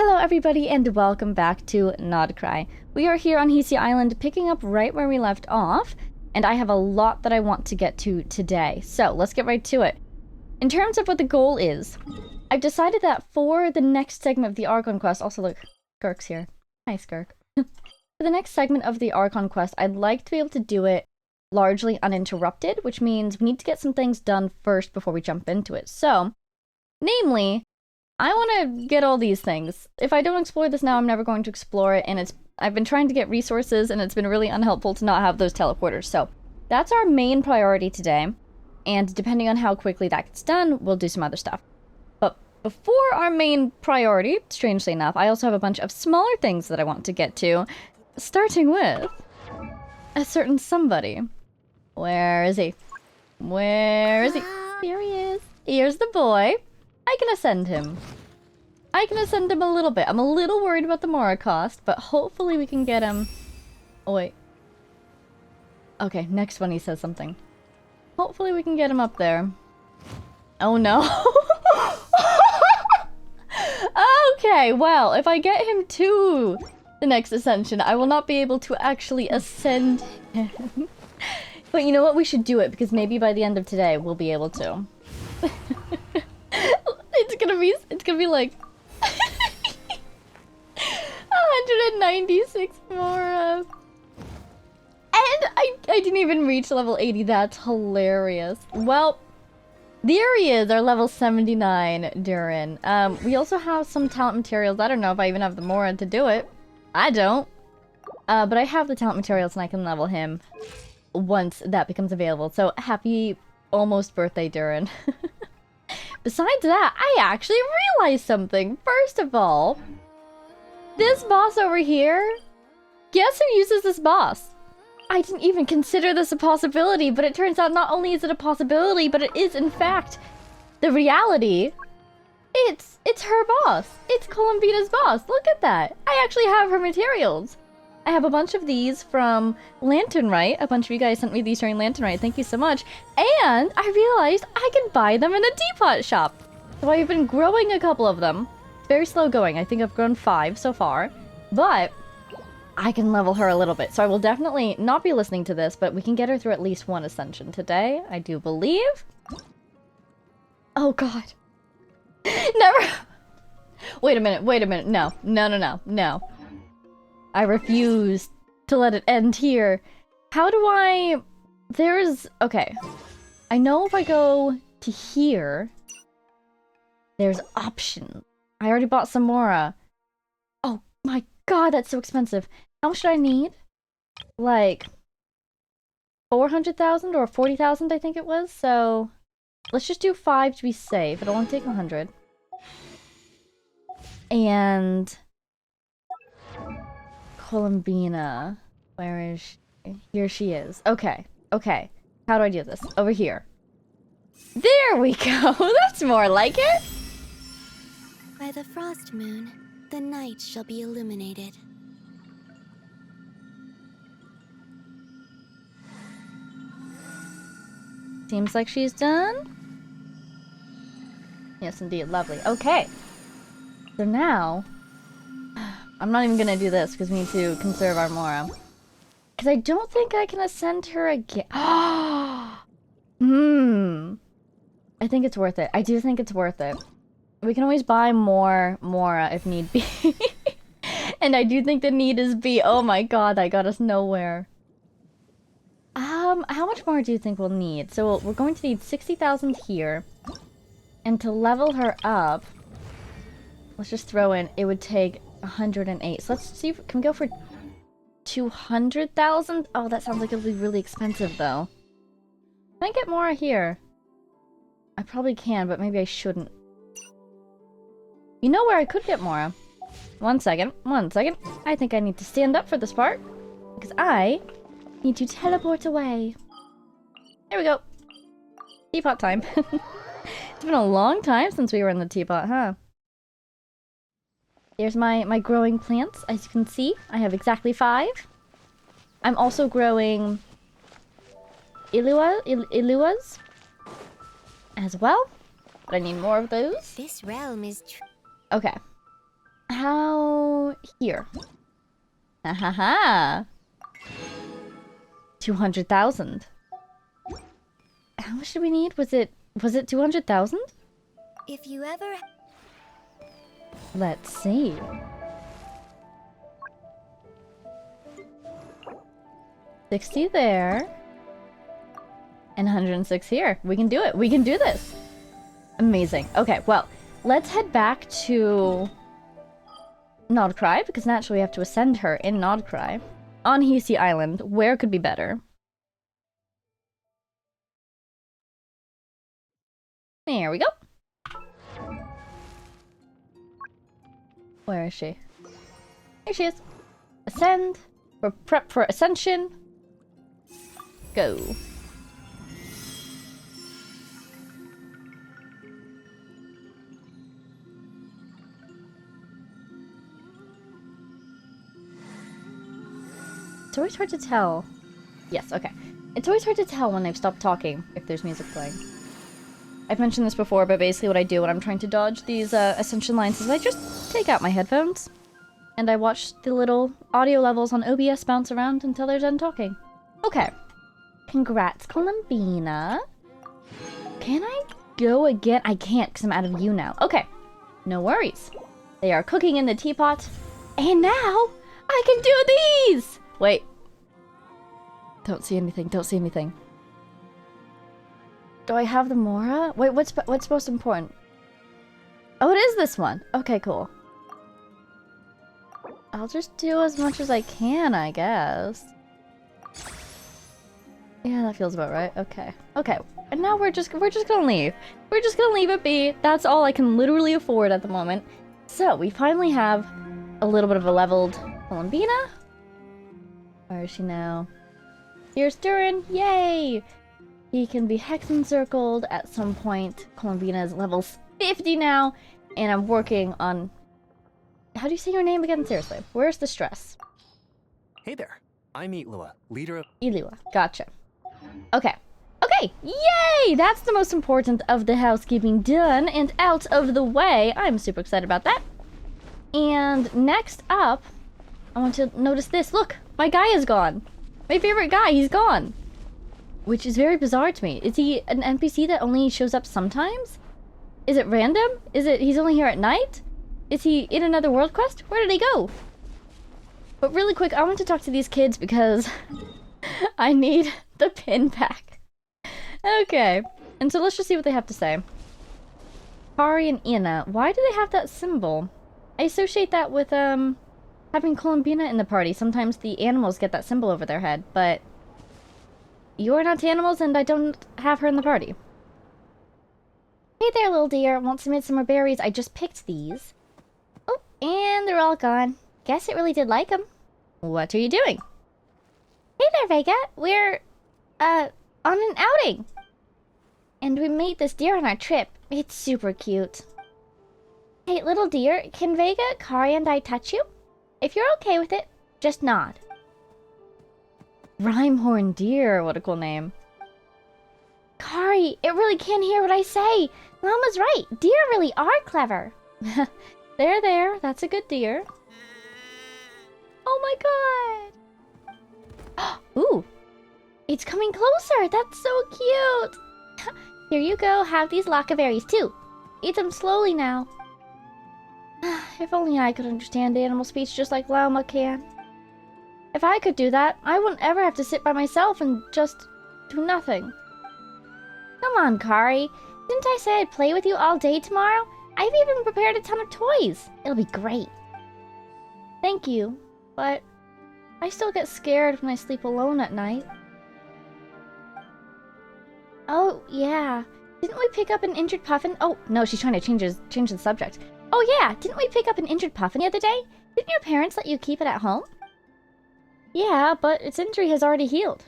Hello everybody and welcome back to Nodcry. We are here on Hesia Island picking up right where we left off, and I have a lot that I want to get to today. So let's get right to it. In terms of what the goal is, I've decided that for the next segment of the Archon quest, also look, Skirk's here. Hi Skirk. For the next segment of the Archon quest, I'd like to be able to do it largely uninterrupted, which means we need to get some things done first before we jump into it. So, namely, I want to get all these things. If I don't explore this now, I'm never going to explore it, and I've been trying to get resources, and it's been really unhelpful to not have those teleporters. So that's our main priority today, and depending on how quickly that gets done, we'll do some other stuff. But before our main priority, strangely enough, I also have a bunch of smaller things that I want to get to, starting with a certain somebody. Where is he? Where is he? Here he is. Here's the boy. I can ascend him. I can ascend him a little bit. I'm a little worried about the Mora cost, but hopefully we can get him... Oh, wait. Okay, next one he says something. Hopefully we can get him up there. Oh, no. Okay, well, if I get him to the next ascension, I will not be able to actually ascend him. But you know what? We should do it, because maybe by the end of today, we'll be able to. It's gonna be like 196 more and I didn't even reach level 80. That's hilarious. Well, there he is, our level 79 Durin. We also have some talent materials. I don't know if I even have the Mora to do it. I don't. But I have the talent materials and I can level him once that becomes available. So happy almost birthday, Durin. Besides that, I actually realized something. First of all, this boss over here, guess who uses this boss? I didn't even consider this a possibility, but it turns out not only is it a possibility, but it is in fact the reality. It's her boss. It's Columbina's boss. Look at that. I actually have her materials. I have a bunch of these from Lanternite. A bunch of you guys sent me these during Lanternite. Thank you so much. And I realized I can buy them in a teapot shop. So I've been growing a couple of them. It's very slow going. I think I've grown 5 so far. But I can level her a little bit. So I will definitely not be listening to this, but we can get her through at least one ascension today, I do believe. Oh god. Never. Wait a minute. No. No. I refuse to let it end here. How do I... Okay. I know if I go to here, there's options. I already bought some Mora. Oh my god, that's so expensive. How much should I need? Like 400,000 or 40,000, I think it was. So let's just do 5 to be safe. It'll only take 100. And... Columbina. Where is she? Here she is. Okay. How do I do this? Over here. There we go! That's more like it! By the frost moon, the night shall be illuminated. Seems like she's done. Yes, indeed. Lovely. Okay. So now... I'm not even gonna do this because we need to conserve our Mora. Because I don't think I can ascend her again. I think it's worth it. I do think it's worth it. We can always buy more Mora if need be. And I do think the need is B. Oh my god, that got us nowhere. How much more do you think we'll need? So we're going to need 60,000 here. And to level her up, let's just throw in, it would take 108. So let's see if can we go for 200,000? Oh, that sounds like it'll be really expensive though. Can I get Mora here? I probably can, but maybe I shouldn't. You know where I could get Mora? One second. I think I need to stand up for this part because I need to teleport away. There we go. Teapot time. It's been a long time since we were in the teapot, huh? There's my growing plants. As you can see, I have exactly 5. I'm also growing Iluas as well, but I need more of those. This realm is Okay. Here. Ha ha ha. 200,000. How much did we need? Was it 200,000? If you ever... Let's see. $60 there. And 106 here. We can do it. We can do this. Amazing. Okay, well, let's head back to Nodcry, because naturally we have to ascend her in Nodcry. On Hisi Island. Where could be better? There we go. Where is she? Here she is. Ascend. We're prepped for ascension. Go. It's always hard to tell. Yes, okay. It's always hard to tell when they've stopped talking if there's music playing. I've mentioned this before, but basically what I do when I'm trying to dodge these ascension lines is I just take out my headphones and I watch the little audio levels on OBS bounce around until they're done talking. Okay. Congrats, Columbina. Can I go again? I can't because I'm out of you now. Okay. No worries. They are cooking in the teapot. And now I can do these! Wait. Don't see anything. Don't see anything. Do I have the Mora? Wait, what's most important? Oh, it is this one. Okay, cool. I'll just do as much as I can, I guess. Yeah, that feels about right. Okay. Okay. And now we're just gonna leave. We're just gonna leave it be. That's all I can literally afford at the moment. So, we finally have a little bit of a leveled Columbina. Where is she now? Here's Durin. Yay! He can be hex encircled at some point. Columbina is level 50 now. And I'm working on... How do you say your name again? Seriously. Where's the stress? Hey there. I'm Larua, leader of... Elua. Gotcha. Okay. Okay! Yay! That's the most important of the housekeeping done and out of the way. I'm super excited about that. And next up, I want to notice this. Look! My guy is gone. My favorite guy, he's gone. Which is very bizarre to me. Is he an NPC that only shows up sometimes? Is it random? Is it he's only here at night? Is he in another world quest? Where did he go? But really quick, I want to talk to these kids because I need the pin back. Okay. And so let's just see what they have to say. Kari and Ina. Why do they have that symbol? I associate that with, having Columbina in the party. Sometimes the animals get that symbol over their head, but... You're not animals and I don't have her in the party. Hey there, little dear. Want some midsummer berries? I just picked these. Oh, and they're all gone. Guess it really did like them. What are you doing? Hey there, Vega. We're, on an outing. And we made this deer on our trip. It's super cute. Hey, little dear, can Vega, Kari, and I touch you? If you're okay with it, just nod. Rhymehorn Deer, what a cool name. Kari, it really can hear what I say. Mama's right. Deer really are clever. There. That's a good deer. Oh my god. Ooh. It's coming closer. That's so cute. Here you go. Have these laccaberries too. Eat them slowly now. If only I could understand animal speech just like Llama can. If I could do that, I wouldn't ever have to sit by myself and just do nothing. Come on, Kari. Didn't I say I'd play with you all day tomorrow? I've even prepared a ton of toys. It'll be great. Thank you, but I still get scared when I sleep alone at night. Oh, yeah. Didn't we pick up an injured puffin? Oh, no, she's trying to change the subject. Oh, yeah. Didn't we pick up an injured puffin the other day? Didn't your parents let you keep it at home? Yeah, but its injury has already healed.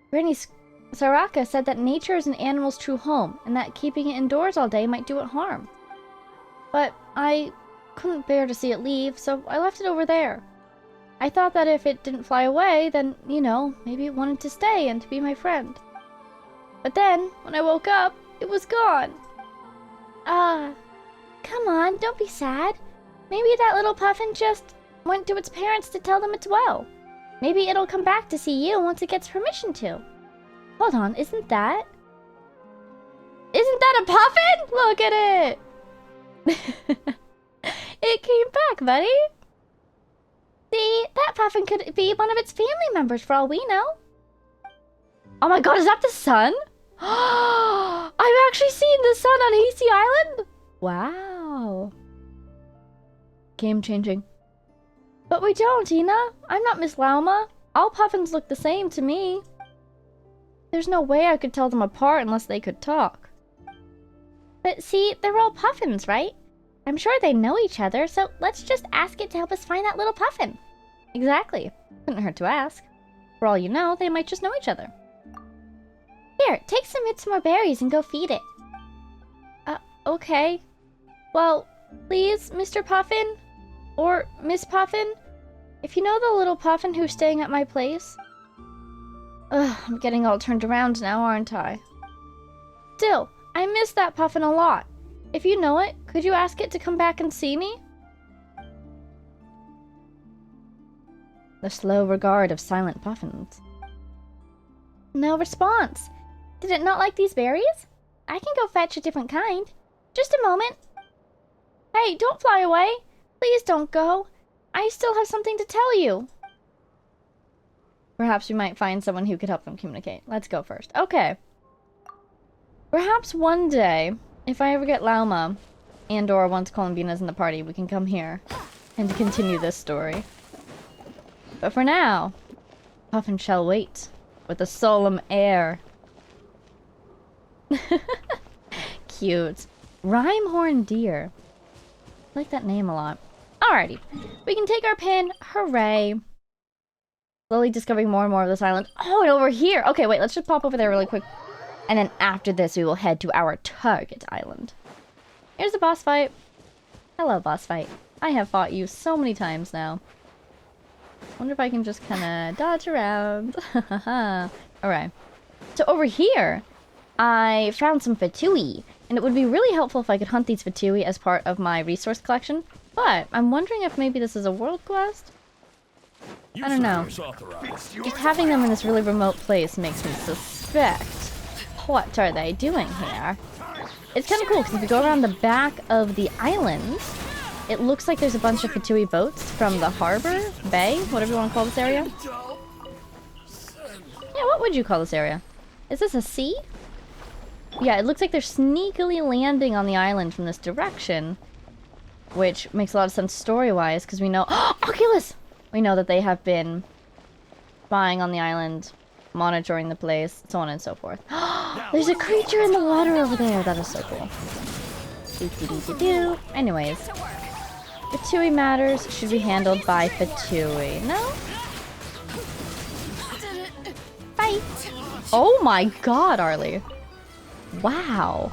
Granny Saraka said that nature is an animal's true home, and that keeping it indoors all day might do it harm. But I couldn't bear to see it leave, so I left it over there. I thought that if it didn't fly away, then, you know, maybe it wanted to stay and to be my friend. But then, when I woke up, it was gone. Come on, don't be sad. Maybe that little puffin just went to its parents to tell them it's well. Maybe it'll come back to see you once it gets permission to. Hold on, isn't that a puffin? Look at it! It came back, buddy. See, that puffin could be one of its family members for all we know. Oh my god, is that the sun? I've actually seen the sun on Hasty Island? Wow. Game changing. But we don't, Ina. I'm not Miss Lauma. All puffins look the same to me. There's no way I could tell them apart unless they could talk. But see, they're all puffins, right? I'm sure they know each other, so let's just ask it to help us find that little puffin. Exactly. Couldn't hurt to ask. For all you know, they might just know each other. Here, take some more berries and go feed it. Okay. Well, please, Mr. Puffin? Or Miss Puffin? If you know the little puffin who's staying at my place... Ugh, I'm getting all turned around now, aren't I? Still, I miss that puffin a lot. If you know it, could you ask it to come back and see me? The slow regard of silent puffins. No response. Did it not like these berries? I can go fetch a different kind. Just a moment. Hey, don't fly away. Please don't go. I still have something to tell you. Perhaps we might find someone who could help them communicate. Let's go first. Okay. Perhaps one day, if I ever get Lauma, and/or once Columbina's in the party, we can come here and continue this story. But for now, Puffin shall wait with a solemn air. Cute. Rhymehorn deer. I like that name a lot. Alrighty. We can take our pin. Hooray. Slowly discovering more and more of this island. Oh, and over here. Okay, wait. Let's just pop over there really quick. And then after this, we will head to our target island. Here's the boss fight. Hello, boss fight. I have fought you so many times now. Wonder if I can just kind of dodge around. Alright. So over here, I found some Fatui. And it would be really helpful if I could hunt these Fatui as part of my resource collection. But I'm wondering if maybe this is a world quest? I don't know. Just having them in this really remote place makes me suspect. What are they doing here? It's kind of cool because if you go around the back of the island, it looks like there's a bunch of Fatui boats from the harbor, bay, whatever you want to call this area. Yeah, what would you call this area? Is this a sea? Yeah, it looks like they're sneakily landing on the island from this direction, which makes a lot of sense story-wise because we know— Oculus! We know that they have been spying on the island, monitoring the place, so on and so forth. There's a creature in the water over there. That is so cool. Do-do-do-do-do. Anyways, Fatui matters should be handled by Fatui. No? Bye. Oh my god, Arlie. Wow.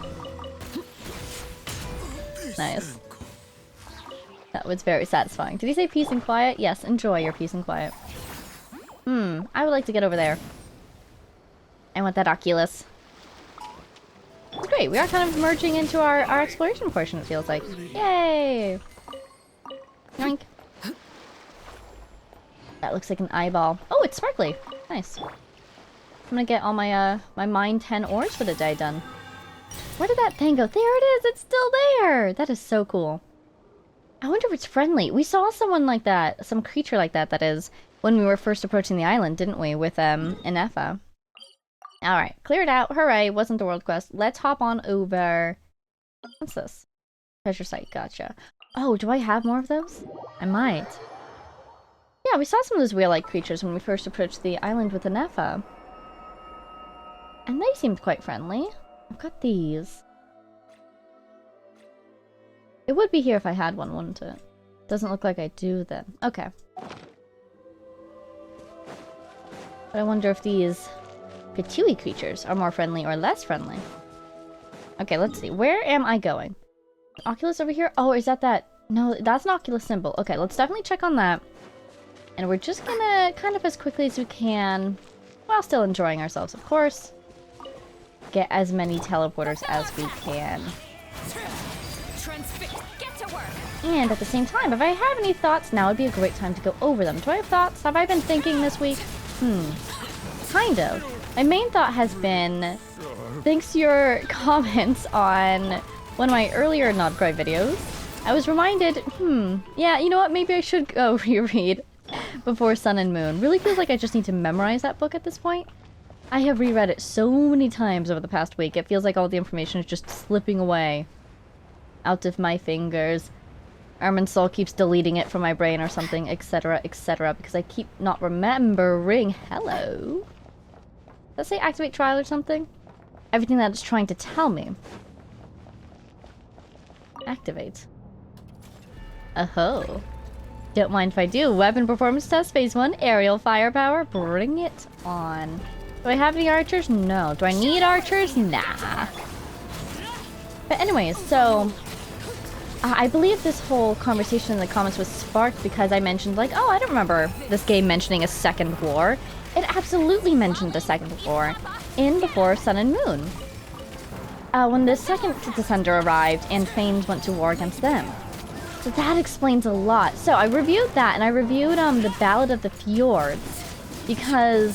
Nice. That was very satisfying. Did he say peace and quiet? Yes, enjoy your peace and quiet. I would like to get over there. I want that Oculus. It's great. We are kind of merging into our exploration portion, it feels like. Yay! Yoink. That looks like an eyeball. Oh, it's sparkly. Nice. I'm gonna get all my my mine 10 ores for the day done. Where did that thing go? There it is! It's still there! That is so cool. I wonder if it's friendly. We saw someone like that, some creature like that, that is, when we were first approaching the island, didn't we? With, Inefa. Alright, cleared out. Hooray, wasn't the world quest. Let's hop on over. What's this? Treasure site, gotcha. Oh, do I have more of those? I might. Yeah, we saw some of those whale-like creatures when we first approached the island with Inefa. And they seemed quite friendly. I've got these. It would be here if I had one, wouldn't it? Doesn't look like I do then. Okay. But I wonder if these Fatui creatures are more friendly or less friendly. Okay, let's see. Where am I going? Oculus over here? Oh, is that? No, that's an Oculus symbol. Okay, let's definitely check on that. And we're just gonna, kind of as quickly as we can, while still enjoying ourselves, of course, get as many teleporters as we can. Get to work. And at the same time, if I have any thoughts, now would be a great time to go over them. Do I have thoughts? Have I been thinking this week? Kind of. My main thought has been, thanks to your comments on one of my earlier Not Cry videos, I was reminded, yeah, you know what, maybe I should go reread Before Sun and Moon. Really feels like I just need to memorize that book at this point. I have reread it so many times over the past week, it feels like all the information is just slipping away out of my fingers. Soul keeps deleting it from my brain or something, etc., etc., because I keep not remembering. Hello? Does that say activate trial or something? Everything that it's trying to tell me. Activate. Oh. Don't mind if I do. Weapon performance test, phase 1, aerial firepower. Bring it on. Do I have any archers? No. Do I need archers? Nah. But anyways, so... I believe this whole conversation in the comments was sparked because I mentioned, like, oh, I don't remember this game mentioning a second war. It absolutely mentioned a second war in Before Sun and Moon. When the second Descender arrived and Fanes went to war against them. So that explains a lot. So I reviewed that, and I reviewed the Ballad of the Fjords, because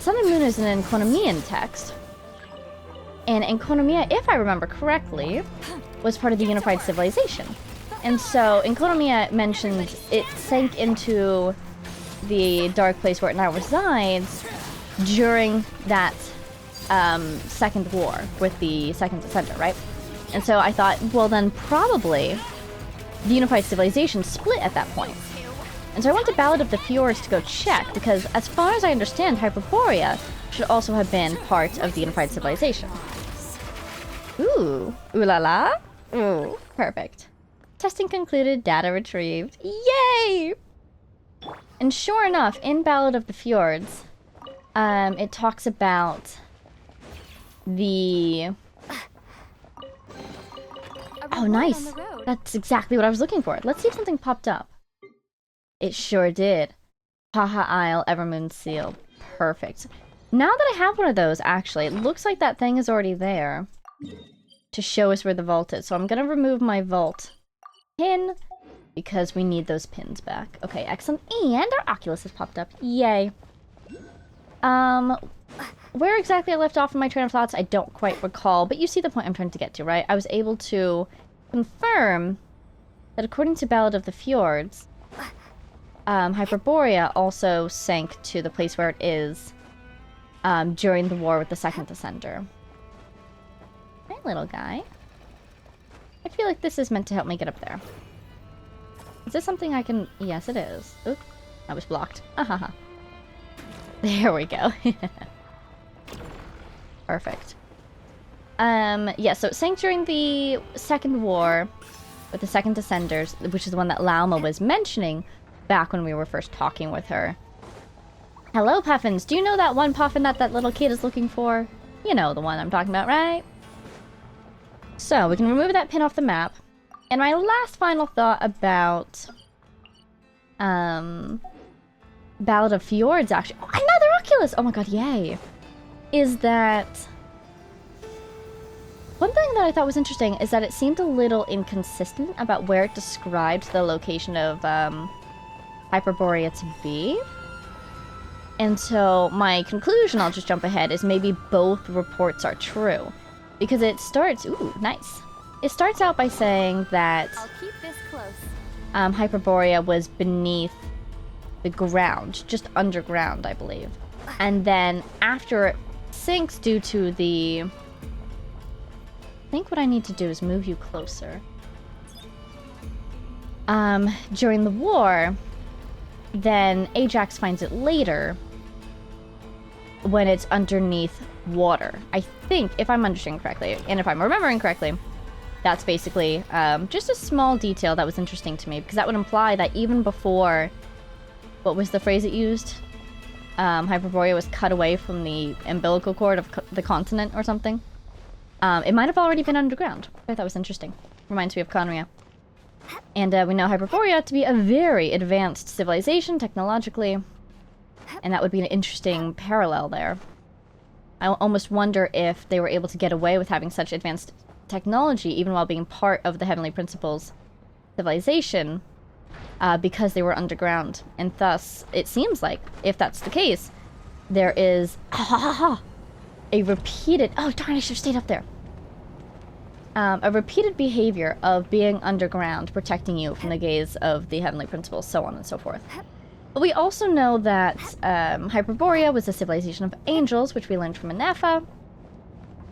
Sun and Moon is an Enconomian text. And Enconomia, if I remember correctly, was part of the unified civilization. And so Enconomia mentioned it sank into the dark place where it now resides during that second war with the second Descender, right? And so I thought, well then probably the unified civilization split at that point. And so I went to Ballad of the Fjords to go check, because as far as I understand, Hyperborea should also have been part of the unified civilization. Ooh. Ooh la la? Ooh. Perfect. Testing concluded, data retrieved. Yay! And sure enough, in Ballad of the Fjords, it talks about the... Oh, nice. That's exactly what I was looking for. Let's see if something popped up. It sure did. Haha Isle, Evermoon Seal. Perfect. Now that I have one of those, actually, it looks like that thing is already there to show us where the vault is. So I'm gonna remove my vault pin because we need those pins back. Okay, excellent. And our Oculus has popped up. Yay. Where exactly I left off in my train of thoughts, I don't quite recall, but you see the point I'm trying to get to, right? I was able to confirm that according to Ballad of the Fjords, Hyperborea also sank to the place where it is during the war with the second Descender. Hey, little guy. I feel like this is meant to help me get up there. Is this something I can... Yes, it is. Oop, I was blocked. Ahaha. There we go. Perfect. Yeah, so it sank during the second war with the second Descenders, which is the one that Lauma was mentioning back when we were first talking with her. Hello, Puffins. Do you know that one puffin that that little kid is looking for? You know the one I'm talking about, right? So, we can remove that pin off the map. And my last final thought about... Ballad of Fjords, actually... Oh, another Oculus! Oh my god, yay! Is that... One thing that I thought was interesting is that it seemed a little inconsistent about where it described the location of Hyperborea to be. And so my conclusion, I'll just jump ahead, is maybe both reports are true. Because it starts... Ooh, nice. It starts out by saying that I'll keep this close. Hyperborea was beneath the ground, just underground, I believe. And then after it sinks due to the... I think what I need to do is move you closer. During the war, then Ajax finds it later when it's underneath water. I think, if I'm understanding correctly, and if I'm remembering correctly, that's basically just a small detail that was interesting to me, because that would imply that even before, what was the phrase it used? Hyperborea was cut away from the umbilical cord of the continent or something. It might have already been underground. I thought that was interesting. Reminds me of Conria. And we know Hyperborea to be a very advanced civilization technologically, and that would be an interesting parallel there. I almost wonder if they were able to get away with having such advanced technology even while being part of the Heavenly Principles civilization because they were underground. And thus, it seems like, if that's the case, there is a repeated... Oh, darn, I should have stayed up there. A repeated behavior of being underground, protecting you from the gaze of the Heavenly Principles, so on and so forth. But we also know that Hyperborea was a civilization of angels, which we learned from Anefa.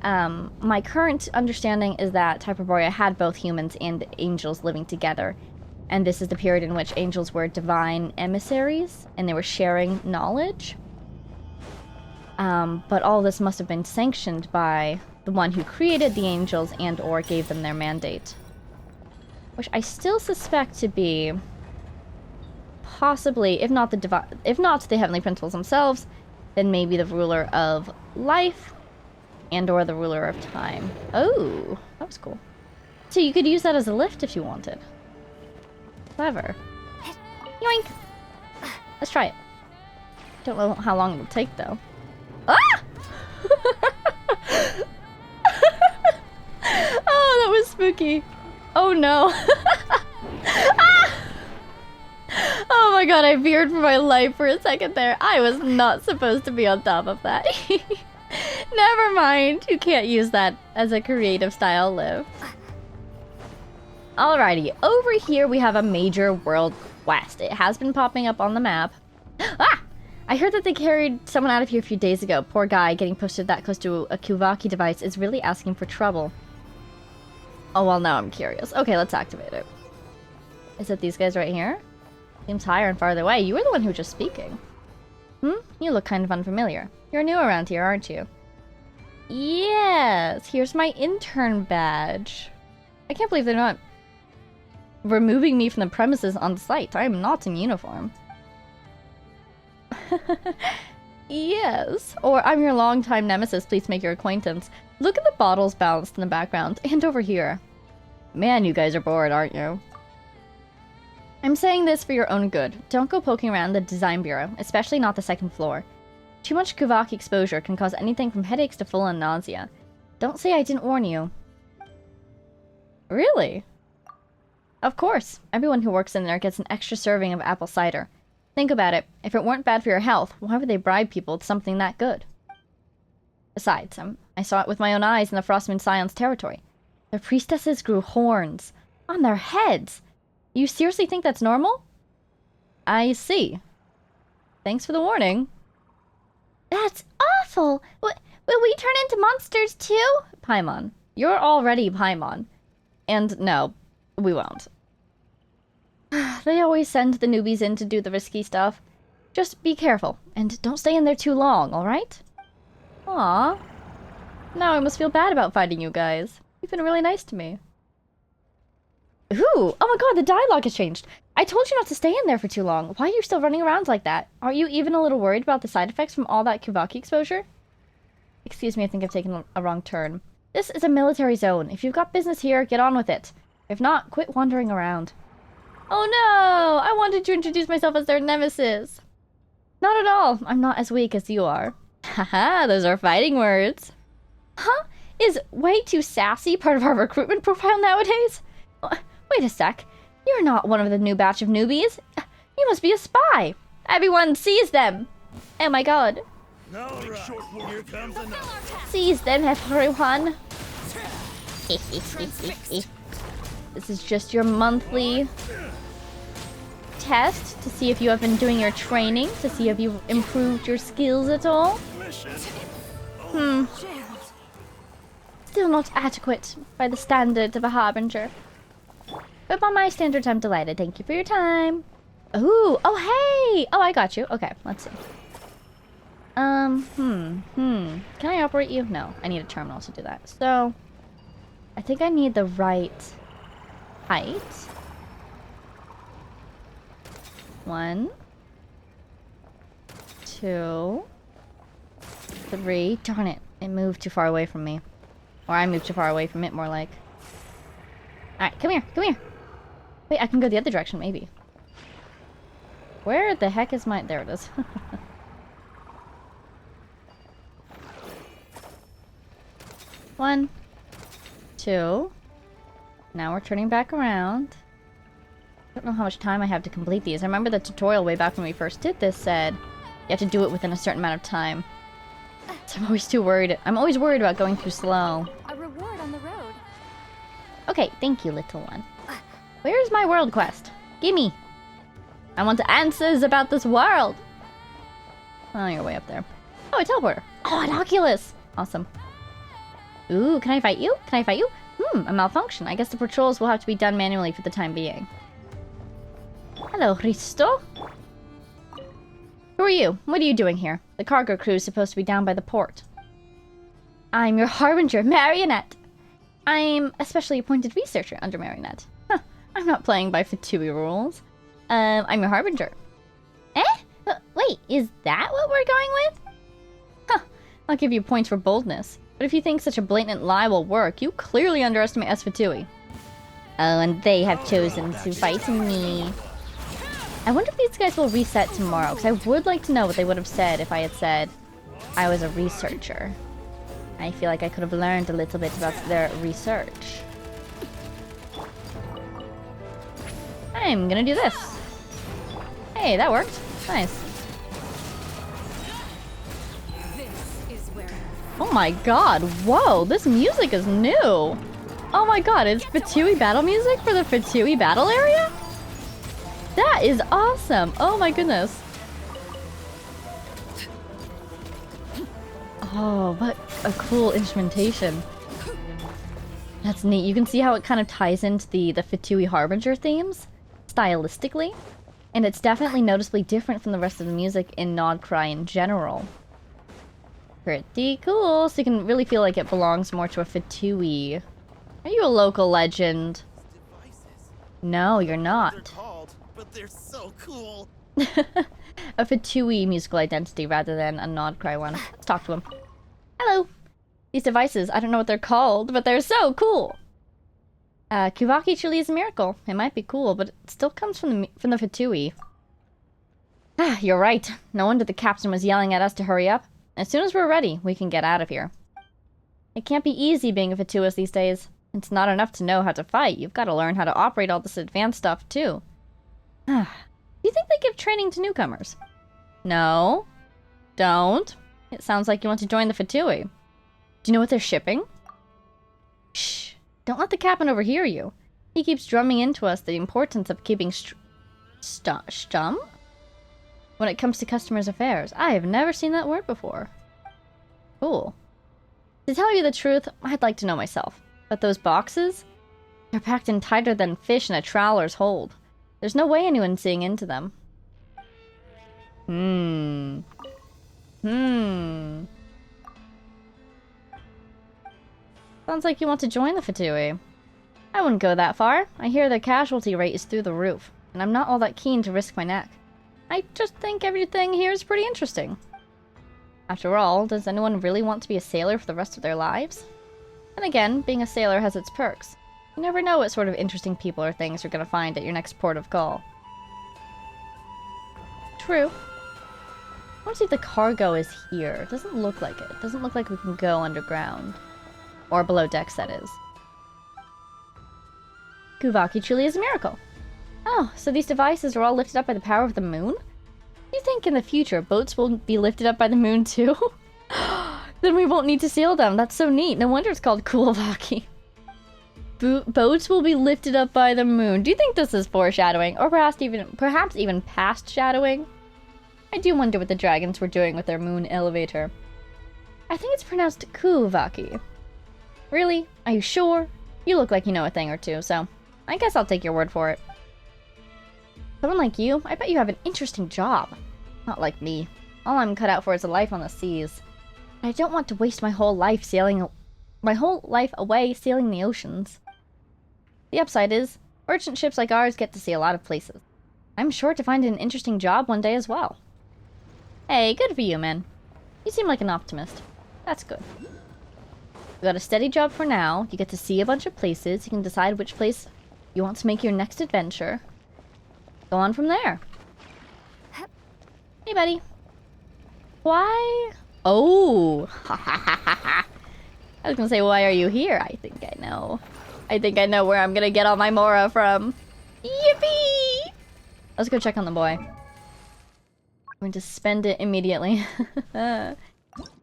My current understanding is that Hyperborea had both humans and angels living together. And this is the period in which angels were divine emissaries, and they were sharing knowledge. But all this must have been sanctioned by the one who created the angels and or gave them their mandate. Which I still suspect to be possibly, if not the Heavenly Principles themselves, then maybe the ruler of life and or the ruler of time. Oh, that was cool. So you could use that as a lift if you wanted. Clever. Yoink! Let's try it. Don't know how long it'll take though. Ah! Oh, that was spooky. Oh no. Ah! Oh my god, I veered for my life for a second there. I was not supposed to be on top of that. Never mind. You can't use that as a creative style lift. Alrighty, over here we have a major world quest. It has been popping up on the map. Ah! I heard that they carried someone out of here a few days ago. Poor guy, getting posted that close to a Kuvaki device is really asking for trouble. Oh, well, now I'm curious. Okay, let's activate it. Is it these guys right here? Seems higher and farther away. You were the one who was just speaking. You look kind of unfamiliar. You're new around here, aren't you? Yes, here's my intern badge. I can't believe they're not removing me from the premises on site. I am not in uniform. Yes. Or I'm your longtime nemesis. Please make your acquaintance. Look at the bottles balanced in the background. And over here. Man, you guys are bored, aren't you? I'm saying this for your own good. Don't go poking around the design bureau, especially not the second floor. Too much Kuvaki exposure can cause anything from headaches to full-on nausea. Don't say I didn't warn you. Really? Of course. Everyone who works in there gets an extra serving of apple cider. Think about it. If it weren't bad for your health, why would they bribe people with something that good? Besides, I saw it with my own eyes in the Frostmoon Scion's territory. Their priestesses grew horns on their heads. You seriously think that's normal? I see. Thanks for the warning. That's awful! Will we turn into monsters too? Paimon. You're already Paimon. And no, we won't. They always send the newbies in to do the risky stuff. Just be careful, and don't stay in there too long, alright? Aw. Now I must feel bad about fighting you guys. You've been really nice to me. Ooh! Oh my god, the dialogue has changed! I told you not to stay in there for too long. Why are you still running around like that? Aren't you even a little worried about the side effects from all that Kuvaki exposure? Excuse me, I think I've taken a wrong turn. This is a military zone. If you've got business here, get on with it. If not, quit wandering around. Oh no! I wanted to introduce myself as their nemesis. Not at all. I'm not as weak as you are. Haha, those are fighting words. Huh? Is way too sassy part of our recruitment profile nowadays? Wait a sec. You're not one of the new batch of newbies. You must be a spy. Everyone seize them. Oh my god. Here comes another. Seize them, everyone. This is just your monthly test to see if you have been doing your training, to see if you've improved your skills at all. Still not adequate by the standards of a harbinger. But by my standards, I'm delighted. Thank you for your time. Ooh, oh hey! Oh, I got you. Okay, let's see. Can I operate you? No, I need a terminal to do that. So, I think I need the right height. 1, 2, 3. Darn it. It moved too far away from me. Or I moved too far away from it, more like. Alright, come here, come here. Wait, I can go the other direction, maybe. Where the heck is my... There it is. 1, 2. Now we're turning back around. I don't know how much time I have to complete these. I remember the tutorial way back when we first did this said you have to do it within a certain amount of time. So I'm always too worried. I'm always worried about going too slow. A reward on the road. Okay, thank you, little one. Where's my world quest? Gimme! I want answers about this world! Oh, you're way up there. Oh, a teleporter! Oh, an Oculus! Awesome. Ooh, can I fight you? Can I fight you? A malfunction. I guess the patrols will have to be done manually for the time being. Hello, Risto. Who are you? What are you doing here? The cargo crew is supposed to be down by the port. I'm your harbinger, Marionette. I'm a specially appointed researcher under Marionette. Huh, I'm not playing by Fatui rules. I'm your harbinger. Eh? Wait, is that what we're going with? Huh, I'll give you points for boldness. But if you think such a blatant lie will work, you clearly underestimate us Fatui. Oh, and they have chosen to fight me. I wonder if these guys will reset tomorrow, because I would like to know what they would have said if I had said I was a researcher. I feel like I could have learned a little bit about their research. I'm gonna do this. Hey, that worked. Nice. Oh my god, whoa, this music is new! Oh my god, it's Fatui battle music for the Fatui battle area? That is awesome! Oh my goodness. Oh, what a cool instrumentation. That's neat. You can see how it kind of ties into the Fatui Harbinger themes, stylistically. And it's definitely noticeably different from the rest of the music in Nod Cry in general. Pretty cool, so you can really feel like it belongs more to a Fatui. Are you a local legend? No, you're not. They're called, but they're so cool. A Fatui musical identity rather than a Nod Cry one. Let's talk to him. Hello. These devices, I don't know what they're called, but they're so cool. Kuvaki chili is a miracle. It might be cool, but it still comes from the Fatui. Ah, you're right. No wonder the captain was yelling at us to hurry up. As soon as we're ready, we can get out of here. It can't be easy being a Fatuus these days. It's not enough to know how to fight. You've got to learn how to operate all this advanced stuff, too. Do you think they give training to newcomers? No. Don't. It sounds like you want to join the Fatui. Do you know what they're shipping? Shh. Don't let the captain overhear you. He keeps drumming into us the importance of keeping stum? When it comes to customers' affairs. I have never seen that word before. Cool. To tell you the truth, I'd like to know myself. But those boxes? They're packed in tighter than fish in a trawler's hold. There's no way anyone's seeing into them. Sounds like you want to join the Fatui. I wouldn't go that far. I hear the casualty rate is through the roof, and I'm not all that keen to risk my neck. I just think everything here is pretty interesting. After all, does anyone really want to be a sailor for the rest of their lives? And again, being a sailor has its perks. You never know what sort of interesting people or things you're going to find at your next port of call. True. I want to see if the cargo is here. It doesn't look like it. It doesn't look like we can go underground. Or below decks, that is. Kuvaki truly is a miracle. Oh, so these devices are all lifted up by the power of the moon? Do you think in the future boats will be lifted up by the moon too? Then we won't need to sail them. That's so neat. No wonder it's called Kuvaki. Boats will be lifted up by the moon. Do you think this is foreshadowing? Or perhaps even past shadowing? I do wonder what the dragons were doing with their moon elevator. I think it's pronounced Kuvaki. Really? Are you sure? You look like you know a thing or two, so I guess I'll take your word for it. Someone like you, I bet you have an interesting job. Not like me. All I'm cut out for is a life on the seas. I don't want to waste my whole life away sailing the oceans. The upside is, merchant ships like ours get to see a lot of places. I'm sure to find an interesting job one day as well. Hey, good for you, man. You seem like an optimist. That's good. You got a steady job for now. You get to see a bunch of places. You can decide which place you want to make your next adventure. Go on from there. Hey, buddy. Why? Oh. I was gonna say, why are you here? I think I know. I think I know where I'm gonna get all my Mora from. Yippee! Let's go check on the boy. I'm going to spend it immediately. I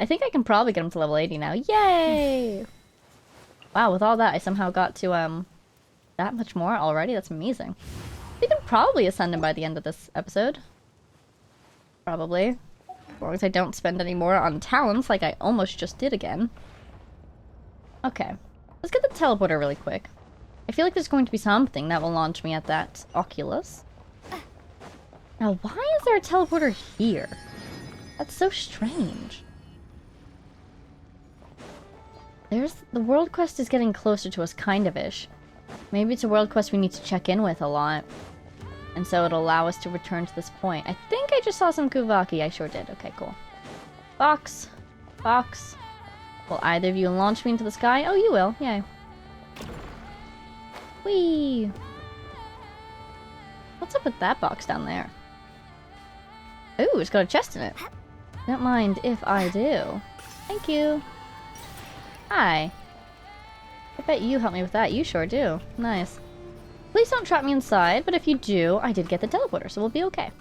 think I can probably get him to level 80 now. Yay! Wow, with all that, I somehow got to, that much more already? That's amazing. We can probably ascend him by the end of this episode. Probably. As long as I don't spend any more on talents like I almost just did again. Okay. Let's get the teleporter really quick. I feel like there's going to be something that will launch me at that Oculus. Now, why is there a teleporter here? That's so strange. The world quest is getting closer to us, kind of-ish. Maybe it's a world quest we need to check in with a lot. And so it'll allow us to return to this point. I think I just saw some Kuvaki. I sure did. Okay, cool. Box. Box. Will either of you launch me into the sky? Oh, you will. Yay. Whee! What's up with that box down there? Ooh, it's got a chest in it. Don't mind if I do. Thank you. Hi. I bet you help me with that. You sure do. Nice. Please don't trap me inside, but if you do, I did get the teleporter, so we'll be okay.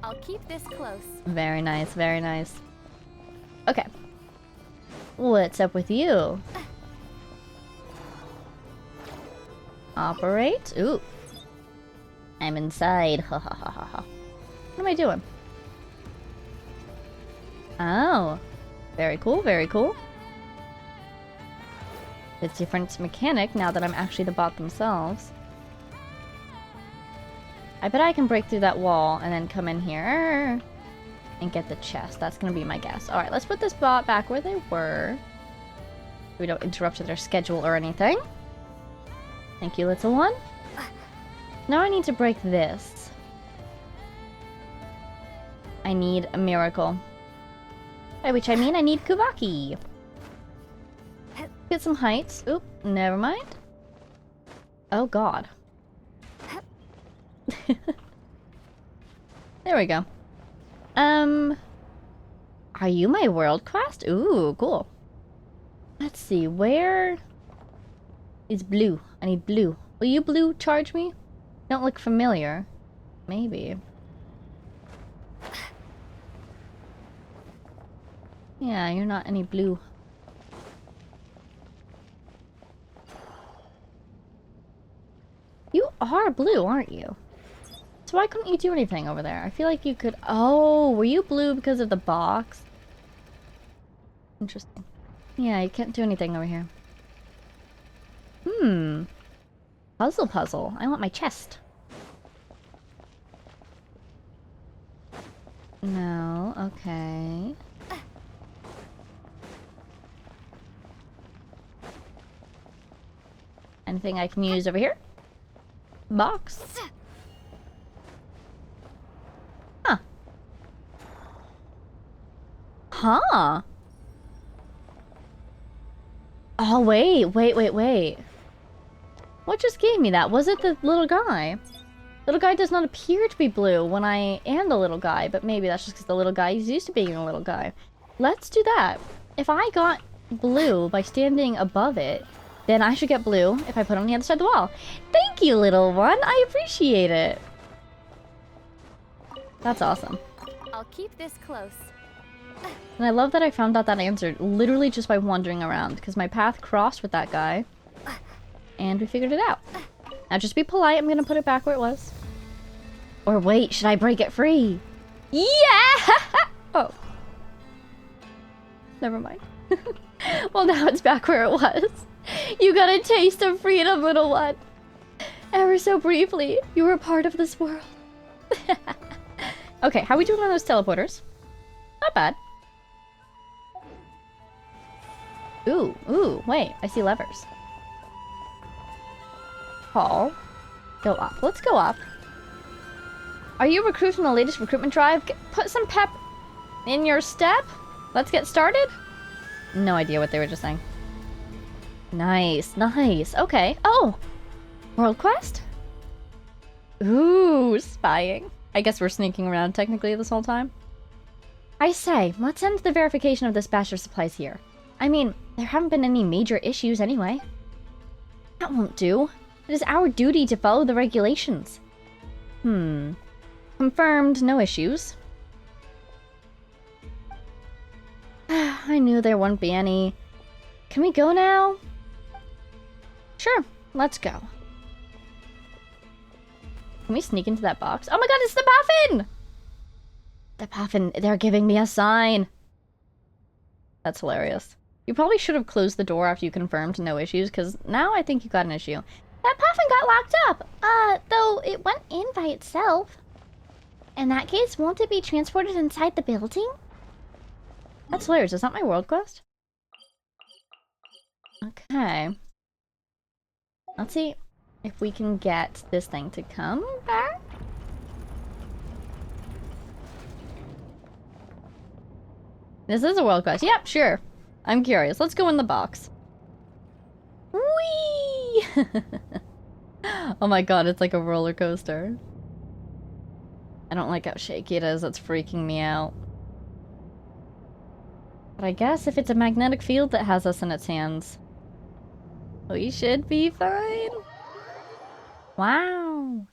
I'll keep this close. Very nice, very nice. Okay. What's up with you? Operate? Ooh. I'm inside. Ha ha ha ha ha. What am I doing? Oh. Very cool, very cool. It's a different mechanic now that I'm actually the bot themselves. I bet I can break through that wall and then come in here and get the chest. That's gonna be my guess. Alright, let's put this bot back where they were. We don't interrupt their schedule or anything. Thank you, little one. Now I need to break this. I need a miracle. By which I mean I need Kuvaki. Get some heights. Oop, never mind. Oh god. There we go. Are you my world quest? Ooh, cool. Let's see, where is blue? I need blue. Will you blue charge me? Don't look familiar. Maybe. Yeah, you're not any blue. You are blue, aren't you? So why couldn't you do anything over there? I feel like you could... Oh, were you blue because of the box? Interesting. Yeah, you can't do anything over here. Hmm. Puzzle. I want my chest. No, okay. Anything I can use over here? Box. Huh. Huh. Oh, wait. What just gave me that? Was it the little guy? Little guy does not appear to be blue when I am the little guy, but maybe that's just because the little guy is used to being a little guy. Let's do that. If I got blue by standing above it, then I should get blue if I put it on the other side of the wall. Thank you, little one. I appreciate it. That's awesome. I'll keep this close. And I love that I found out that answer literally just by wandering around, because my path crossed with that guy. And we figured it out. Now just be polite, I'm gonna put it back where it was. Or wait, should I break it free? Yeah! Oh. Never mind. Well, now it's back where it was. You got a taste of freedom, little one. Ever so briefly, you were part of this world. Okay, how are we doing on those teleporters? Not bad. Ooh, wait, I see levers. Paul, go up. Let's go up. Are you recruiting the latest recruitment drive? Put some pep in your step. Let's get started. No idea what they were just saying. Nice. Okay. Oh, world quest? Ooh, spying. I guess we're sneaking around technically this whole time. I say, let's end the verification of this batch of supplies here. I mean, there haven't been any major issues anyway. That won't do. It is our duty to follow the regulations. Confirmed, no issues. I knew there wouldn't be any. Can we go now? Sure, let's go. Can we sneak into that box? Oh my god, it's the puffin! The puffin, they're giving me a sign. That's hilarious. You probably should have closed the door after you confirmed no issues, because now I think you got an issue. That puffin got locked up! Though it went in by itself. In that case, won't it be transported inside the building? That's hilarious. Is that my world quest? Okay. Let's see if we can get this thing to come back. This is a world quest. Yep, sure. I'm curious. Let's go in the box. Whee! Oh my god, it's like a roller coaster. I don't like how shaky it is. It's freaking me out. But I guess if it's a magnetic field that has us in its hands, we should be fine. Wow.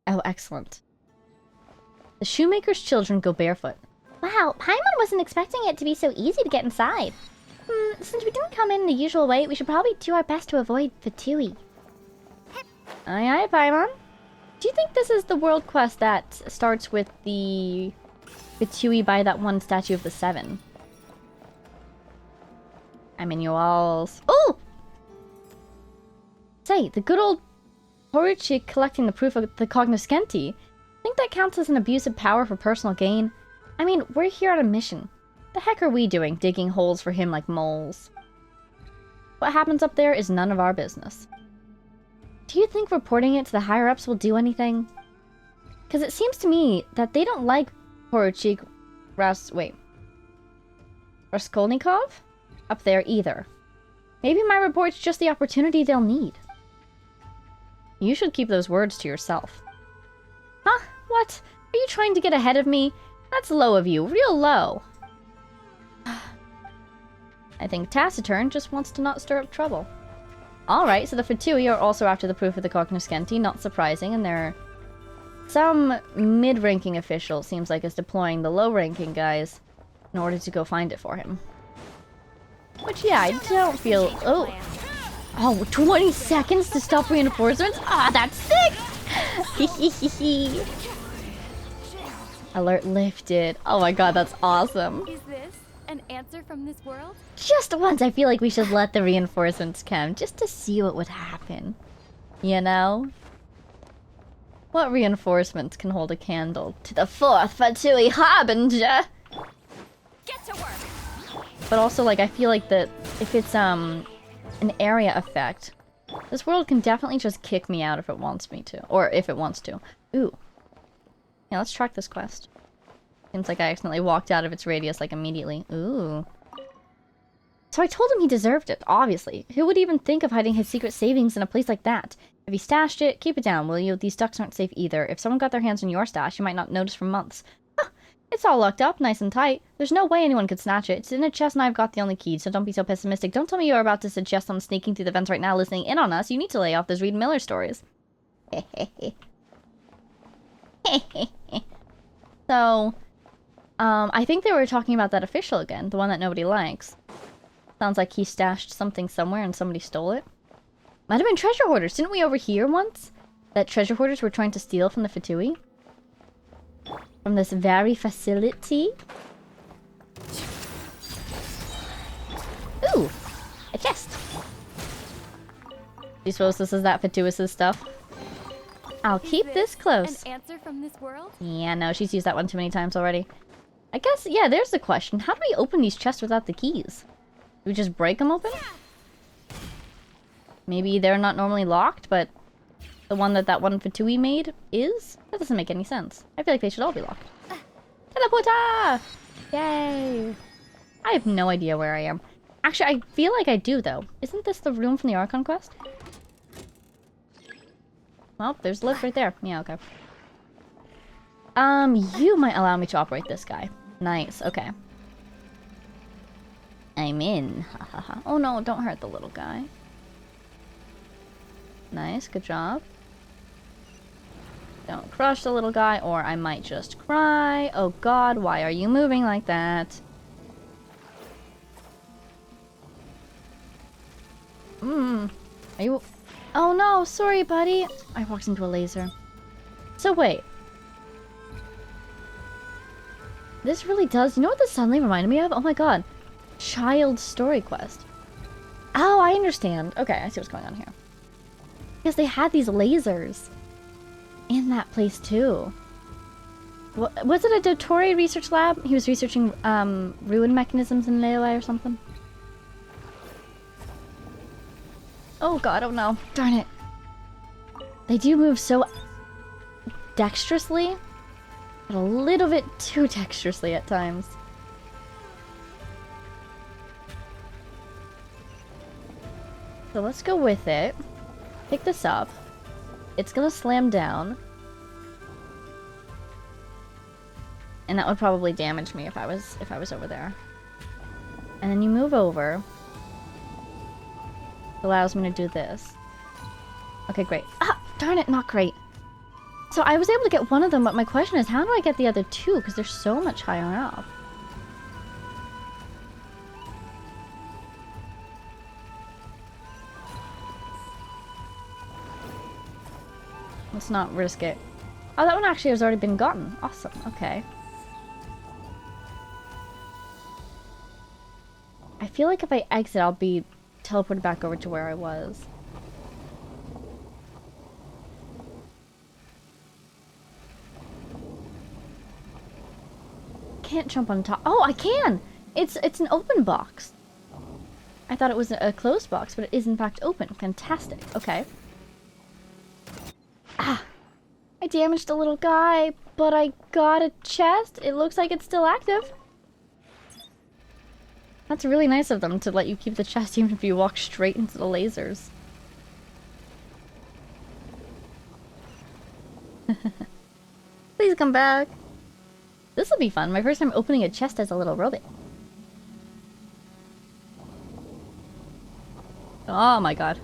Oh, excellent. The shoemaker's children go barefoot. Wow, Paimon wasn't expecting it to be so easy to get inside. Since we didn't come in the usual way, we should probably do our best to avoid Fatui. Aye aye, Paimon. Do you think this is the world quest that starts with the Fatui by that one statue of the seven? I'm in your walls. Oh! Say, the good old Poruchik collecting the proof of the Cognoscenti. Think that counts as an abuse of power for personal gain? I mean, we're here on a mission. The heck are we doing, digging holes for him like moles? What happens up there is none of our business. Do you think reporting it to the higher-ups will do anything? Because it seems to me that they don't like Poruchik Raskolnikov up there either. Maybe my report's just the opportunity they'll need. You should keep those words to yourself. Huh? What? Are you trying to get ahead of me? That's low of you. Real low. I think Taciturn just wants to not stir up trouble. Alright, so the Fatui are also after the proof of the Cognoscenti, not surprising, and they're... Some mid-ranking official seems like is deploying the low-ranking guys in order to go find it for him. Which, yeah, I don't feel... Oh, 20 seconds to stop reinforcements? Ah, that's sick! Alert lifted. Oh my god, that's awesome. Is this an answer from this world? Just once I feel like we should let the reinforcements come, just to see what would happen. You know? What reinforcements can hold a candle to the fourth Fatui Harbinger? Get to work! But also, like, I feel like that if it's, an area effect, this world can definitely just kick me out if it wants me to. Or if it wants to. Ooh. Yeah, let's track this quest. Seems like I accidentally walked out of its radius, like, immediately. Ooh. So I told him he deserved it, obviously. Who would even think of hiding his secret savings in a place like that? If he stashed it, keep it down, will you? These ducks aren't safe either. If someone got their hands on your stash, you might not notice for months. Huh, it's all locked up, nice and tight. There's no way anyone could snatch it. It's in a chest and I've got the only key, so don't be so pessimistic. Don't tell me you're about to suggest someone sneaking through the vents right now listening in on us. You need to lay off those Reed Miller stories. So, I think they were talking about that official again, the one that nobody likes. Sounds like he stashed something somewhere and somebody stole it. Might have been treasure hoarders. Didn't we overhear once that treasure hoarders were trying to steal from the Fatui? From this very facility? Ooh! A chest! Do you suppose this is that Fatuus' stuff? I'll keep this close. An answer from this world? Yeah, no, she's used that one too many times already. I guess, yeah, there's the question. How do we open these chests without the keys? Do we just break them open? Maybe they're not normally locked, but the one that one Fatui made is? That doesn't make any sense. I feel like they should all be locked. Teleporta! Yay! I have no idea where I am. Actually, I feel like I do, though. Isn't this the room from the Archon quest? Well, there's a lift right there. Yeah, okay. You might allow me to operate this guy. Nice, okay. I'm in. Ha ha ha. Oh no, don't hurt the little guy. Nice, good job. Don't crush the little guy, or I might just cry. Oh god, why are you moving like that? Are you... Oh no, sorry buddy. I walked into a laser. So wait. This really does... You know what this suddenly reminded me of? Oh my god. Child story quest. Oh, I understand. Okay, I see what's going on here. Because they had these lasers in that place too. What, was it a Dotori research lab? He was researching ruin mechanisms in Larua or something. Oh god, oh no. Darn it. They do move so dexterously, but a little bit too dexterously at times. So let's go with it. Pick this up. It's gonna slam down. And that would probably damage me if I was over there. And then you move over. It allows me to do this. Okay, great. Ah, darn it, not great. So I was able to get one of them, but my question is, how do I get the other two? Because they're so much higher up. Let's not risk it. Oh, that one actually has already been gotten. Awesome, okay. I feel like if I exit, I'll be teleported back over to where I was. Can't jump on top. Oh, I can! It's an open box. I thought it was a closed box, but it is in fact open. Fantastic. Okay. Ah! I damaged a little guy, but I got a chest. It looks like it's still active. That's really nice of them to let you keep the chest even if you walk straight into the lasers. Please come back. This will be fun. My first time opening a chest as a little robot. Oh my god.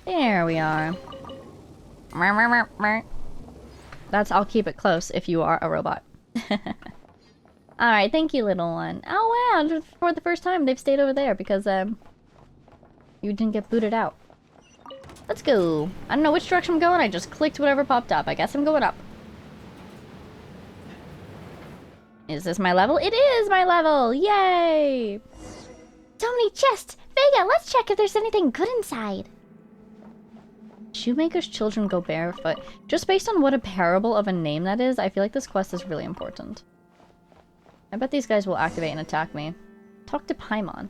There we are. That's I'll keep it close if you are a robot. Alright, thank you, little one. Oh wow, for the first time they've stayed over there because you didn't get booted out. Let's go. I don't know which direction I'm going, I just clicked whatever popped up. I guess I'm going up. Is this my level? It is my level! Yay! So many chests! Vega, let's check if there's anything good inside. Shoemaker's children go barefoot. Just based on what a parable of a name that is, I feel like this quest is really important. I bet these guys will activate and attack me. Talk to Paimon.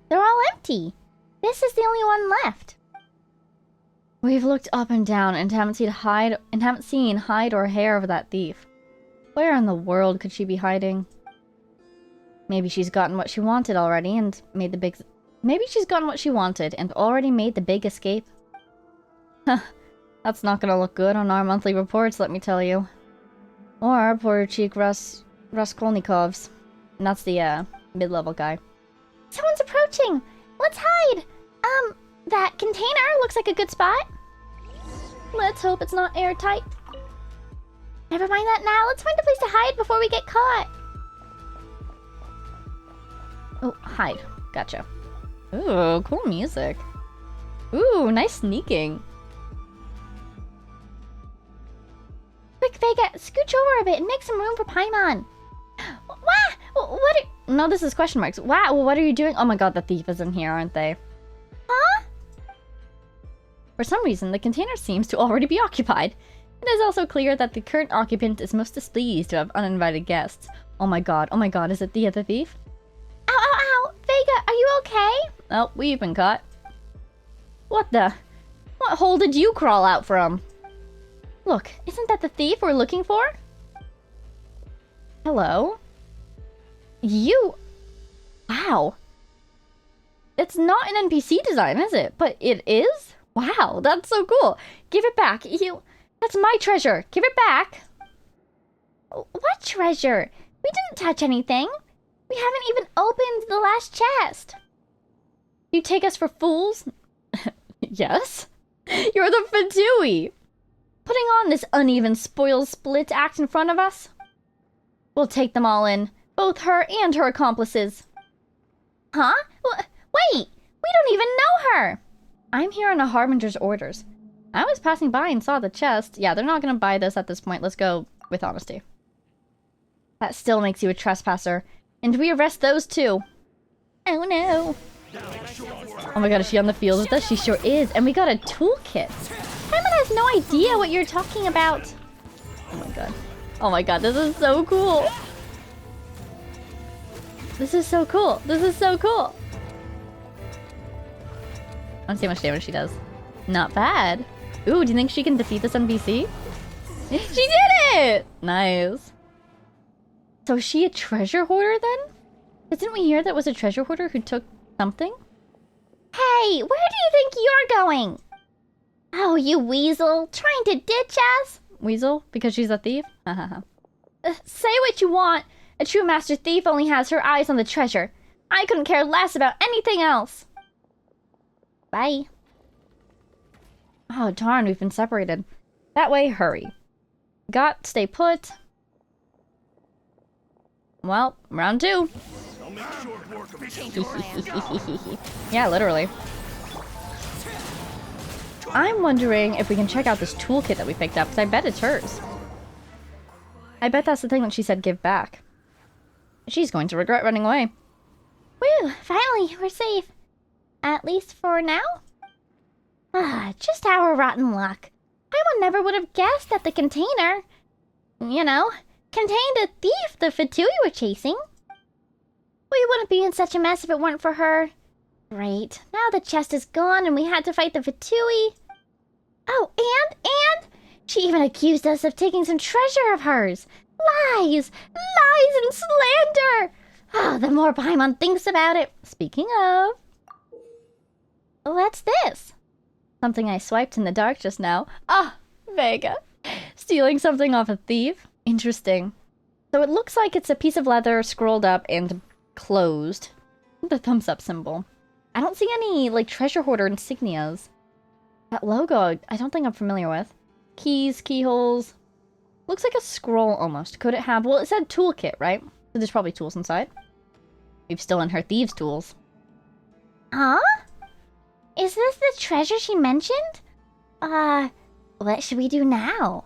They're all empty. This is the only one left. We've looked up and down and haven't seen hide or hair of that thief. Where in the world could she be hiding? Maybe she's gotten what she wanted already and made the big... Maybe she's gotten what she wanted and already made the big escape. Huh. That's not gonna look good on our monthly reports, let me tell you. Or Poruchik Raskolnikov's. And that's the, mid-level guy. Someone's approaching! Let's hide! That container looks like a good spot. Let's hope it's not airtight. Never mind that now. Let's find a place to hide before we get caught. Oh, hide. Gotcha. Ooh, cool music. Ooh, nice sneaking. Quick, Vega, scooch over a bit and make some room for Paimon. Wah! What are... No, this is question marks. Wow, what are you doing? Oh my god, the thief is in here, aren't they? Huh? For some reason, the container seems to already be occupied. It is also clear that the current occupant is most displeased to have uninvited guests. Oh my god, is it the other thief? Ow, ow, ow! Vega, are you okay? Oh, we've been caught. What the? What hole did you crawl out from? Look, isn't that the thief we're looking for? Hello? You... Wow. It's not an NPC design, is it? But it is? Wow, that's so cool. Give it back. That's my treasure. Give it back. What treasure? We didn't touch anything. We haven't even opened the last chest. You take us for fools? Yes. You're the Fatui. Putting on this uneven spoil split act in front of us? We'll take them all in. Both her and her accomplices. Huh? Wait! We don't even know her! I'm here on a Harbinger's orders. I was passing by and saw the chest. Yeah, they're not gonna buy this at this point. Let's go with honesty. That still makes you a trespasser. And we arrest those too. Oh no. Oh my god, is she on the field with us? She sure is. And we got a toolkit. Paimon has no idea what you're talking about. Oh my god. Oh my god, this is so cool. This is so cool. This is so cool. Let's see how much damage she does. Not bad. Ooh, do you think she can defeat this NPC? She did it! Nice. So is she a treasure hoarder then? Didn't we hear that was a treasure hoarder who took something? Hey, where do you think you're going? Oh, you weasel, trying to ditch us? Weasel? Because she's a thief? Hahaha. Say what you want. A true master thief only has her eyes on the treasure. I couldn't care less about anything else. Bye. Oh, darn, we've been separated. That way, hurry. Got, stay put. Well, round 2. Yeah, literally. I'm wondering if we can check out this toolkit that we picked up, because I bet it's hers. I bet that's the thing that she said give back. She's going to regret running away. Woo, finally, we're safe. At least for now? Ah, just our rotten luck. Paimon never would have guessed that the container, you know, contained a thief the Fatui were chasing. We wouldn't be in such a mess if it weren't for her. Great, now the chest is gone and we had to fight the Fatui. Oh, and she even accused us of taking some treasure of hers. Lies! Lies and slander! Oh, the more Paimon thinks about it. Speaking of... What's this? Something I swiped in the dark just now. Ah, Vega. Stealing something off a thief? Interesting. So it looks like it's a piece of leather scrolled up and closed. The thumbs up symbol. I don't see any, like, treasure hoarder insignias. That logo, I don't think I'm familiar with. Keys, keyholes. Looks like a scroll almost. Could it have... Well, it said toolkit, right? So there's probably tools inside. We've stolen her thieves' tools. Huh? Is this the treasure she mentioned? What should we do now?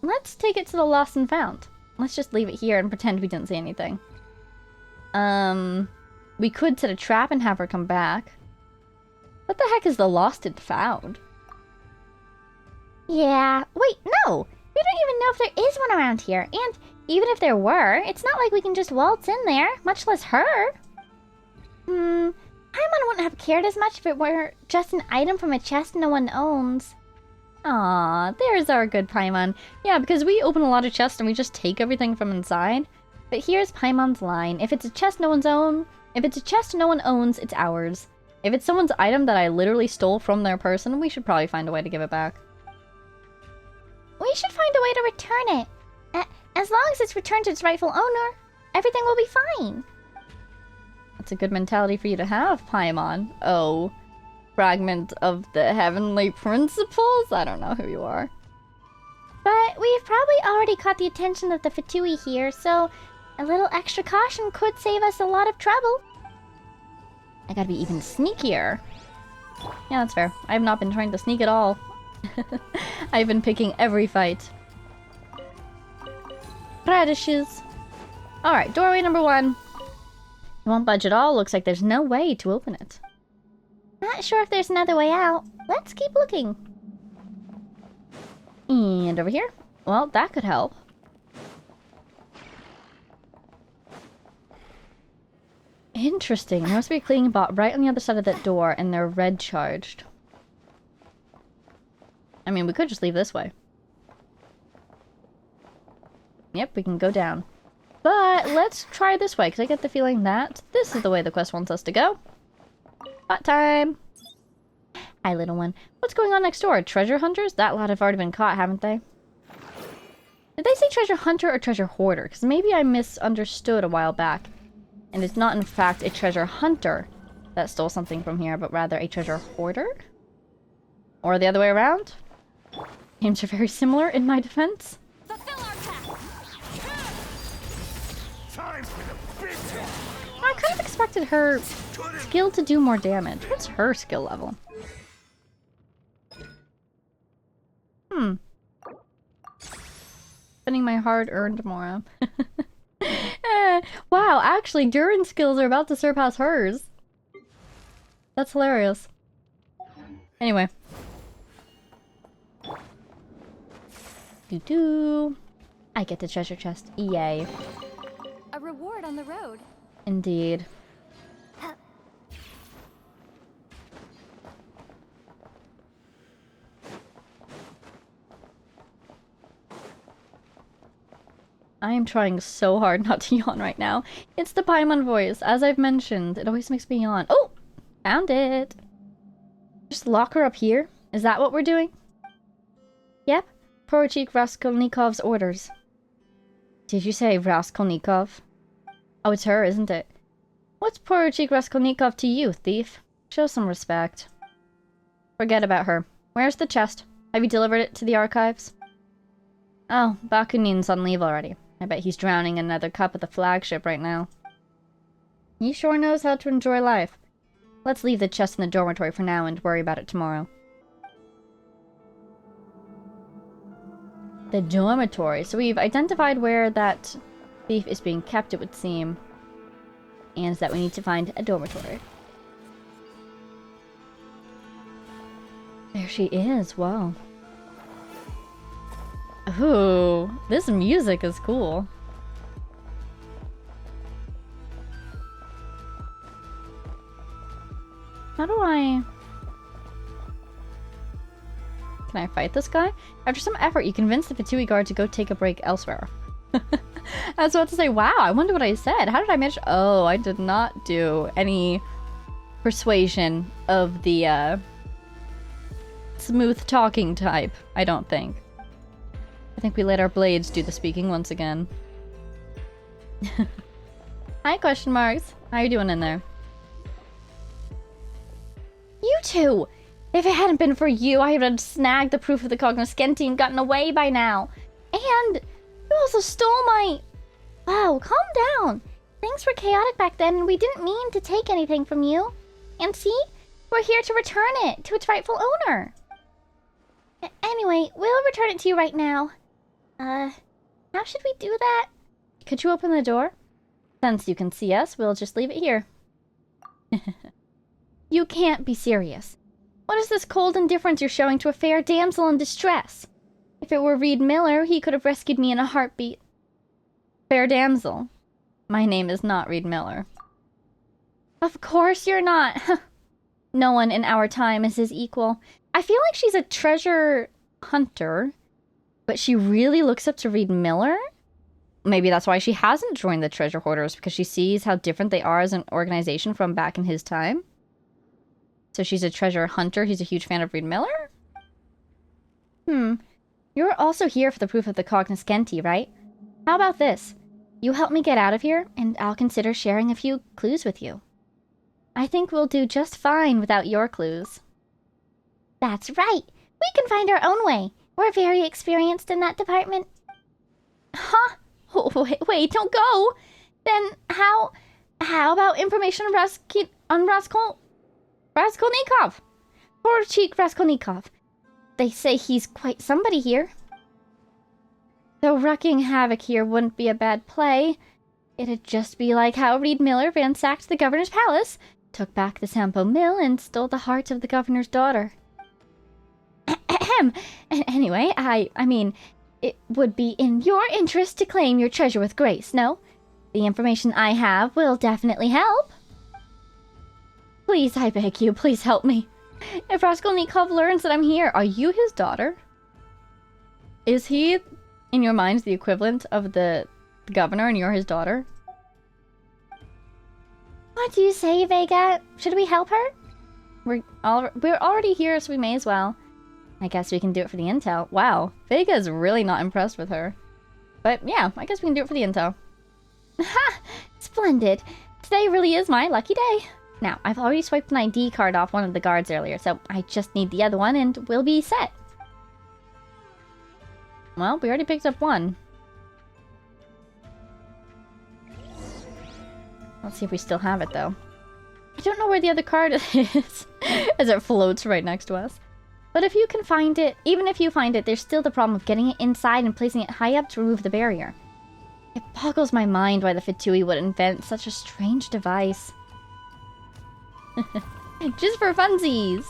Let's take it to the lost and found. Let's just leave it here and pretend we didn't see anything. We could set a trap and have her come back. What the heck is the lost and found? Yeah, wait, no! We don't even know if there is one around here, and even if there were, it's not like we can just waltz in there, much less her. Paimon wouldn't have cared as much if it were just an item from a chest no one owns. Aw, there's our good Paimon. Yeah, because we open a lot of chests and we just take everything from inside. But here's Paimon's line. If it's a chest no one owns, it's ours. If it's someone's item that I literally stole from their person, we should probably find a way to give it back. We should find a way to return it. As long as it's returned to its rightful owner, everything will be fine. That's a good mentality for you to have, Paimon. Oh, fragment of the heavenly principles? I don't know who you are. But we've probably already caught the attention of the Fatui here, so a little extra caution could save us a lot of trouble. I gotta be even sneakier. Yeah, that's fair. I have not been trying to sneak at all. I've been picking every fight. Radishes. Alright, doorway number 1. It won't budge at all. Looks like there's no way to open it. Not sure if there's another way out. Let's keep looking. And over here? Well, that could help. Interesting. There must be a cleaning bot right on the other side of that door, and they're red charged. I mean, we could just leave this way. Yep, we can go down. But let's try this way, because I get the feeling that this is the way the quest wants us to go. Hot time! Hi, little one. What's going on next door? Treasure hunters? That lot have already been caught, haven't they? Did they say treasure hunter or treasure hoarder? Because maybe I misunderstood a while back. And it's not, in fact, a treasure hunter that stole something from here, but rather a treasure hoarder? Or the other way around? Names are very similar in my defense. Fulfill our task. Time for the big talk. I kind of expected her skill to do more damage. What's her skill level? Spending my hard-earned Mora. Wow, actually, Durin's skills are about to surpass hers. That's hilarious. Anyway. Doo-doo. I get the treasure chest. Yay. A reward on the road. Indeed. I am trying so hard not to yawn right now. It's the Paimon voice. As I've mentioned, it always makes me yawn. Oh! Found it! Just lock her up here? Is that what we're doing? Yep. Poruchik Raskolnikov's orders. Did you say Raskolnikov? Oh, it's her, isn't it? What's Poruchik Raskolnikov to you, thief? Show some respect. Forget about her. Where's the chest? Have you delivered it to the archives? Oh, Bakunin's on leave already. I bet he's drowning in another cup at the flagship right now. He sure knows how to enjoy life. Let's leave the chest in the dormitory for now and worry about it tomorrow. The dormitory. So we've identified where that thief is being kept, it would seem. And that we need to find a dormitory. There she is. Whoa. Ooh, this music is cool. How do I... Can I fight this guy? After some effort, you convince the Fatui guard to go take a break elsewhere. I was about to say, wow, I wonder what I said. How did I manage? Oh, I did not do any persuasion of the smooth talking type, I don't think. I think we let our blades do the speaking once again. Hi, question marks. How you doing in there? You two! If it hadn't been for you, I would have snagged the proof of the Cognoscenti and gotten away by now. And you also stole my... Wow, calm down. Things were chaotic back then, and we didn't mean to take anything from you. And see? We're here to return it to its rightful owner. Anyway, we'll return it to you right now. How should we do that? Could you open the door? Since you can see us, we'll just leave it here. You can't be serious. What is this cold indifference you're showing to a fair damsel in distress? If it were Reed Miller, he could have rescued me in a heartbeat. Fair damsel. My name is not Reed Miller. Of course you're not. No one in our time is his equal. I feel like she's a treasure hunter, but she really looks up to Reed Miller? Maybe that's why she hasn't joined the treasure hoarders, because she sees how different they are as an organization from back in his time. So she's a treasure hunter. He's a huge fan of Reed Miller? You're also here for the proof of the Cognoscenti, right? How about this? You help me get out of here, and I'll consider sharing a few clues with you. I think we'll do just fine without your clues. That's right. We can find our own way. We're very experienced in that department. Huh? Oh, wait, don't go. Then how about information on Raskolnikov? Poruchik Raskolnikov. They say he's quite somebody here. Though wreaking havoc here wouldn't be a bad play, it'd just be like how Reed Miller ransacked the governor's palace, took back the Sampo mill, and stole the heart of the governor's daughter. Anyway, I mean, it would be in your interest to claim your treasure with grace, no? The information I have will definitely help. Please, I beg you, please help me. If Raskolnikov learns that I'm here, are you his daughter? Is he, in your mind, the equivalent of the governor and you're his daughter? What do you say, Vega? Should we help her? We're already here, so we may as well. I guess we can do it for the intel. Wow, Vega's really not impressed with her. But yeah, I guess we can do it for the intel. Ha! Splendid. Today really is my lucky day. Now, I've already swiped an ID card off one of the guards earlier, so I just need the other one and we'll be set. Well, we already picked up one. Let's see if we still have it, though. I don't know where the other card is, as it floats right next to us. But if you can find it, even if you find it, there's still the problem of getting it inside and placing it high up to remove the barrier. It boggles my mind why the Fatui would invent such a strange device. Just for funsies!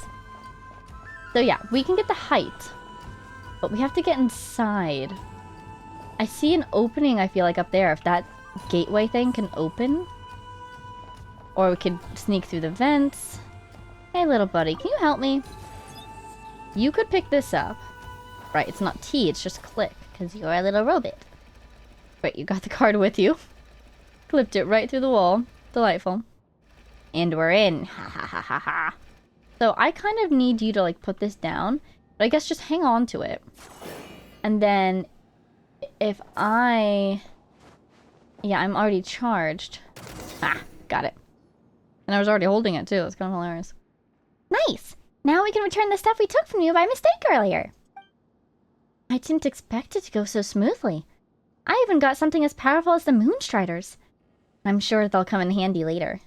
So yeah, we can get the height. But we have to get inside. I see an opening, I feel like, up there. If that gateway thing can open. Or we could sneak through the vents. Hey, little buddy, can you help me? You could pick this up. Right, it's not T, it's just click. Because you're a little robot. Right, you got the card with you. Clipped it right through the wall. Delightful. And we're in. Ha ha ha ha ha. So I kind of need you to, like, put this down. But I guess just hang on to it. And then if I... Yeah, I'm already charged. Ah, got it. And I was already holding it too. It's kind of hilarious. Nice! Now we can return the stuff we took from you by mistake earlier. I didn't expect it to go so smoothly. I even got something as powerful as the Moonstriders. I'm sure they'll come in handy later.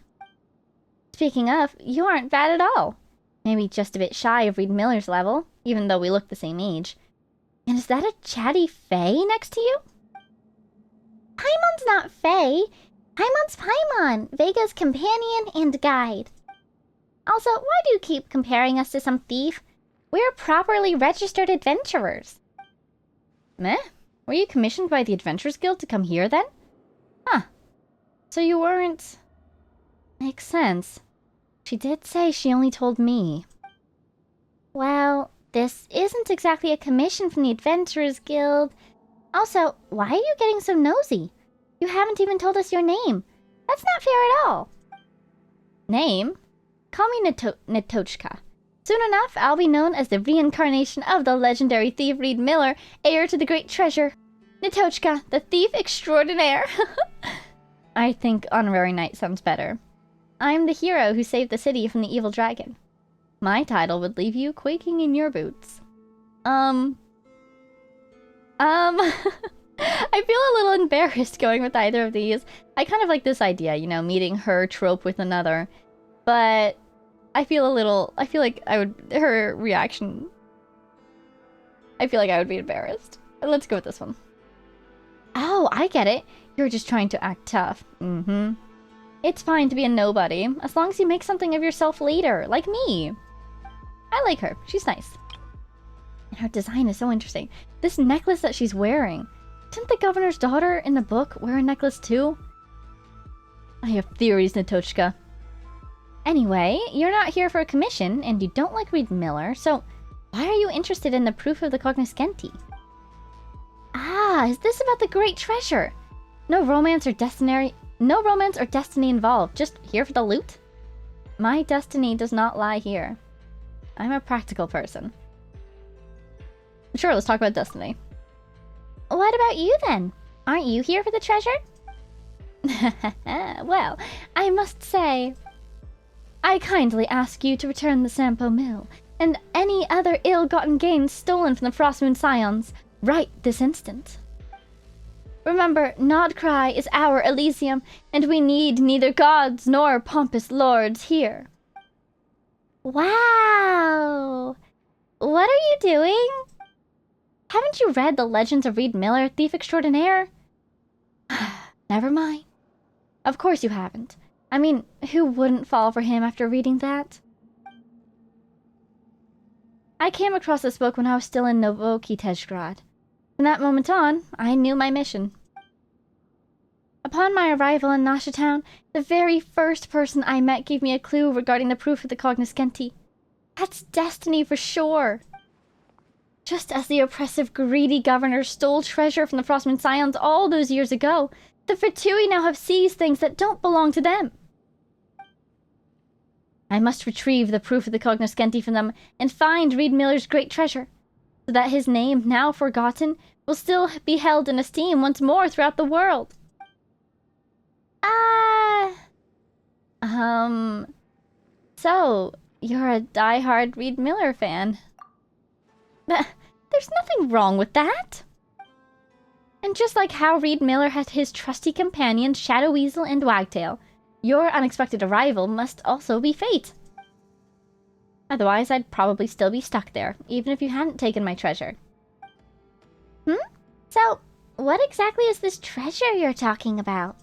Speaking of, you aren't bad at all. Maybe just a bit shy of Reed Miller's level, even though we look the same age. And is that a chatty Fae next to you? Paimon's not Fae. Paimon's Paimon, Vega's companion and guide. Also, why do you keep comparing us to some thief? We're properly registered adventurers. Meh? Were you commissioned by the Adventurers Guild to come here then? Huh. So you weren't... Makes sense. She did say she only told me. Well, this isn't exactly a commission from the Adventurers Guild. Also, why are you getting so nosy? You haven't even told us your name. That's not fair at all. Name? Call me Netochka. Soon enough, I'll be known as the reincarnation of the legendary thief Reed Miller, heir to the great treasure. Netochka, the thief extraordinaire. I think Honorary Knight sounds better. I'm the hero who saved the city from the evil dragon. My title would leave you quaking in your boots. I feel a little embarrassed going with either of these. I kind of like this idea, you know, meeting her trope with another. But I feel like her reaction, I feel like I would be embarrassed. Let's go with this one. Oh, I get it. You're just trying to act tough. Mm-hmm. It's fine to be a nobody, as long as you make something of yourself later, like me. I like her. She's nice. And her design is so interesting. This necklace that she's wearing. Didn't the governor's daughter in the book wear a necklace too? I have theories, Netochka. Anyway, you're not here for a commission, and you don't like Reed Miller, so why are you interested in the proof of the Cognoscenti? Ah, is this about the great treasure? No romance or destiny involved, just here for the loot? My destiny does not lie here. I'm a practical person. Sure, let's talk about destiny. What about you then? Aren't you here for the treasure? Well, I must say, I kindly ask you to return the Sampo Mill and any other ill-gotten gains stolen from the Frostmoon Scions right this instant. Remember, Nodcry is our Elysium, and we need neither gods nor pompous lords here. Wow! What are you doing? Haven't you read The Legends of Reed Miller, Thief Extraordinaire? Never mind. Of course you haven't. I mean, who wouldn't fall for him after reading that? I came across this book when I was still in Novokitezhgrad. From that moment on, I knew my mission. Upon my arrival in Nasha Town, the very first person I met gave me a clue regarding the proof of the Cognoscenti. That's destiny for sure. Just as the oppressive, greedy governor stole treasure from the Frostmoon Scions all those years ago, the Fatui now have seized things that don't belong to them. I must retrieve the proof of the Cognoscenti from them and find Reed Miller's great treasure, so that his name, now forgotten, will still be held in esteem once more throughout the world. So, you're a die-hard Reed Miller fan. There's nothing wrong with that. And just like how Reed Miller had his trusty companions Shadow Weasel and Wagtail, your unexpected arrival must also be fate. Otherwise, I'd probably still be stuck there, even if you hadn't taken my treasure. So, what exactly is this treasure you're talking about?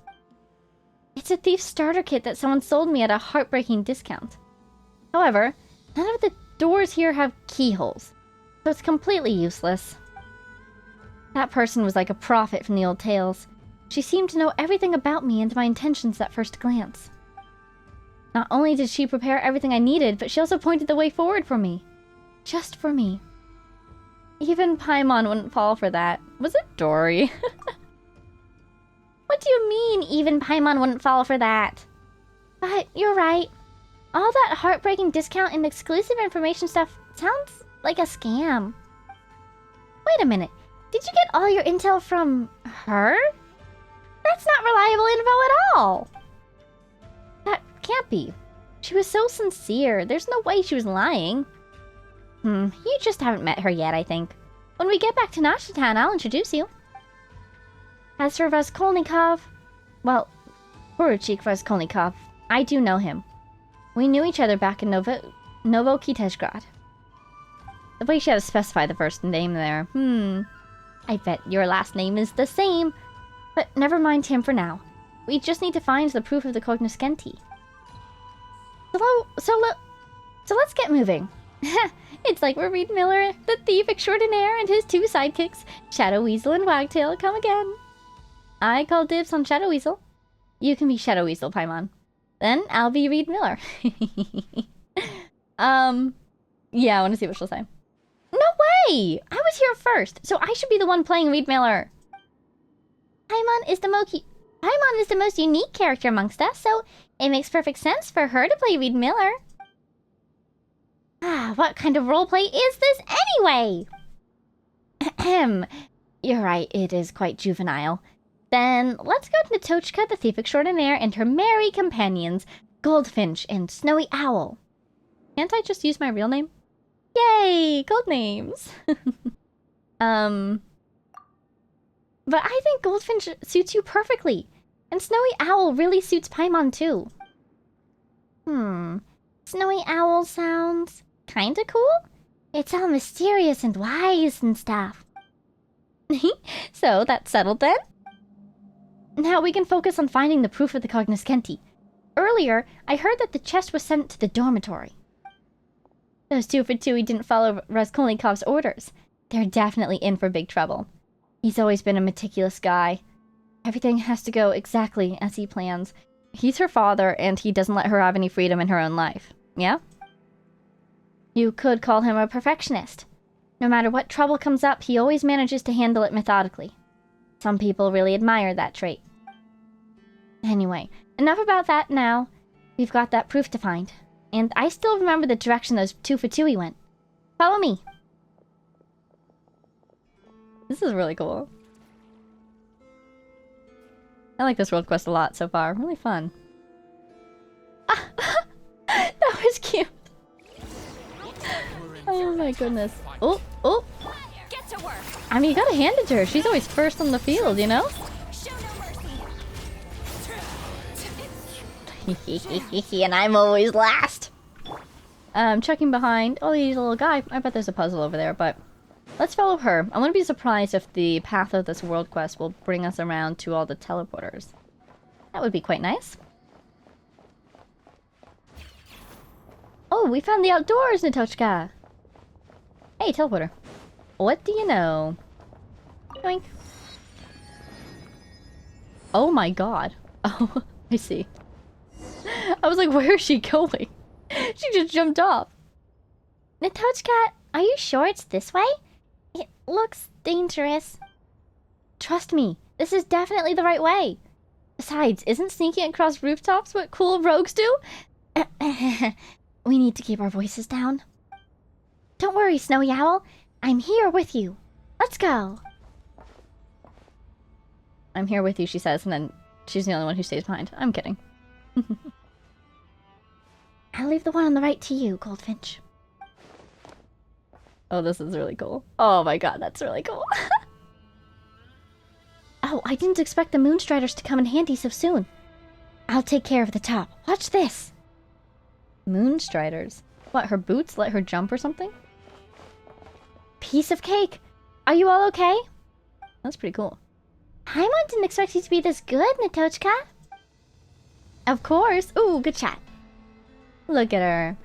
It's a thief's starter kit that someone sold me at a heartbreaking discount. However, none of the doors here have keyholes, so it's completely useless. That person was like a prophet from the old tales. She seemed to know everything about me and my intentions at first glance. Not only did she prepare everything I needed, but she also pointed the way forward for me. Just for me. Even Paimon wouldn't fall for that. Was it Dory? What do you mean, even Paimon wouldn't fall for that? But you're right. All that heartbreaking discount and exclusive information stuff sounds like a scam. Wait a minute. Did you get all your intel from her? That's not reliable info at all. That can't be. She was so sincere. There's no way she was lying. You just haven't met her yet, I think. When we get back to Nashtown, I'll introduce you. As for Raskolnikov, well, Poruchik Raskolnikov, I do know him. We knew each other back in Novokitezhgrad. The way she had to specify the first name there. I bet your last name is the same. But never mind him for now. We just need to find the proof of the Cognoscenti. So let's get moving. It's like we're Reed Miller, the thief extraordinaire, and his two sidekicks, Shadow Weasel and Wagtail, come again. I call dibs on Shadow Weasel. You can be Shadow Weasel, Paimon. Then I'll be Reed Miller. Yeah, I want to see what she'll say. No way! I was here first, so I should be the one playing Reed Miller. Paimon is the most unique character amongst us, so it makes perfect sense for her to play Reed Miller. What kind of roleplay is this anyway? Ahem. You're right, it is quite juvenile. Then let's go to Natochka, the thief extraordinaire, and her merry companions, Goldfinch and Snowy Owl. Can't I just use my real name? Yay! Gold names! But I think Goldfinch suits you perfectly. And Snowy Owl really suits Paimon too. Snowy Owl sounds kinda cool. It's all mysterious and wise and stuff. So that's settled then? Now we can focus on finding the proof of the Cognoscenti. Earlier, I heard that the chest was sent to the dormitory. Those two Fatui didn't follow Raskolnikov's orders. They're definitely in for big trouble. He's always been a meticulous guy. Everything has to go exactly as he plans. He's her father, and he doesn't let her have any freedom in her own life. Yeah? You could call him a perfectionist. No matter what trouble comes up, he always manages to handle it methodically. Some people really admire that trait. Anyway, enough about that now. We've got that proof to find. And I still remember the direction those two Fatui went. Follow me. This is really cool. I like this world quest a lot so far. Really fun. That was cute. Oh my goodness. Oh. Get to work. I mean, you gotta hand it to her. She's always first on the field, you know? Show no mercy. And I'm always last. Checking behind. Oh, these little guy. I bet there's a puzzle over there, but let's follow her. I wouldn't be surprised if the path of this world quest will bring us around to all the teleporters. That would be quite nice. Oh, we found the outdoors, Natochka. Hey, teleporter. What do you know? Yoink. Oh my god. Oh, I see. I was like, where is she going? She just jumped off. Natochka, are you sure it's this way? It looks dangerous. Trust me, this is definitely the right way. Besides, isn't sneaking across rooftops what cool rogues do? We need to keep our voices down. Don't worry, Snowy Owl. I'm here with you. Let's go. I'm here with you, she says, and then she's the only one who stays behind. I'm kidding. I'll leave the one on the right to you, Goldfinch. Oh, this is really cool. Oh my god, that's really cool. Oh, I didn't expect the Moonstriders to come in handy so soon. I'll take care of the top. Watch this. Moonstriders. What, her boots let her jump or something? Piece of cake. Are you all okay? That's pretty cool. Paimon didn't expect you to be this good, Natochka. Of course. Ooh, good chat. Look at her.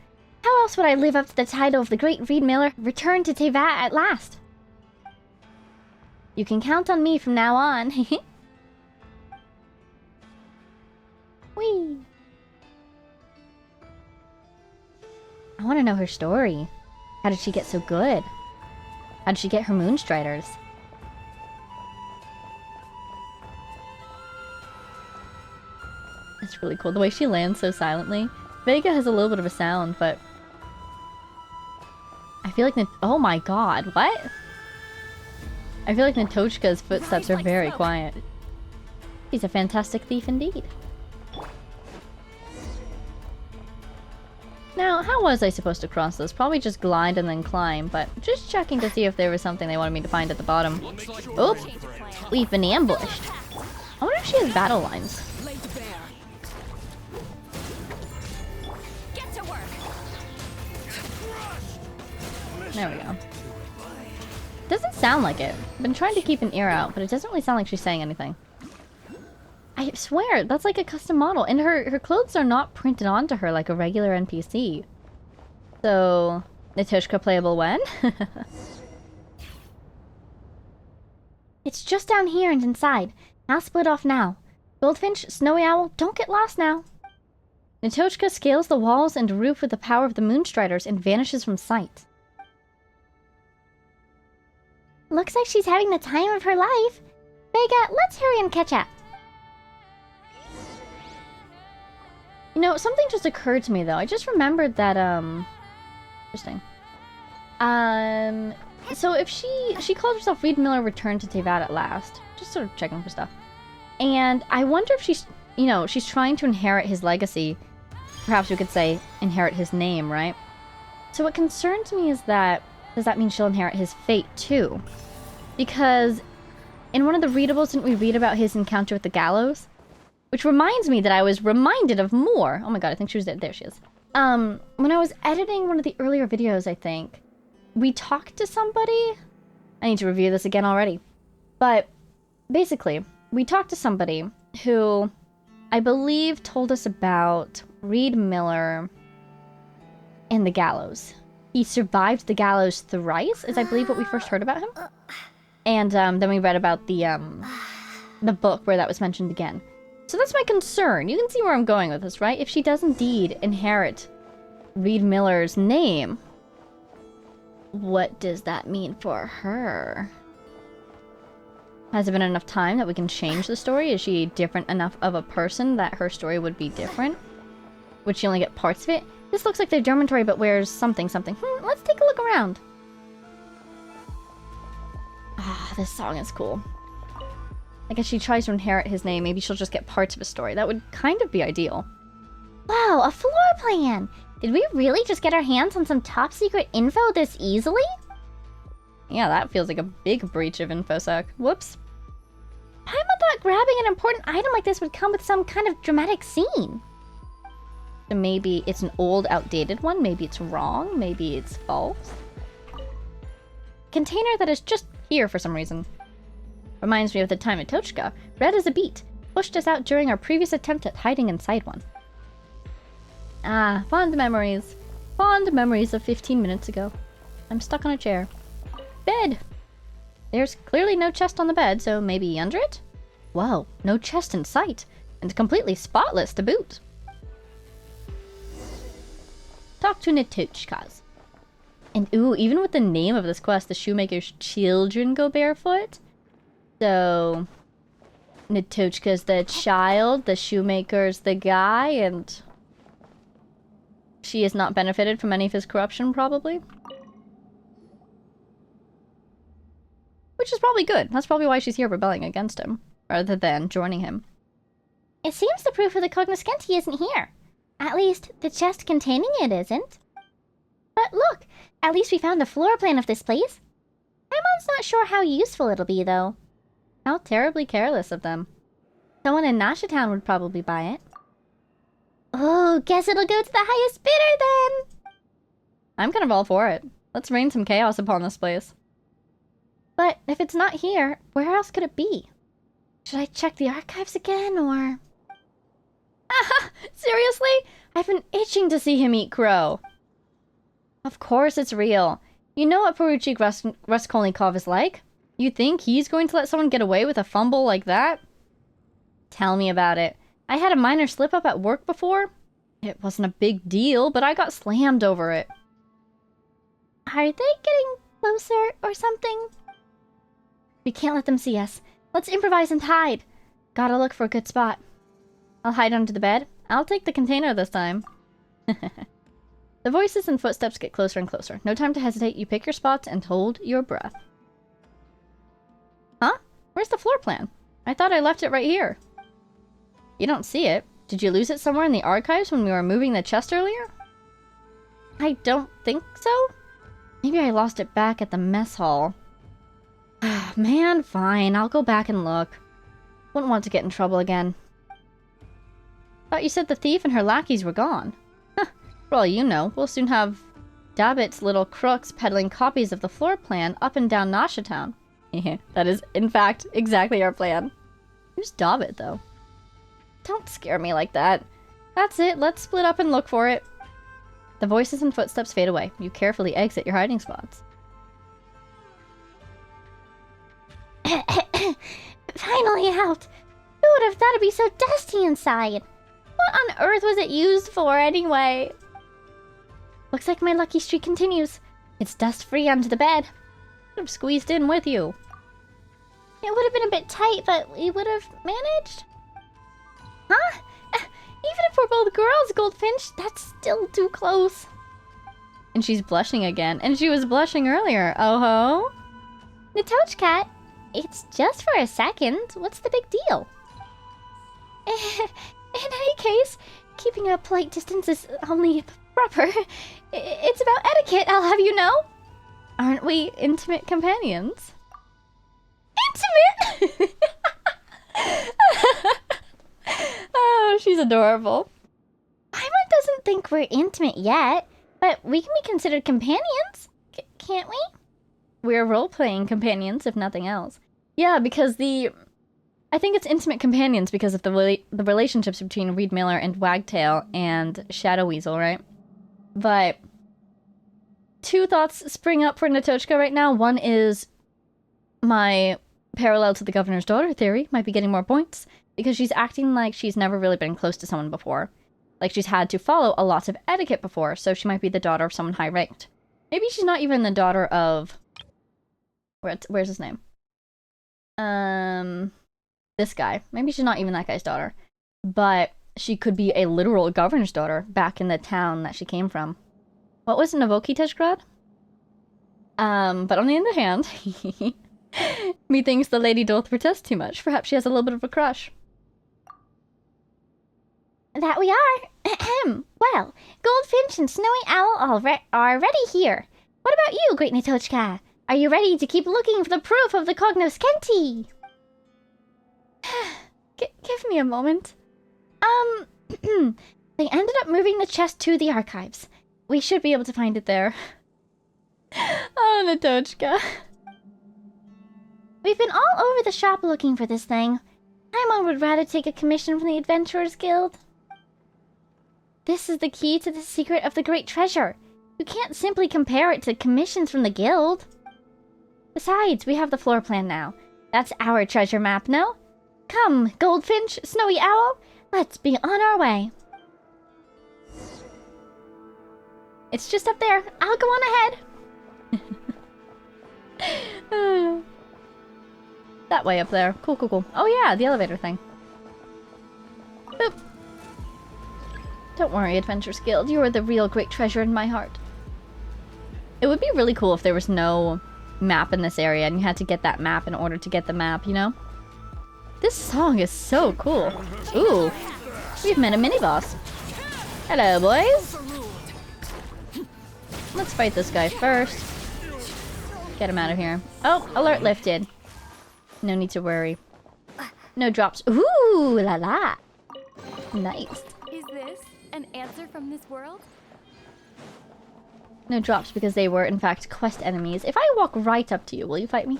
How else would I live up to the title of the great Reed Miller returned to Teyvat at last? You can count on me from now on. Whee! I want to know her story. How did she get so good? How did she get her Moonstriders? It's really cool. The way she lands so silently. Vega has a little bit of a sound, but... I feel like... Oh my god, what? I feel like Natochka's footsteps are very quiet. He's a fantastic thief indeed. Now, how was I supposed to cross this? Probably just glide and then climb, but just checking to see if there was something they wanted me to find at the bottom. Oops! We've been ambushed. I wonder if she has battle lines. Get to work. There we go. Doesn't sound like it. I've been trying to keep an ear out, but it doesn't really sound like she's saying anything. I swear, that's like a custom model. And her clothes are not printed onto her like a regular NPC. So, Natochka playable when? It's just down here and inside. I'll split off now. Goldfinch, Snowy Owl, don't get lost now. Natochka scales the walls and roof with the power of the Moonstriders and vanishes from sight. Looks like she's having the time of her life. Vega, let's hurry and catch up. You know, something just occurred to me though. I just remembered that, interesting. So if she called herself Reed Miller returned to Teyvat at last. Just sort of checking for stuff. And I wonder if she's, you know, she's trying to inherit his legacy. Perhaps we could say inherit his name, right? So what concerns me is that, does that mean she'll inherit his fate too? Because in one of the readables, didn't we read about his encounter with the gallows? Which reminds me that I was reminded of more. Oh my god, I think she was there. There she is. When I was editing one of the earlier videos, I think, we talked to somebody. I need to review this again already. But basically, we talked to somebody who I believe told us about Reed Miller and the gallows. He survived the gallows thrice, is I believe what we first heard about him. And then we read about the book where that was mentioned again. So that's my concern. You can see where I'm going with this, right? If she does indeed inherit Reed Miller's name, what does that mean for her? Has it been enough time that we can change the story? Is she different enough of a person that her story would be different? Would she only get parts of it? This looks like their dormitory, but where's something. Let's take a look around. Ah, this song is cool. I guess she tries to inherit his name. Maybe she'll just get parts of his story. That would kind of be ideal. Wow, a floor plan! Did we really just get our hands on some top secret info this easily? Yeah, that feels like a big breach of InfoSec. Whoops. Paimon thought grabbing an important item like this would come with some kind of dramatic scene. So maybe it's an old, outdated one. Maybe it's wrong. Maybe it's false. Container that is just here for some reason. Reminds me of the time at Tochka. Red as a beet. Pushed us out during our previous attempt at hiding inside one. Ah, fond memories. Fond memories of 15 minutes ago. I'm stuck on a chair. Bed! There's clearly no chest on the bed, so maybe under it? Whoa, no chest in sight. And completely spotless to boot. Talk to Natochkas. And ooh, even with the name of this quest, the shoemaker's children go barefoot. So, Natochka's the child, the shoemaker's the guy, and she has not benefited from any of his corruption, probably. Which is probably good. That's probably why she's here rebelling against him, rather than joining him. It seems the proof of the Cognoscenti isn't here. At least, the chest containing it isn't. But look, at least we found a floor plan of this place. Paimon's not sure how useful it'll be, though. How terribly careless of them. Someone in Nasha Town would probably buy it. Oh, guess it'll go to the highest bidder then! I'm kind of all for it. Let's rain some chaos upon this place. But if it's not here, where else could it be? Should I check the archives again, or... Ah, seriously? I've been itching to see him eat crow. Of course it's real. You know what Poruchik Raskolnikov is like? You think he's going to let someone get away with a fumble like that? Tell me about it. I had a minor slip-up at work before. It wasn't a big deal, but I got slammed over it. Are they getting closer or something? We can't let them see us. Let's improvise and hide. Gotta look for a good spot. I'll hide under the bed. I'll take the container this time. The voices and footsteps get closer and closer. No time to hesitate. You pick your spots and hold your breath. Huh? Where's the floor plan? I thought I left it right here. You don't see it. Did you lose it somewhere in the archives when we were moving the chest earlier? I don't think so. Maybe I lost it back at the mess hall. Man, fine. I'll go back and look. Wouldn't want to get in trouble again. Thought you said the thief and her lackeys were gone. Huh. For all you know, we'll soon have Dabbit's little crooks peddling copies of the floor plan up and down Nasha Town. That is, in fact, exactly our plan. Who's Dabbit, though? Don't scare me like that. That's it. Let's split up and look for it. The voices and footsteps fade away. You carefully exit your hiding spots. Finally out! Who would have thought it'd be so dusty inside? What on earth was it used for, anyway? Looks like my lucky streak continues. It's dust-free under the bed. Could have squeezed in with you. It would have been a bit tight, but we would have managed? Huh? Even if we're both girls, Goldfinch, that's still too close. And she's blushing again. And she was blushing earlier. Oh-ho? Natochka, it's just for a second. What's the big deal? In any case, keeping a polite distance is only proper. It's about etiquette, I'll have you know. Aren't we intimate companions? Intimate? Oh, she's adorable. Paimon doesn't think we're intimate yet, but we can be considered companions, can't we? We're role-playing companions, if nothing else. Yeah, because I think it's intimate companions because of the relationships between Reed Miller and Wagtail and Shadow Weasel, right? But two thoughts spring up for Natochka right now. One is my parallel to the governor's daughter theory might be getting more points because she's acting like she's never really been close to someone before. Like she's had to follow a lot of etiquette before, so she might be the daughter of someone high-ranked. Maybe she's not even the daughter of... Where's his name? This guy. Maybe she's not even that guy's daughter. But she could be a literal governor's daughter back in the town that she came from. What was Navoki Teshgrad? But on the other hand, methinks the lady doth protest too much. Perhaps she has a little bit of a crush. That we are. Well, Goldfinch and Snowy Owl are already here. What about you, Great Natochka? Are you ready to keep looking for the proof of the Cognoscenti? Give me a moment. They ended up moving the chest to the archives. We should be able to find it there. Oh, Natochka. We've been all over the shop looking for this thing. Paimon would rather take a commission from the Adventurers Guild. This is the key to the secret of the great treasure. You can't simply compare it to commissions from the guild. Besides, we have the floor plan now. That's our treasure map, no? Come, Goldfinch, Snowy Owl, let's be on our way. It's just up there. I'll go on ahead. That way up there. Cool, cool, cool. Oh yeah, the elevator thing. Boop. Don't worry, Adventurers Guild. You are the real great treasure in my heart. It would be really cool if there was no map in this area and you had to get that map in order to get the map, you know? This song is so cool. Ooh, we've met a mini-boss. Hello, boys. Let's fight this guy first. Get him out of here. Oh, alert lifted. No need to worry. No drops. Ooh, la la. Nice. Is this an answer from this world? No drops because they were, in fact, quest enemies. If I walk right up to you, will you fight me?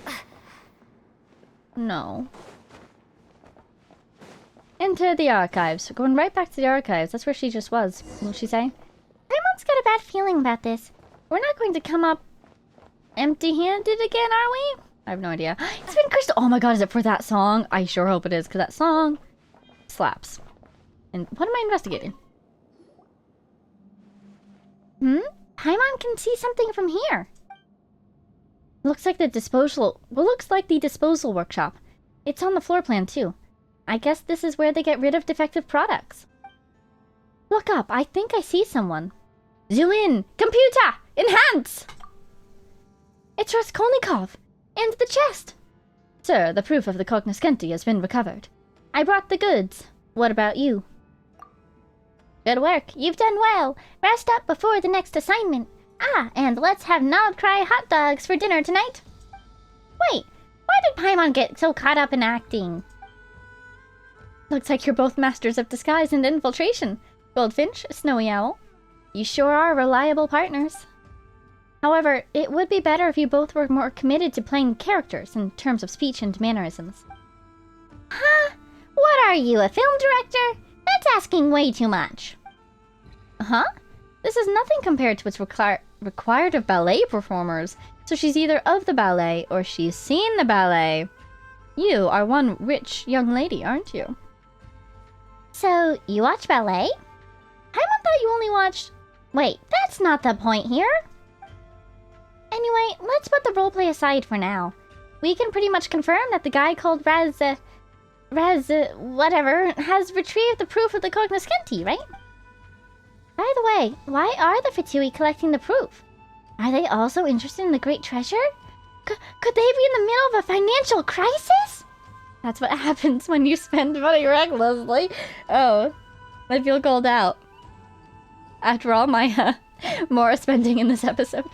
No. Into the archives. Going right back to the archives. That's where she just was. What will she say? Paimon's got a bad feeling about this. We're not going to come up empty-handed again, are we? I have no idea. It's been crystal. Oh my god, is it for that song? I sure hope it is, because that song slaps. And what am I investigating? Paimon can see something from here. Looks like the disposal workshop. It's on the floor plan too. I guess this is where they get rid of defective products. Look up, I think I see someone. Zoom in! Computer! Enhance! It's Raskolnikov! And the chest! Sir, the proof of the Cognoscenti has been recovered. I brought the goods. What about you? Good work. You've done well. Rest up before the next assignment. Ah, and let's have Nod-Cry hot dogs for dinner tonight. Wait, why did Paimon get so caught up in acting? Looks like you're both masters of disguise and infiltration. Goldfinch, Snowy Owl. You sure are reliable partners. However, it would be better if you both were more committed to playing characters in terms of speech and mannerisms. Huh? What are you, a film director? That's asking way too much. Huh? This is nothing compared to what's required of ballet performers. So she's either of the ballet or she's seen the ballet. You are one rich young lady, aren't you? So, you watch ballet? Paimon thought you only watched... Wait, that's not the point here. Anyway, let's put the roleplay aside for now. We can pretty much confirm that the guy called whatever, has retrieved the proof of the Cognoscenti, right? By the way, why are the Fatui collecting the proof? Are they also interested in the great treasure? Could they be in the middle of a financial crisis? That's what happens when you spend money recklessly. Oh, I feel called out. After all my Mora spending in this episode.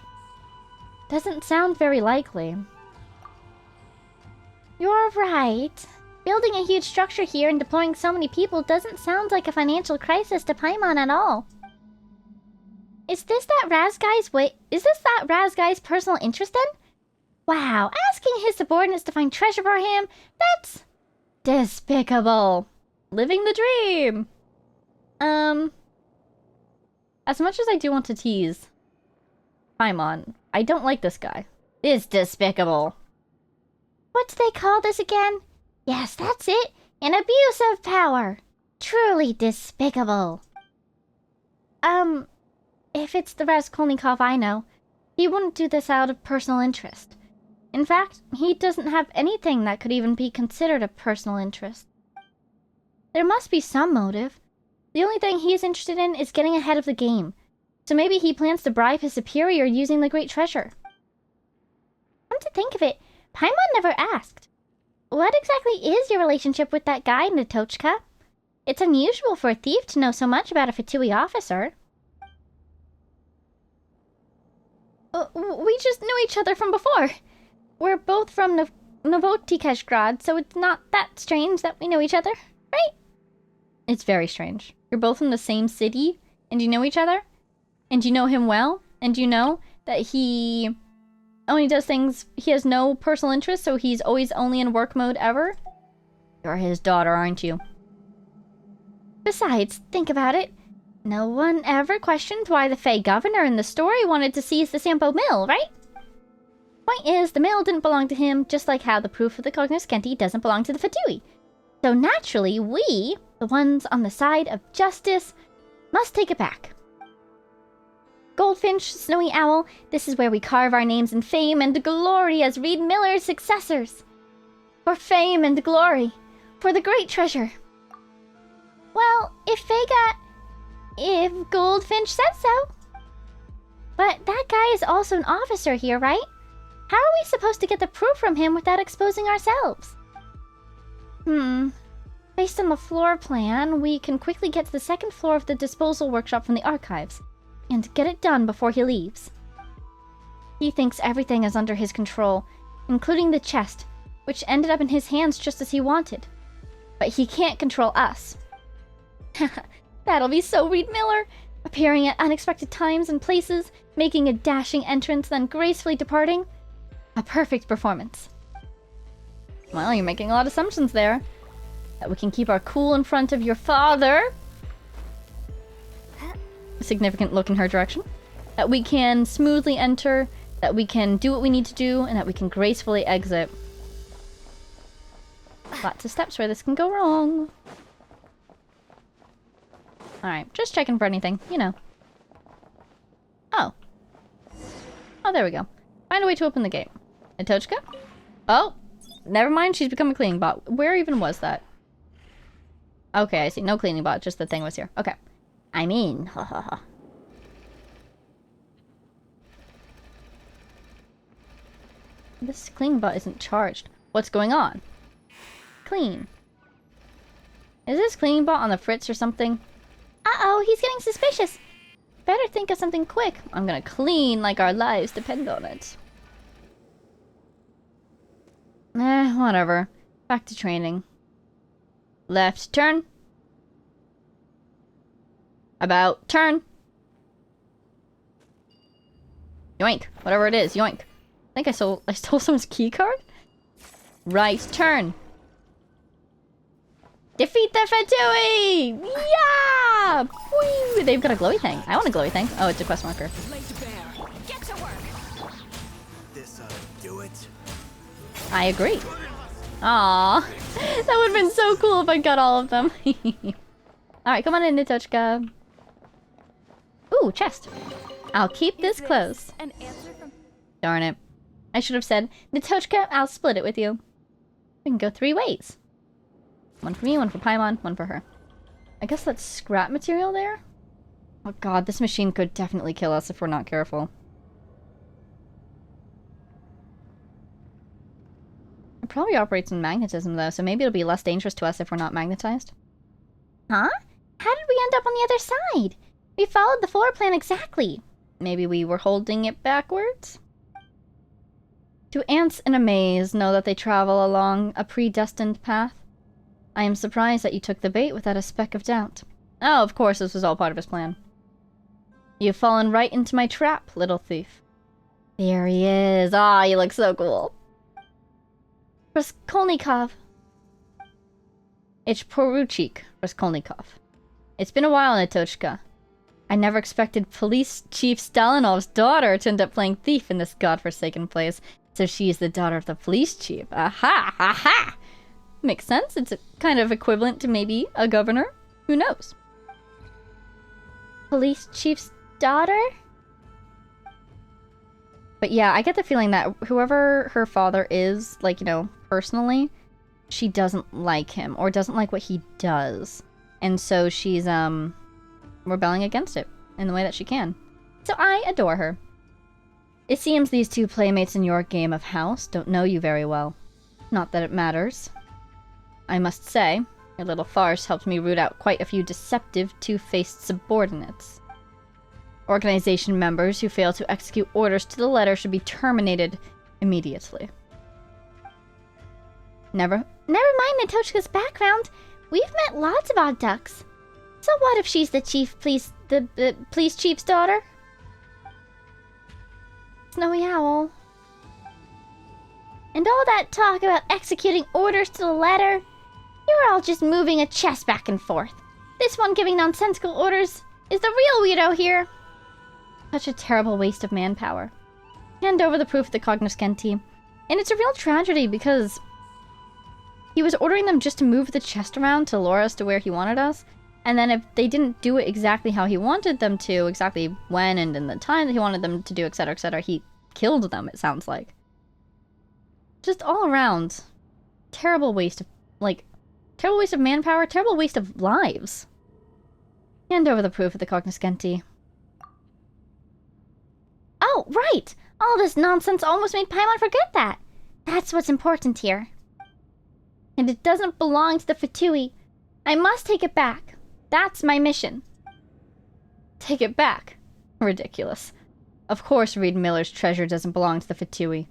Doesn't sound very likely. You're right. Building a huge structure here and deploying so many people doesn't sound like a financial crisis to Paimon at all. Is this that Raz guy's personal interest then? Wow, asking his subordinates to find treasure for him, that's despicable. Living the dream. As much as I do want to tease Paimon, I don't like this guy. It's despicable. What do they call this again? Yes, that's it. An abuse of power. Truly despicable. If it's the Raskolnikov I know, he wouldn't do this out of personal interest. In fact, he doesn't have anything that could even be considered a personal interest. There must be some motive. The only thing he's interested in is getting ahead of the game. So maybe he plans to bribe his superior using the great treasure. Come to think of it, Paimon never asked. What exactly is your relationship with that guy, Natochka? It's unusual for a thief to know so much about a Fatui officer. We just knew each other from before. We're both from Novotikeshgrad, so it's not that strange that we know each other, right? It's very strange. You're both from the same city, and you know each other? And you know him well? And you know that he only does things, he has no personal interest, so he's always only in work mode ever? You're his daughter, aren't you? Besides, think about it. No one ever questioned why the Fey governor in the story wanted to seize the Sampo mill, right? Point is, the mill didn't belong to him, just like how the proof of the Cognoscenti doesn't belong to the Fatui. So naturally, we, the ones on the side of justice, must take it back. Goldfinch, Snowy Owl, this is where we carve our names in fame and glory as Reed Miller's successors. For fame and glory. For the great treasure. Well, if Goldfinch says so. But that guy is also an officer here, right? How are we supposed to get the proof from him without exposing ourselves? Based on the floor plan, we can quickly get to the second floor of the disposal workshop from the archives, and get it done before he leaves. He thinks everything is under his control, including the chest, which ended up in his hands just as he wanted. But he can't control us. That'll be so Reed Miller, appearing at unexpected times and places, making a dashing entrance, then gracefully departing. A perfect performance. Well, you're making a lot of assumptions there. That we can keep our cool in front of your father. A significant look in her direction. That we can smoothly enter, that we can do what we need to do, and that we can gracefully exit. Lots of steps where this can go wrong. Alright, just checking for anything, you know. Oh. Oh, there we go. Find a way to open the gate. Natochka? Oh! Never mind, she's become a cleaning bot. Where even was that? Okay, I see. No cleaning bot, just the thing was here. Okay. I mean, ha ha ha. This cleaning bot isn't charged. What's going on? Clean. Is this cleaning bot on the fritz or something? Uh-oh, he's getting suspicious. Better think of something quick. I'm gonna clean like our lives depend on it. Whatever. Back to training. Left turn. About turn. Yoink. Whatever it is, yoink. I think I stole someone's key card? Right turn. Defeat the Fatui! Yeah! Whee! They've got a glowy thing. I want a glowy thing. Oh, it's a quest marker. Get to work. This, do it. I agree. Aww. That would have been so cool if I got all of them. Alright, come on in, Natochka. Ooh, chest. I'll keep this close. An answer from Darn it. I should have said, Natochka, I'll split it with you. We can go 3 ways. One for me, one for Paimon, one for her. I guess that's scrap material there? Oh god, this machine could definitely kill us if we're not careful. It probably operates in magnetism though, so maybe it'll be less dangerous to us if we're not magnetized. Huh? How did we end up on the other side? We followed the floor plan exactly. Maybe we were holding it backwards? Do ants in a maze know that they travel along a predestined path? I am surprised that you took the bait without a speck of doubt. Oh, of course, this was all part of his plan. You've fallen right into my trap, little thief. There he is. Ah, you look so cool. Raskolnikov. It's Poruchik Raskolnikov. It's been a while, Natochka. I never expected Police Chief Stalinov's daughter to end up playing thief in this godforsaken place. So she's the daughter of the police chief. Aha! Aha! Makes sense. It's kind of equivalent to maybe a governor. Who knows? Police chief's daughter? But yeah, I get the feeling that whoever her father is, like, you know, personally, she doesn't like him or doesn't like what he does. And so she's, rebelling against it in the way that she can. So I adore her. It seems these two playmates in your game of house don't know you very well. Not that it matters. I must say, your little farce helped me root out quite a few deceptive, two-faced subordinates. Organization members who fail to execute orders to the letter should be terminated immediately. Never mind Natochka's background. We've met lots of odd ducks. So what if she's the police chief's daughter? Snowy Owl. And all that talk about executing orders to the letter? You're all just moving a chest back and forth. This one giving nonsensical orders is the real weirdo here. Such a terrible waste of manpower. Hand over the proof of the Cognoscenti. And it's a real tragedy because he was ordering them just to move the chest around to lure us to where he wanted us. And then if they didn't do it exactly how he wanted them to, exactly when and in the time that he wanted them to do, etc., he killed them, it sounds like. Just all around. Terrible waste of, terrible waste of manpower, terrible waste of lives. Hand over the proof of the Cognoscenti. Oh, right! All this nonsense almost made Paimon forget that. That's what's important here. And it doesn't belong to the Fatui. I must take it back. That's my mission. Take it back? Ridiculous. Of course Reed Miller's treasure doesn't belong to the Fatui.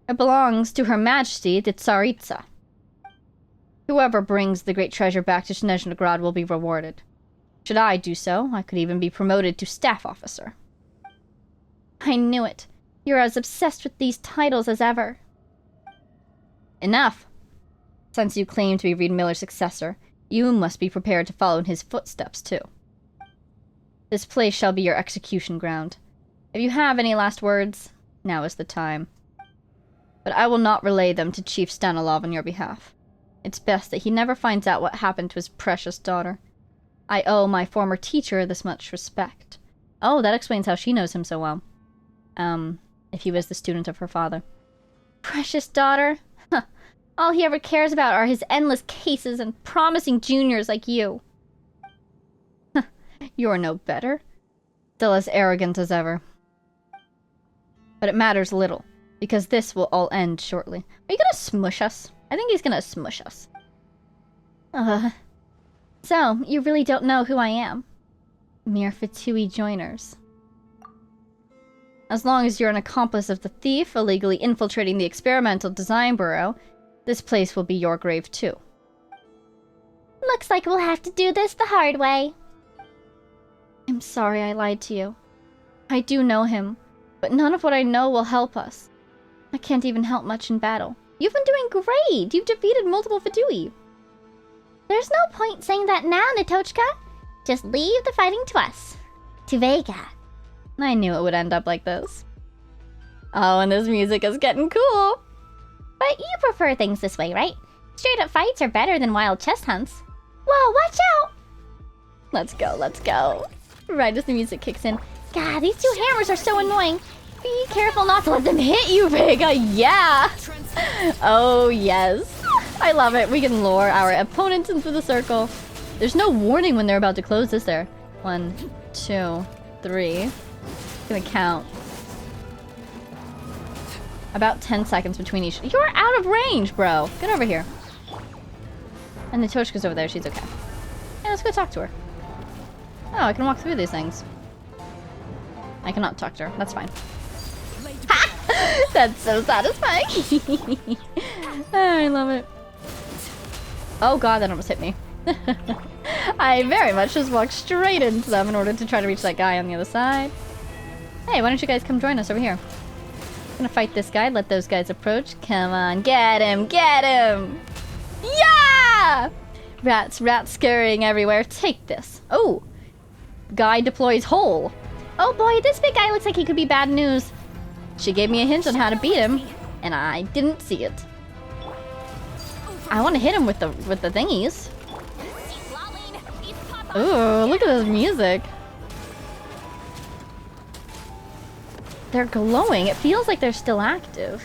It belongs to Her Majesty, the Tsaritsa. Whoever brings the great treasure back to Snezhnogrod will be rewarded. Should I do so, I could even be promoted to staff officer. I knew it. You're as obsessed with these titles as ever. Enough! Since you claim to be Reed Miller's successor, you must be prepared to follow in his footsteps, too. This place shall be your execution ground. If you have any last words, now is the time. But I will not relay them to Chief Stanilov on your behalf. It's best that he never finds out what happened to his precious daughter. I owe my former teacher this much respect. Oh, that explains how she knows him so well. If he was the student of her father. Precious daughter? Huh. All he ever cares about are his endless cases and promising juniors like you. You're no better. Still as arrogant as ever. But it matters little, because this will all end shortly. Are you gonna smush us? I think he's gonna smush us. So, you really don't know who I am? Mere Fatui joiners. As long as you're an accomplice of the thief illegally infiltrating the Experimental Design Bureau, this place will be your grave too. Looks like we'll have to do this the hard way. I'm sorry I lied to you. I do know him, but none of what I know will help us. I can't even help much in battle. You've been doing great! You've defeated multiple Fatui. There's no point saying that now, Natochka. Just leave the fighting to us. To Vega. I knew it would end up like this. Oh, and this music is getting cool! But you prefer things this way, right? Straight-up fights are better than wild chest hunts. Whoa, watch out! Let's go, let's go. Right as the music kicks in. God, these two hammers are so annoying. Be careful not to let them hit you, Vega! Yeah! Oh, yes. I love it. We can lure our opponents into the circle. There's no warning when they're about to close, is there? 1, 2, 3. I'm gonna count. About 10 seconds between each. You're out of range, bro. Get over here. And the Toshka's over there. She's okay. Yeah, let's go talk to her. Oh, I can walk through these things. I cannot talk to her. That's fine. That's so satisfying. I love it. Oh god, that almost hit me. I very much just walked straight into them in order to try to reach that guy on the other side. Hey, why don't you guys come join us over here? I'm gonna fight this guy, let those guys approach. Come on, get him, get him! Yeah! Rats scurrying everywhere. Take this. Oh! Guy deploys hole. Oh boy, this big guy looks like he could be bad news. She gave me a hint on how to beat him, and I didn't see it. I want to hit him with the thingies. Ooh, look at this music. They're glowing. It feels like they're still active.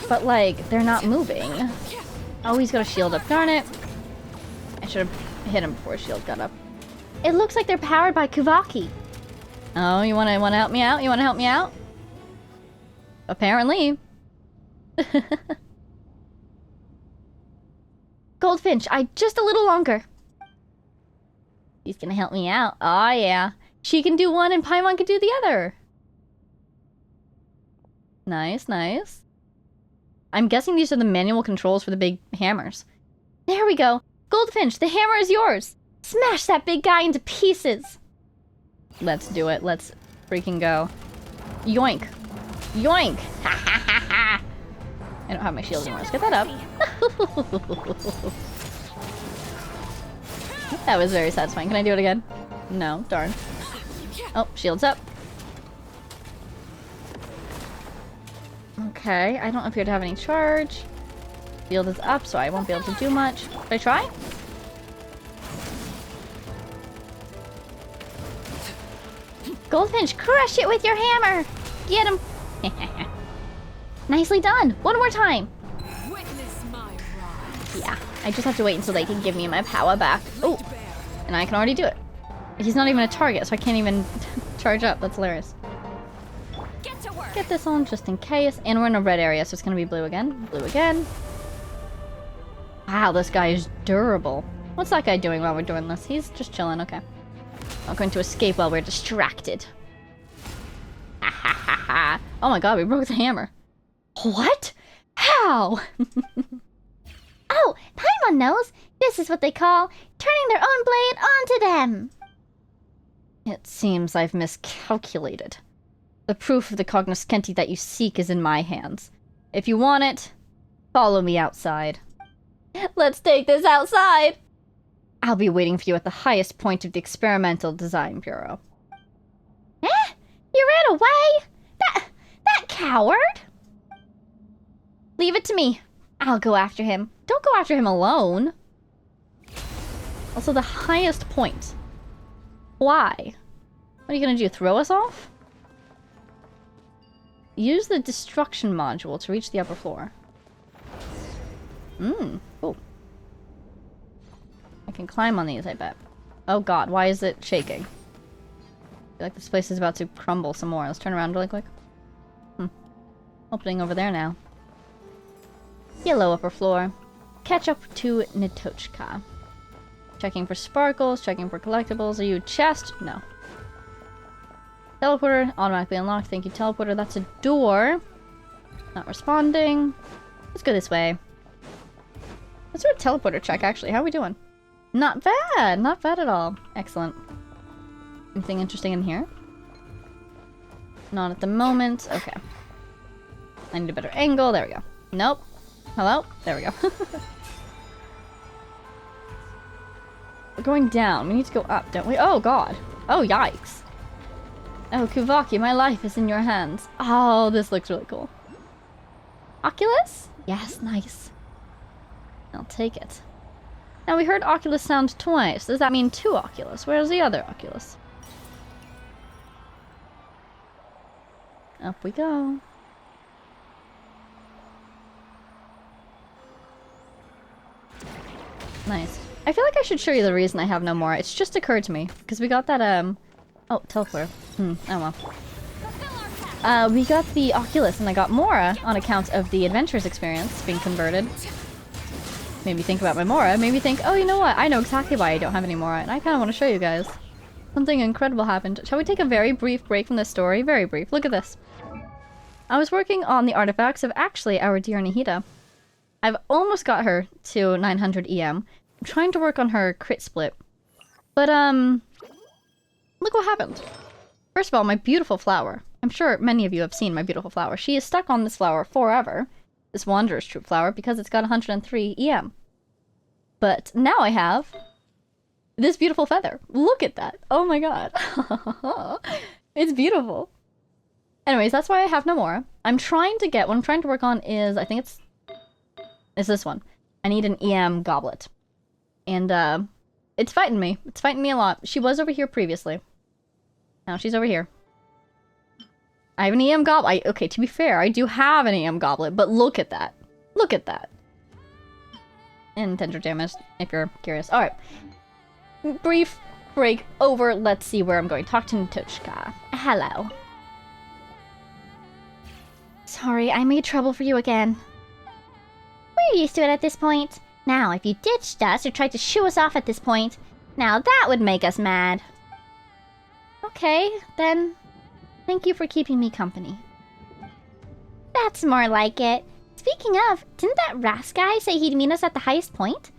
But like, they're not moving. Oh, he's got a shield up. Darn it. I should have hit him before his shield got up. It looks like they're powered by Kuvaki. Oh, you wanna help me out? You wanna help me out? Apparently. Goldfinch, just a little longer. He's gonna help me out. Oh yeah. She can do one and Paimon can do the other. Nice, nice. I'm guessing these are the manual controls for the big hammers. There we go. Goldfinch, the hammer is yours. Smash that big guy into pieces. Let's do it. Let's freaking go. Yoink. Yoink! Ha ha ha ha! I don't have my shield anymore. Let's get that up. That was very satisfying. Can I do it again? No. Darn. Oh, shield's up. Okay, I don't appear to have any charge. Shield is up, so I won't be able to do much. Should I try? Goldfinch, crush it with your hammer! Get him! Nicely done! One more time! Witness my rise. Yeah, I just have to wait until they can give me my power back. Oh, and I can already do it. He's not even a target, so I can't even charge up. That's hilarious. Get to work. Get this on just in case. And we're in a red area, so it's gonna be blue again. Blue again. Wow, this guy is durable. What's that guy doing while we're doing this? He's just chilling, okay. Not going to escape while we're distracted. Ha ha ha ha. Oh my god, we broke the hammer. What? How? Oh, Paimon knows. This is what they call turning their own blade onto them. It seems I've miscalculated. The proof of the Cognoscenti that you seek is in my hands. If you want it, follow me outside. Let's take this outside. I'll be waiting for you at the highest point of the Experimental Design Bureau. Eh? You ran away? That coward? Leave it to me. I'll go after him. Don't go after him alone. Also, the highest point. Why? What are you gonna do? Throw us off? Use the destruction module to reach the upper floor. Cool. I can climb on these, I bet. Oh god, why is it shaking? I feel like this place is about to crumble some more. Let's turn around really quick. Opening over there now. Yellow upper floor. Catch up to Nitochka. Checking for sparkles, checking for collectibles. Are you chest? No. Teleporter, automatically unlocked. Thank you, teleporter. That's a door. Not responding. Let's go this way. Let's do a teleporter check, actually. How are we doing? Not bad. Not bad at all. Excellent. Anything interesting in here? Not at the moment. Okay. I need a better angle. There we go. Nope. Hello? There we go. We're going down. We need to go up, don't we? Oh, God. Oh, yikes. Oh, Kuvaki, my life is in your hands. Oh, this looks really cool. Oculus? Yes, nice. I'll take it. Now, we heard Oculus sound twice. Does that mean 2 Oculus? Where's the other Oculus? Up we go. Nice. I feel like I should show you the reason I have no more. It's just occurred to me. Because we got that, Oh, teleport. Oh well. We got the Oculus and I got Mora on account of the Adventures experience being converted. Made me think about my Mora. Made me think, oh, you know what? I know exactly why I don't have any Mora. And I kind of want to show you guys. Something incredible happened. Shall we take a very brief break from this story? Very brief. Look at this. I was working on the artifacts of actually our dear Nihita. I've almost got her to 900 EM. I'm trying to work on her crit split. But, look what happened. First of all, my beautiful flower. I'm sure many of you have seen my beautiful flower. She is stuck on this flower forever. This Wanderer's Troop flower, because it's got 103 EM. But now I have this beautiful feather. Look at that. Oh my god. It's beautiful. Anyways, that's why I have no more. I'm trying to get, what I'm trying to work on is, I think it's this one. I need an EM goblet. And, it's fighting me. It's fighting me a lot. She was over here previously. Now she's over here. I have an EM goblet. Okay, to be fair, I do have an EM goblet, but look at that. Look at that. And tender damage, if you're curious. Alright. Brief break over. Let's see where I'm going. Talk to Nitochka. Hello. Sorry, I made trouble for you again. We're used to it at this point. Now, if you ditched us or tried to shoo us off at this point, now that would make us mad. Okay, then thank you for keeping me company. That's more like it. Speaking of, didn't that Ras guy say he'd meet us at the highest point?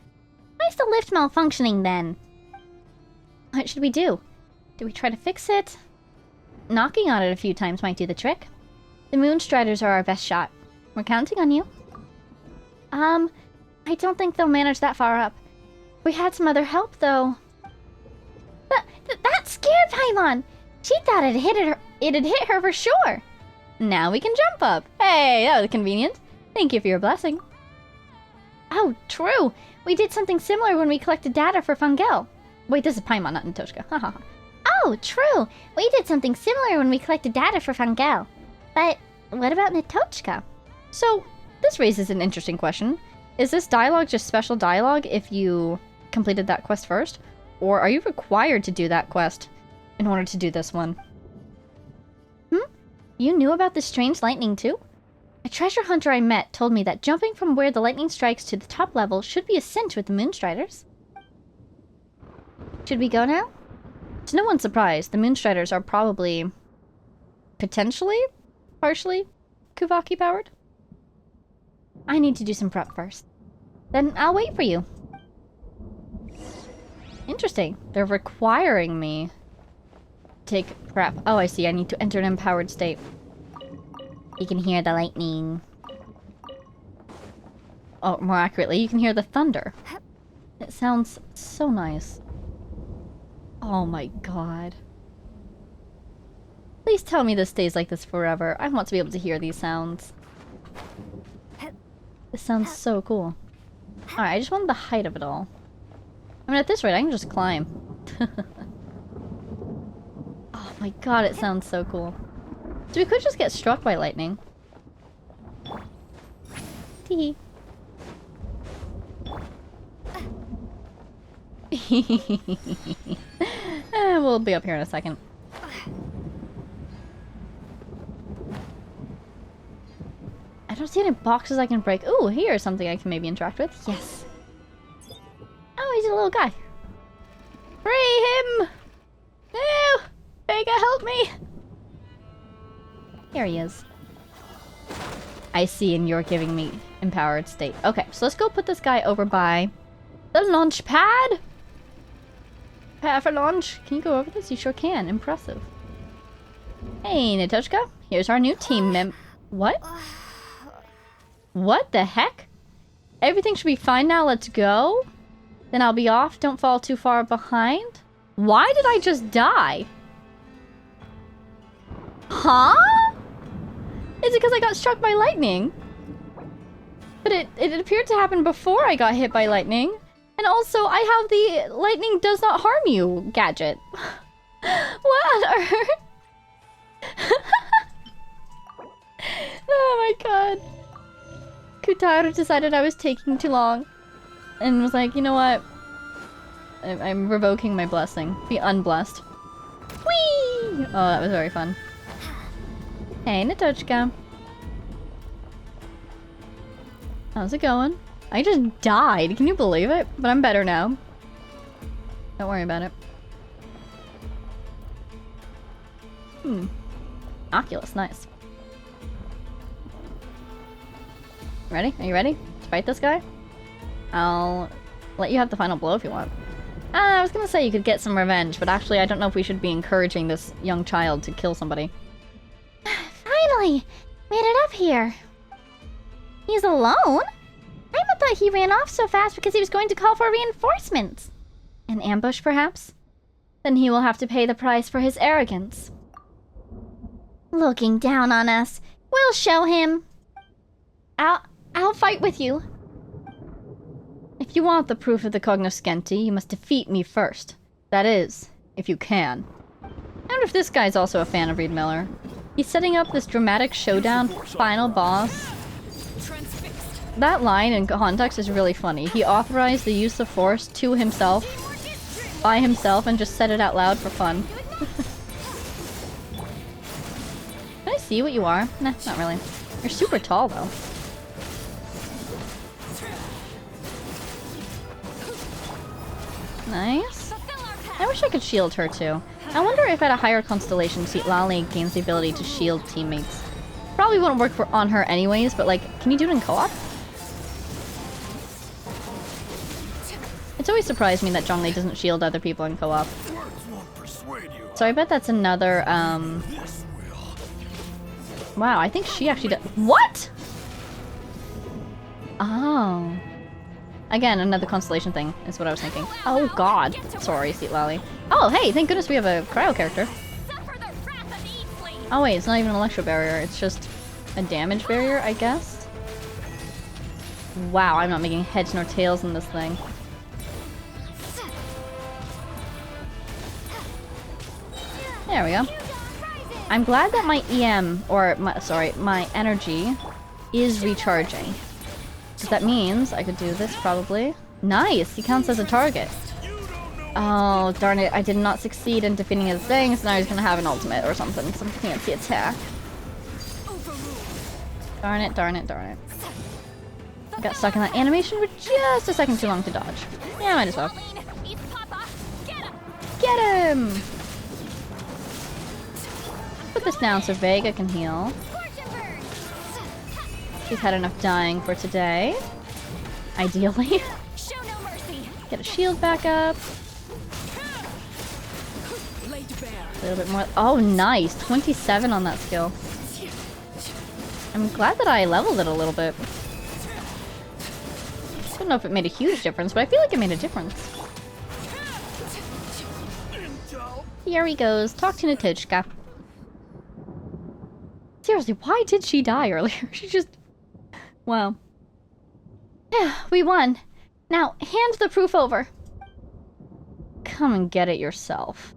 Why's the lift malfunctioning then? What should we do? Do we try to fix it? Knocking on it a few times might do the trick. The Moonstriders are our best shot. We're counting on you. I don't think they'll manage that far up. We had some other help, though. That scared Paimon! She thought it'd hit her for sure! Now we can jump up! Hey, that was convenient. Thank you for your blessing. Oh, true! We did something similar when we collected data for Fungel. Wait, this is Paimon, not Nitochka. Haha. Oh, true! We did something similar when we collected data for Fungel. But what about Nitochka? So, this raises an interesting question. Is this dialogue just special dialogue if you completed that quest first? Or are you required to do that quest in order to do this one? You knew about the strange lightning too? A treasure hunter I met told me that jumping from where the lightning strikes to the top level should be a cinch with the Moonstriders. Should we go now? To no one's surprise, the Moonstriders are probably... potentially? Partially? Kuvaki powered? I need to do some prep first. Then I'll wait for you. Interesting. They're requiring me to take prep. Oh, I see. I need to enter an empowered state. You can hear the lightning. Oh, more accurately, you can hear the thunder. It sounds so nice. Oh my god. Please tell me this stays like this forever. I want to be able to hear these sounds. This sounds so cool. Alright, I just wanted the height of it all. I mean, at this rate, I can just climb. Oh my god, it sounds so cool. So we could just get struck by lightning. Tee. We'll be up here in a second. I don't see any boxes I can break. Ooh, here's something I can maybe interact with. Yes. Oh, he's a little guy. Free him! No! Vega, help me! Here he is. I see, and you're giving me empowered state. Okay, so let's go put this guy over by the launch pad. Pad for launch. Can you go over this? You sure can. Impressive. Hey, Natochka. Here's our new team mem- What? What the heck? Everything should be fine now. Let's go. Then I'll be off. Don't fall too far behind. Why did I just die? Huh? Is it because I got struck by lightning? But it appeared to happen before I got hit by lightning. And also, I have the lightning does not harm you gadget. What on earth? Oh my god. Kutaro decided I was taking too long. And was like, you know what? I'm revoking my blessing. Be unblessed. Whee! Oh, that was very fun. Hey, Natochka. How's it going? I just died. Can you believe it? But I'm better now. Don't worry about it. Oculus, nice. Ready? Are you ready to fight this guy? I'll let you have the final blow if you want. I was gonna say you could get some revenge, but actually I don't know if we should be encouraging this young child to kill somebody. Finally! Made it up here. He's alone? I thought he ran off so fast because he was going to call for reinforcements. An ambush, perhaps? Then he will have to pay the price for his arrogance. Looking down on us. We'll show him. I'll fight with you. If you want the proof of the Cognoscenti, you must defeat me first. That is, if you can. I wonder if this guy's also a fan of Reed Miller. He's setting up this dramatic showdown final boss. That line in context is really funny. He authorized the use of force to himself, by himself, and just said it out loud for fun. Can I see what you are? Nah, not really. You're super tall, though. Nice. I wish I could shield her, too. I wonder if at a higher constellation, Lali gains the ability to shield teammates. Probably wouldn't work on her anyways, but like, can you do it in co-op? It's always surprised me that Zhongli doesn't shield other people in co-op. So I bet that's another, Wow, I think she actually does- What?! Oh. Again, another constellation thing is what I was thinking. Oh god. Sorry, Lali. Oh, hey, thank goodness we have a cryo character. Oh wait, it's not even an electro barrier, it's just a damage barrier, I guess? Wow, I'm not making heads nor tails in this thing. There we go. I'm glad that my EM, or my energy is recharging. Because that means I could do this probably. Nice! He counts as a target. Oh, darn it. I did not succeed in defeating his thing, so now he's gonna have an ultimate or something. Some fancy attack. Darn it, darn it, darn it. I got stuck in that animation for just a second too long to dodge. Yeah, might as well. Get him! Put this down so Vega can heal. He's had enough dying for today. Ideally. Show no mercy. Get a shield back up. Laid bare. A little bit more. Oh, nice. 27 on that skill. I'm glad that I leveled it a little bit. I don't know if it made a huge difference, but I feel like it made a difference. Here he goes. Talk to Natochka. Seriously, why did she die earlier? She just... Wow. Yeah, we won. Now, hand the proof over. Come and get it yourself.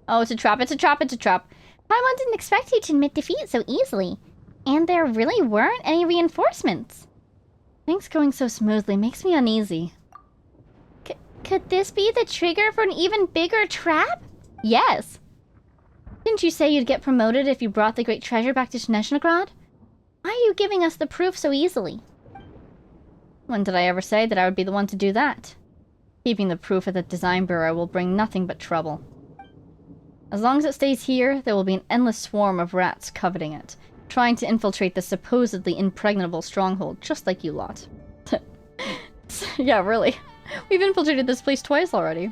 Oh, it's a trap, it's a trap, it's a trap. Paimon didn't expect you to admit defeat so easily. And there really weren't any reinforcements. Things going so smoothly makes me uneasy. Could this be the trigger for an even bigger trap? Yes. Didn't you say you'd get promoted if you brought the great treasure back to Shnezhnogrod? Why are you giving us the proof so easily? When did I ever say that I would be the one to do that? Keeping the proof at the design bureau will bring nothing but trouble. As long as it stays here, there will be an endless swarm of rats coveting it, trying to infiltrate this supposedly impregnable stronghold, just like you lot. Yeah, really. We've infiltrated this place twice already.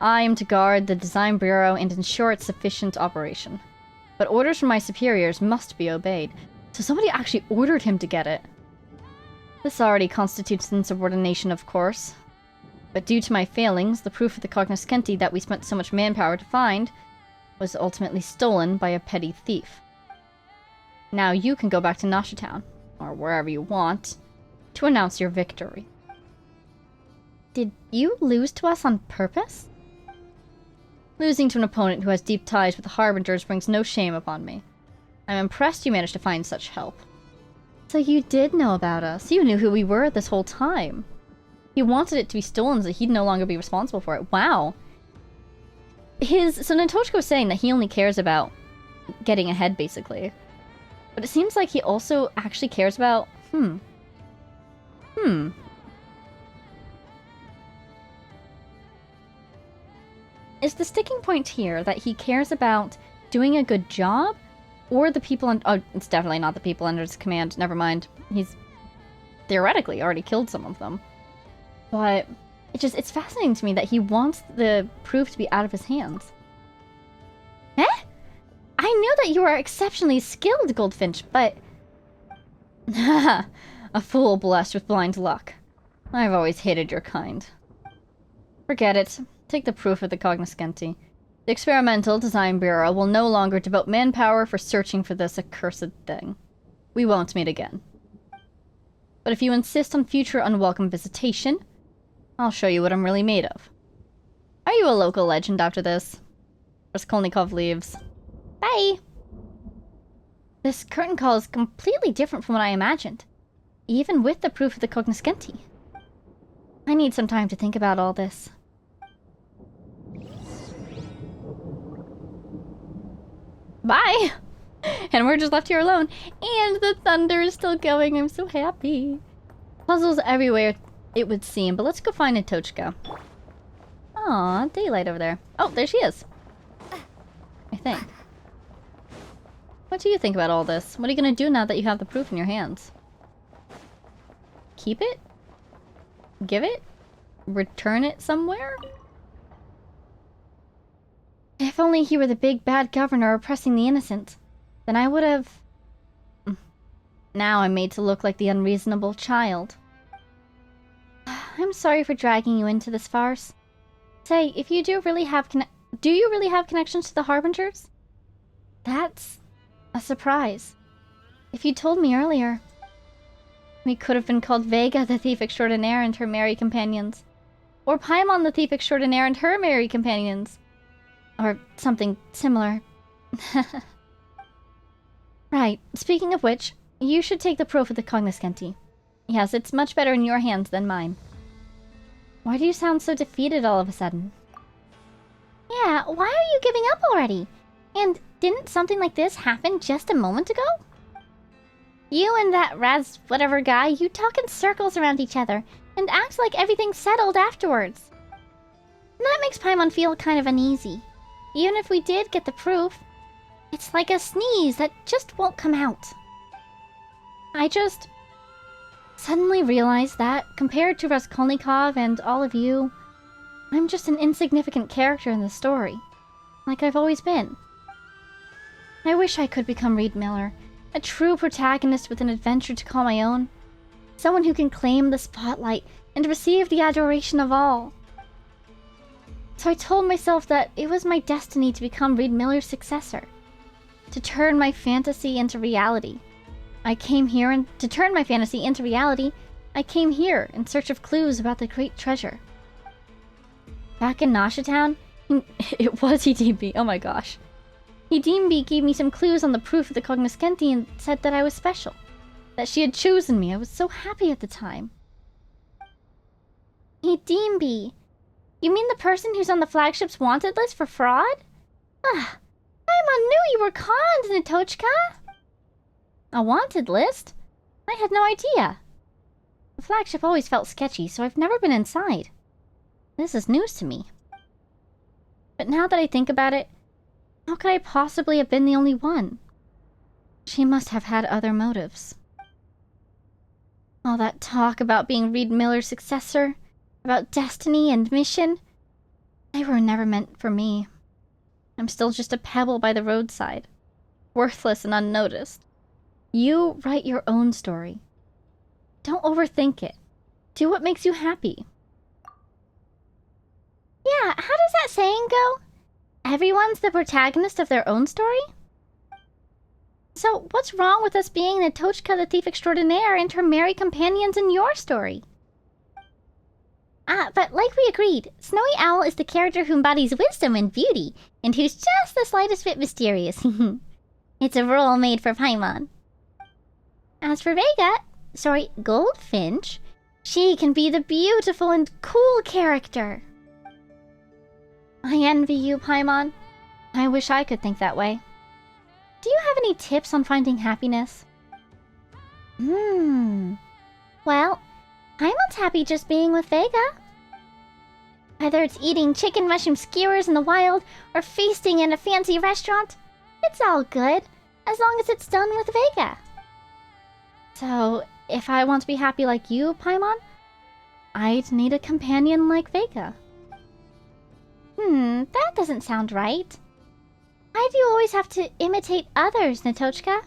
I am to guard the design bureau and ensure its sufficient operation. But orders from my superiors must be obeyed, so somebody actually ordered him to get it. This already constitutes insubordination, of course. But due to my failings, the proof of the Cognoscenti that we spent so much manpower to find was ultimately stolen by a petty thief. Now you can go back to Nashitown, or wherever you want, to announce your victory. Did you lose to us on purpose? Losing to an opponent who has deep ties with the Harbingers brings no shame upon me. I'm impressed you managed to find such help. So you did know about us. You knew who we were this whole time. He wanted it to be stolen so he'd no longer be responsible for it. Wow. So Natochka was saying that he only cares about getting ahead, basically. But it seems like he also actually cares about... Is the sticking point here that he cares about doing a good job? Or the people on... Oh, it's definitely not the people under his command. Never mind. He's theoretically already killed some of them. But it's fascinating to me that he wants the proof to be out of his hands. Eh? I knew that you were exceptionally skilled, Goldfinch, but... Haha, a fool blessed with blind luck. I've always hated your kind. Forget it. Take the proof of the Cognoscenti. The Experimental Design Bureau will no longer devote manpower for searching for this accursed thing. We won't meet again. But if you insist on future unwelcome visitation, I'll show you what I'm really made of. Are you a local legend after this? Raskolnikov leaves. Bye! This curtain call is completely different from what I imagined, even with the proof of the Cognoscenti. I need some time to think about all this. Bye! And we're just left here alone. And the thunder is still going. I'm so happy. Puzzles everywhere, it would seem. But let's go find Natochka. Aw, daylight over there. Oh, there she is. I think. What do you think about all this? What are you gonna do now that you have the proof in your hands? Keep it? Give it? Return it somewhere? If only he were the big bad governor oppressing the innocent, then I would have... Now I'm made to look like the unreasonable child. I'm sorry for dragging you into this farce. Say, if you do you really have connections to the Harbingers? That's a surprise. If you told me earlier, we could have been called Vega the Thief Extraordinaire and her merry companions. Or Paimon the Thief Extraordinaire and her merry companions. Or something similar. Right, speaking of which, you should take the proof of the Cognoscenti. Yes, it's much better in your hands than mine. Why do you sound so defeated all of a sudden? Yeah, why are you giving up already? And didn't something like this happen just a moment ago? You and that Raz whatever guy, you talk in circles around each other and act like everything's settled afterwards. that makes Paimon feel kind of uneasy. Even if we did get the proof, it's like a sneeze that just won't come out. I just suddenly realized that, compared to Raskolnikov and all of you, I'm just an insignificant character in the story, like I've always been. I wish I could become Reed Miller, a true protagonist with an adventure to call my own. Someone who can claim the spotlight and receive the adoration of all. So I told myself that it was my destiny to become Reed Miller's successor. To turn my fantasy into reality. I came here in search of clues about the great treasure. Back in Nasha Town, it was Hidimbi, oh my gosh. Hidimbi gave me some clues on the proof of the Cognoscenti and said that I was special. That she had chosen me. I was so happy at the time. Hidimbi. You mean the person who's on the flagship's wanted list for fraud? Ah, Paimon knew you were conned, Natochka. A wanted list? I had no idea. The flagship always felt sketchy, so I've never been inside. This is news to me. But now that I think about it, how could I possibly have been the only one? She must have had other motives. All that talk about being Reed Miller's successor, about destiny and mission, they were never meant for me. I'm still just a pebble by the roadside, worthless and unnoticed. You write your own story. Don't overthink it. Do what makes you happy. Yeah, how does that saying go? Everyone's the protagonist of their own story? So what's wrong with us being Natochka the thief extraordinaire and her merry companions in your story? But like we agreed, Snowy Owl is the character who embodies wisdom and beauty, and who's just the slightest bit mysterious. It's a role made for Paimon. As for Goldfinch, she can be the beautiful and cool character. I envy you, Paimon. I wish I could think that way. Do you have any tips on finding happiness? Well, Paimon's happy just being with Vega. Whether it's eating chicken mushroom skewers in the wild or feasting in a fancy restaurant, it's all good, as long as it's done with Vega. So, if I want to be happy like you, Paimon, I'd need a companion like Vega. That doesn't sound right. Why do you always have to imitate others, Natochka?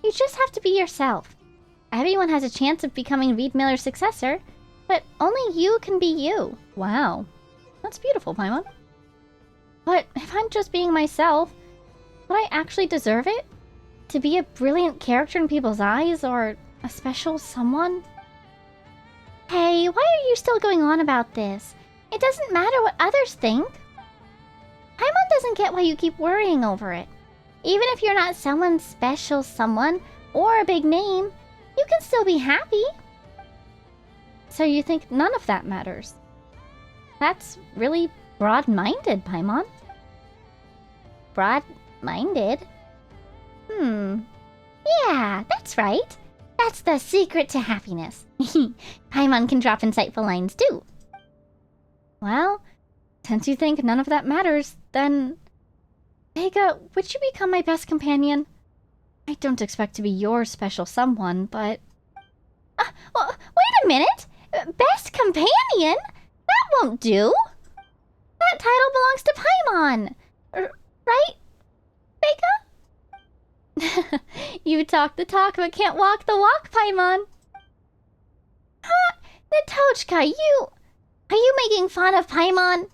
You just have to be yourself. Everyone has a chance of becoming Reed Miller's successor, but only you can be you. Wow. That's beautiful, Paimon. But if I'm just being myself, would I actually deserve it? To be a brilliant character in people's eyes, or a special someone? Hey, why are you still going on about this? It doesn't matter what others think. Paimon doesn't get why you keep worrying over it. Even if you're not someone's special someone, or a big name, you can still be happy. So you think none of that matters? That's really broad-minded, Paimon. Broad-minded? Yeah, that's right. That's the secret to happiness. Paimon can drop insightful lines too. Well, since you think none of that matters, then... Vega, would you become my best companion? I don't expect to be your special someone, but... Well, wait a minute! Best companion? That won't do! That title belongs to Paimon! Right, Vega? You talk the talk but can't walk the walk, Paimon! Huh? Natochka, are you making fun of Paimon?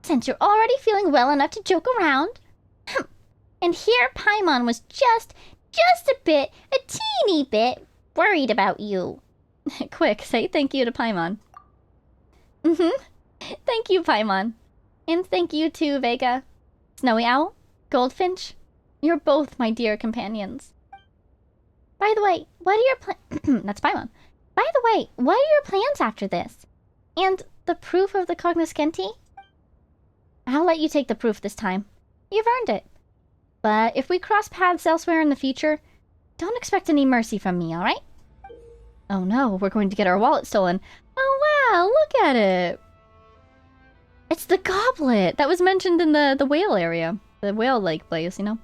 Since you're already feeling well enough to joke around. And here Paimon was just a teeny bit worried about you. Quick, say thank you to Paimon. Thank you, Paimon. And thank you too, Vega. Snowy Owl, Goldfinch, you're both my dear companions. By the way, what are your plans? That's Paimon. By the way, what are your plans after this? And the proof of the Cognoscenti? I'll let you take the proof this time. You've earned it. But if we cross paths elsewhere in the future, don't expect any mercy from me, alright? Oh no, we're going to get our wallet stolen. Oh wow, look at it. It's the goblet that was mentioned in the whale area. The whale lake place, you know?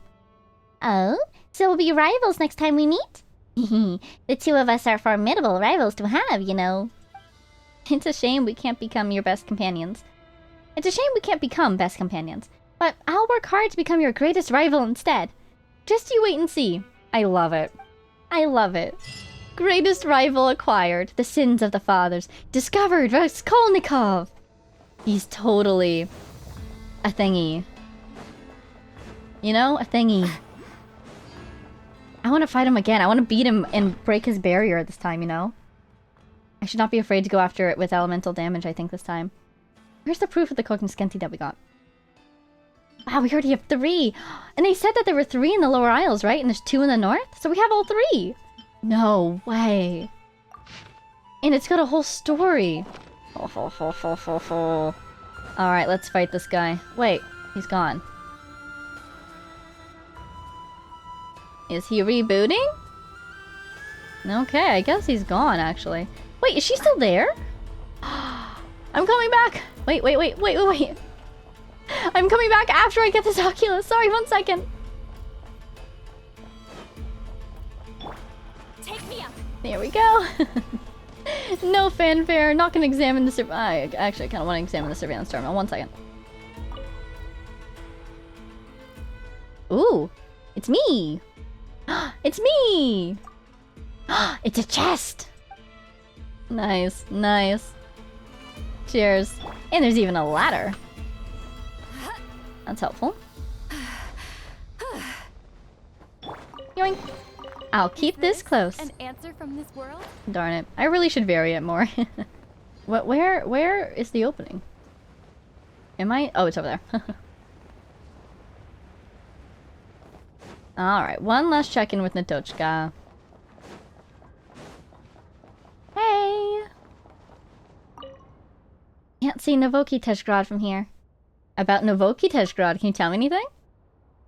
Oh? So we'll be rivals next time we meet? The two of us are formidable rivals to have, you know. It's a shame we can't become your best companions. It's a shame we can't become best companions. But I'll work hard to become your greatest rival instead. Just you wait and see. I love it. I love it. Greatest rival acquired. The sins of the fathers. Discovered Raskolnikov. He's totally a thingy. You know? A thingy. I want to fight him again. I want to beat him and break his barrier this time, you know? I should not be afraid to go after it with elemental damage, I think, this time. Where's the proof of the Cognoscenti that we got? Wow, we already have 3! And they said that there were 3 in the lower isles, right? And there's 2 in the north? So we have all 3! No way. And it's got a whole story. Alright, let's fight this guy. Wait, he's gone. Is he rebooting? Okay, I guess he's gone, actually. Wait, is she still there? I'm coming back! Wait. I'm coming back after I get this Oculus. Sorry, 1 second. Take me up. There we go. No fanfare. Not gonna examine the I actually kind of want to examine the surveillance terminal. 1 second. Ooh, it's me. It's me. It's a chest. Nice, nice. Cheers. And there's even a ladder. That's helpful. Yoink. I'll keep this close. An answer from this world? Darn it. I really should vary it more. What? Where is the opening? Am I? Oh, it's over there. Alright, one last check-in with Natochka. Hey! Can't see Novokiteshgrad from here. About Novokiteshgrad, can you tell me anything?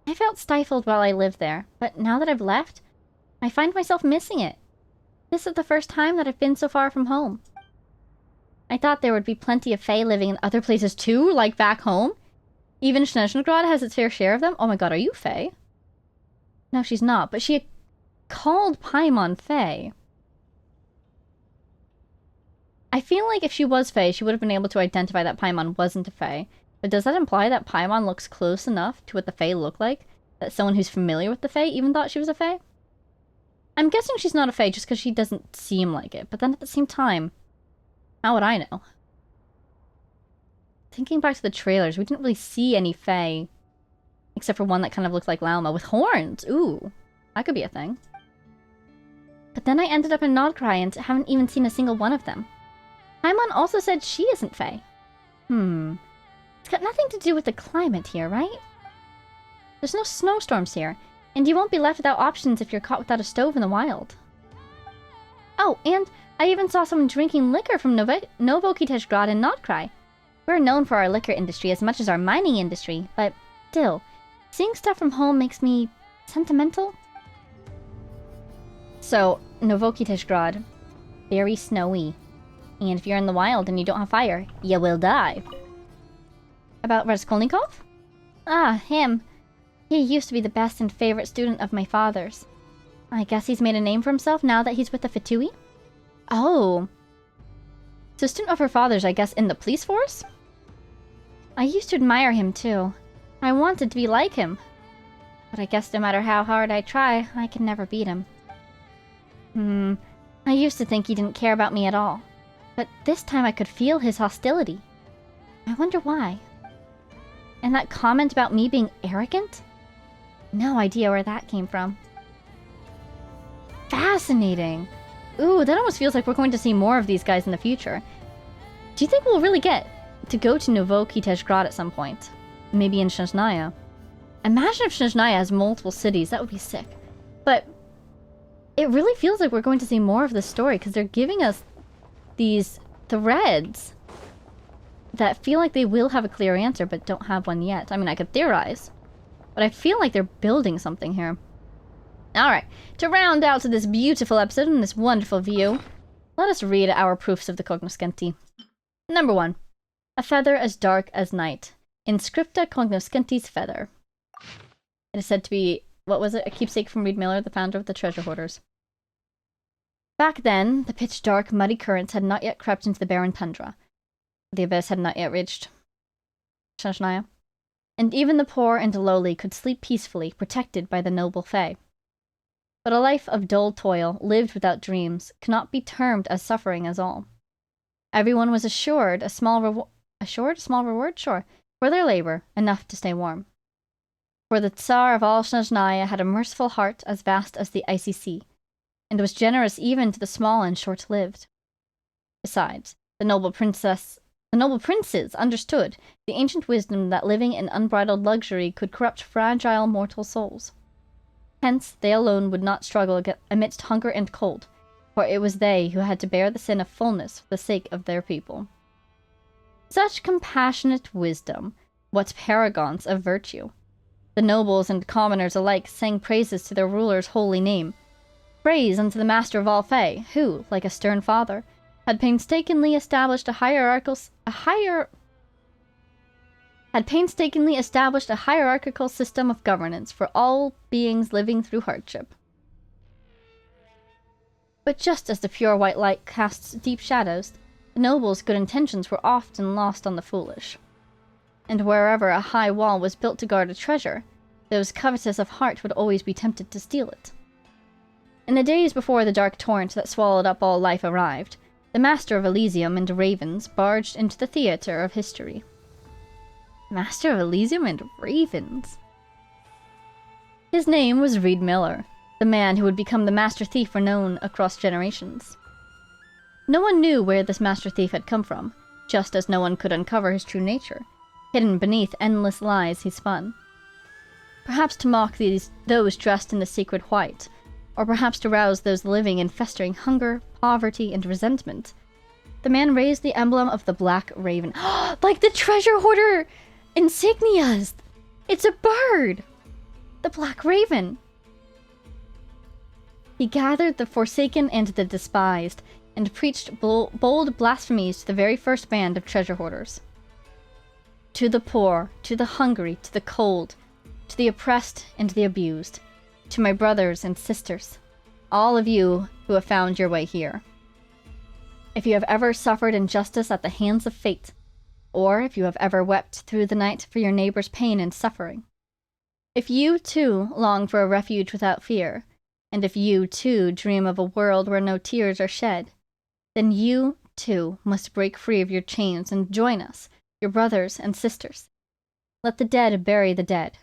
I felt stifled while I lived there, but now that I've left, I find myself missing it. This is the first time that I've been so far from home. I thought there would be plenty of Fae living in other places too, like back home. Even Snezhnograd has its fair share of them. Oh my god, are you Fae? No, she's not, but she called Paimon Fae. I feel like if she was Fae, she would have been able to identify that Paimon wasn't a Fae. But does that imply that Paimon looks close enough to what the Fae look like that someone who's familiar with the Fae even thought she was a Fae? I'm guessing she's not a Fae just because she doesn't seem like it, but then at the same time, how would I know? Thinking back to the trailers, we didn't really see any Fae, except for one that kind of looked like Lauma with horns. Ooh, that could be a thing. But then I ended up in Nodcry and haven't even seen a single one of them. Paimon also said she isn't Fae. It's got nothing to do with the climate here, right? There's no snowstorms here, and you won't be left without options if you're caught without a stove in the wild. Oh, and I even saw someone drinking liquor from Novokiteshgrad and Nodcry. We're known for our liquor industry as much as our mining industry, but still, seeing stuff from home makes me sentimental. So, Novokiteshgrad, very snowy. And if you're in the wild and you don't have fire, you will die. About Raskolnikov? Ah, him. He used to be the best and favorite student of my father's. I guess he's made a name for himself now that he's with the Fatui? Oh. So student of her father's, I guess, in the police force? I used to admire him, too. I wanted to be like him. But I guess no matter how hard I try, I can never beat him. I used to think he didn't care about me at all. But this time I could feel his hostility. I wonder why. And that comment about me being arrogant? No idea where that came from. Fascinating. Ooh, that almost feels like we're going to see more of these guys in the future. Do you think we'll really get to go to Novokiteshgrad at some point? Maybe in Snezhnaya. Imagine if Snezhnaya has multiple cities, that would be sick. But it really feels like we're going to see more of the story because they're giving us these threads that feel like they will have a clear answer but don't have one yet. I mean, I could theorize, but I feel like they're building something here. Alright, to round out this beautiful episode and this wonderful view, let us read our proofs of the Cognoscenti. Number 1. A feather as dark as night. Inscripta Cognoscenti's feather. It is said to be, what was it? A keepsake from Reed Miller, the founder of the treasure hoarders. Back then, the pitch-dark, muddy currents had not yet crept into the barren tundra. The abyss had not yet reached Snezhnaya. And even the poor and lowly could sleep peacefully, protected by the noble fae. But a life of dull toil, lived without dreams, cannot be termed as suffering as all. Everyone was assured a small reward, sure, for their labor, enough to stay warm. For the Tsar of all Snezhnaya had a merciful heart as vast as the icy sea, and was generous even to the small and short-lived. Besides, the noble princes understood the ancient wisdom that living in unbridled luxury could corrupt fragile mortal souls. Hence, they alone would not struggle amidst hunger and cold, for it was they who had to bear the sin of fullness for the sake of their people. Such compassionate wisdom, what paragons of virtue! The nobles and commoners alike sang praises to their ruler's holy name. Praise unto the master of all fae, who, like a stern father, had painstakingly established a hierarchical system of governance for all beings living through hardship. But just as the pure white light casts deep shadows, the nobles' good intentions were often lost on the foolish. And wherever a high wall was built to guard a treasure, those covetous of heart would always be tempted to steal it. In the days before the dark torrent that swallowed up all life arrived, the Master of Elysium and Ravens barged into the theater of history. Master of Elysium and Ravens? His name was Reed Miller, the man who would become the master thief renowned across generations. No one knew where this master thief had come from, just as no one could uncover his true nature, hidden beneath endless lies he spun. Perhaps to mock those dressed in the sacred white, or perhaps to rouse those living in festering hunger, poverty, and resentment, the man raised the emblem of the Black Raven. Like the treasure hoarder insignias! It's a bird! The Black Raven! He gathered the forsaken and the despised, and preached bold blasphemies to the very first band of treasure hoarders. To the poor, to the hungry, to the cold, to the oppressed and the abused, to my brothers and sisters, all of you who have found your way here. If you have ever suffered injustice at the hands of fate, or if you have ever wept through the night for your neighbor's pain and suffering, if you, too, long for a refuge without fear, and if you, too, dream of a world where no tears are shed, then you, too, must break free of your chains and join us, your brothers and sisters. Let the dead bury the dead,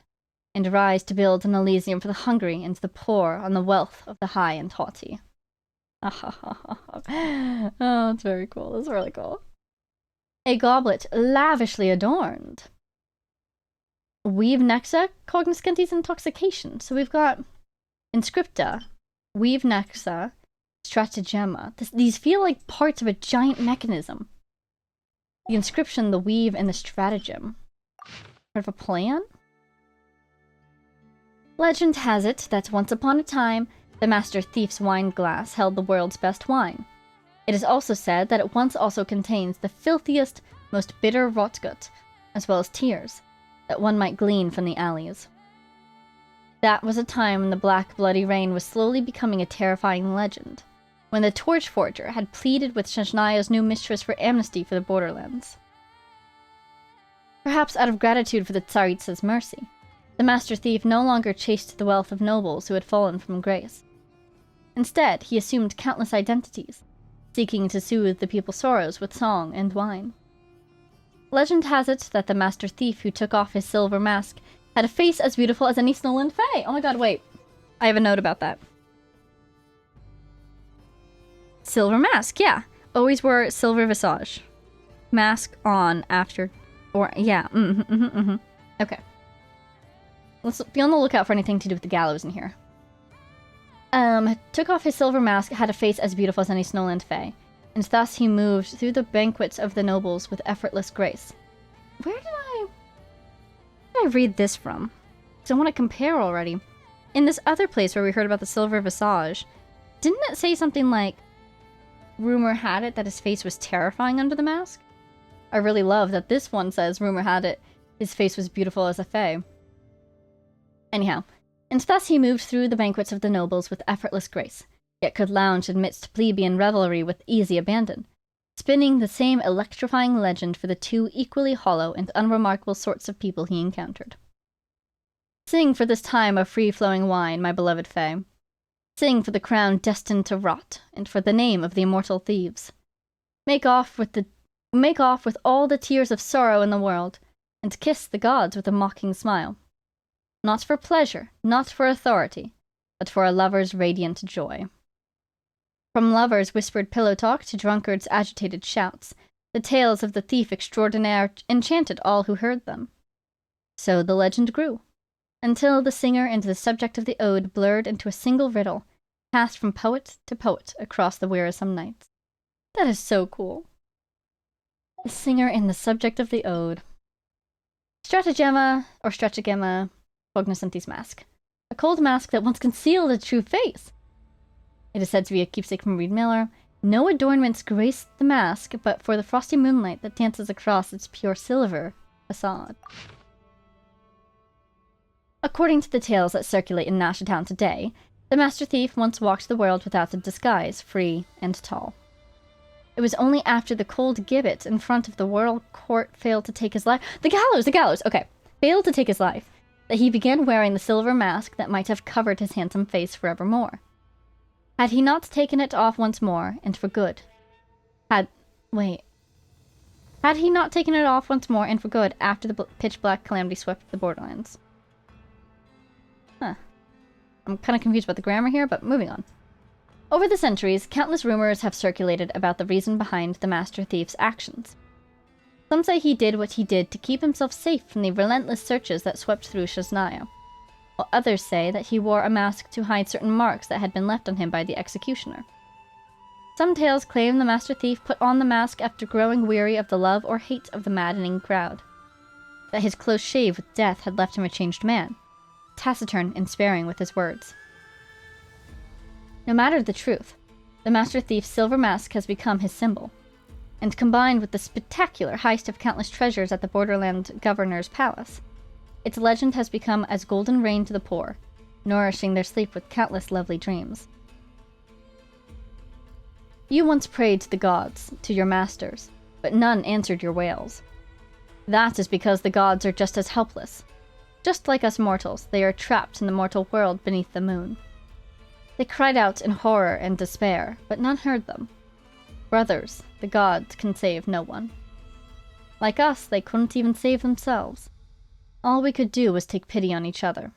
and rise to build an Elysium for the hungry and the poor on the wealth of the high and haughty. Oh, it's very cool. It's really cool. A goblet lavishly adorned. Weave Nexa, Cognoscenti's intoxication. So we've got Inscripta, Weave Nexa, Stratagemma. These feel like parts of a giant mechanism. The inscription, the weave, and the stratagem. Part of a plan? Legend has it that once upon a time, the Master Thief's wine glass held the world's best wine. It is also said that it once also contains the filthiest, most bitter rotgut, as well as tears, that one might glean from the alleys. That was a time when the black bloody rain was slowly becoming a terrifying legend, when the Torch Forger had pleaded with Snezhnaya's new mistress for amnesty for the borderlands. Perhaps out of gratitude for the Tsaritsa's mercy, the Master Thief no longer chased the wealth of nobles who had fallen from grace. Instead, he assumed countless identities, seeking to soothe the people's sorrows with song and wine. Legend has it that the Master Thief who took off his silver mask had a face as beautiful as any Snowland Fae. Oh my god, wait. I have a note about that. Silver mask, yeah. Always wore silver visage. Mask on after, or, yeah, Okay. Let's be on the lookout for anything to do with the gallows in here. Took off his silver mask, had a face as beautiful as any Snowland Fae, and thus he moved through the banquets of the nobles with effortless grace. Where did I read this from? Because I want to compare already. In this other place where we heard about the silver visage, didn't it say something like, rumor had it that his face was terrifying under the mask? I really love that this one says, rumor had it, his face was beautiful as a fae. Anyhow, and thus he moved through the banquets of the nobles with effortless grace, yet could lounge amidst plebeian revelry with easy abandon, spinning the same electrifying legend for the two equally hollow and unremarkable sorts of people he encountered. Sing for this time of free-flowing wine, my beloved fae. Sing for the crown destined to rot, and for the name of the immortal thieves. Make off with all the tears of sorrow in the world, and kiss the gods with a mocking smile. Not for pleasure, not for authority, but for a lover's radiant joy. From lovers' whispered pillow talk to drunkards' agitated shouts, the tales of the thief extraordinaire enchanted all who heard them. So the legend grew, until the singer and the subject of the ode blurred into a single riddle, passed from poet to poet across the wearisome nights. That is so cool. The singer and the subject of the ode. Stratagema, or Stratagema, Cognoscenti's mask. A cold mask that once concealed a true face. It is said to be a keepsake from Reed Miller. No adornments grace the mask but for the frosty moonlight that dances across its pure silver facade. According to the tales that circulate in Nashatown today, the Master Thief once walked the world without a disguise, free and tall. It was only after the cold gibbet in front of the royal court failed to take his life— the gallows! Okay. Failed to take his life, that he began wearing the silver mask that might have covered his handsome face forevermore. Had he not taken it off once more, and for good? Had he not taken it off once more, and for good, after the pitch-black calamity swept the borderlands? Huh. I'm kind of confused about the grammar here, but moving on. Over the centuries, countless rumors have circulated about the reason behind the Master Thief's actions. Some say he did what he did to keep himself safe from the relentless searches that swept through Shasnaya, while others say that he wore a mask to hide certain marks that had been left on him by the executioner. Some tales claim the Master Thief put on the mask after growing weary of the love or hate of the maddening crowd, that his close shave with death had left him a changed man, taciturn and sparing with his words. No matter the truth, the Master Thief's silver mask has become his symbol, and combined with the spectacular heist of countless treasures at the Borderland Governor's Palace, its legend has become as golden rain to the poor, nourishing their sleep with countless lovely dreams. You once prayed to the gods, to your masters, but none answered your wails. That is because the gods are just as helpless. Just like us mortals, they are trapped in the mortal world beneath the moon. They cried out in horror and despair, but none heard them. Brothers, the gods can save no one. Like us, they couldn't even save themselves. All we could do was take pity on each other.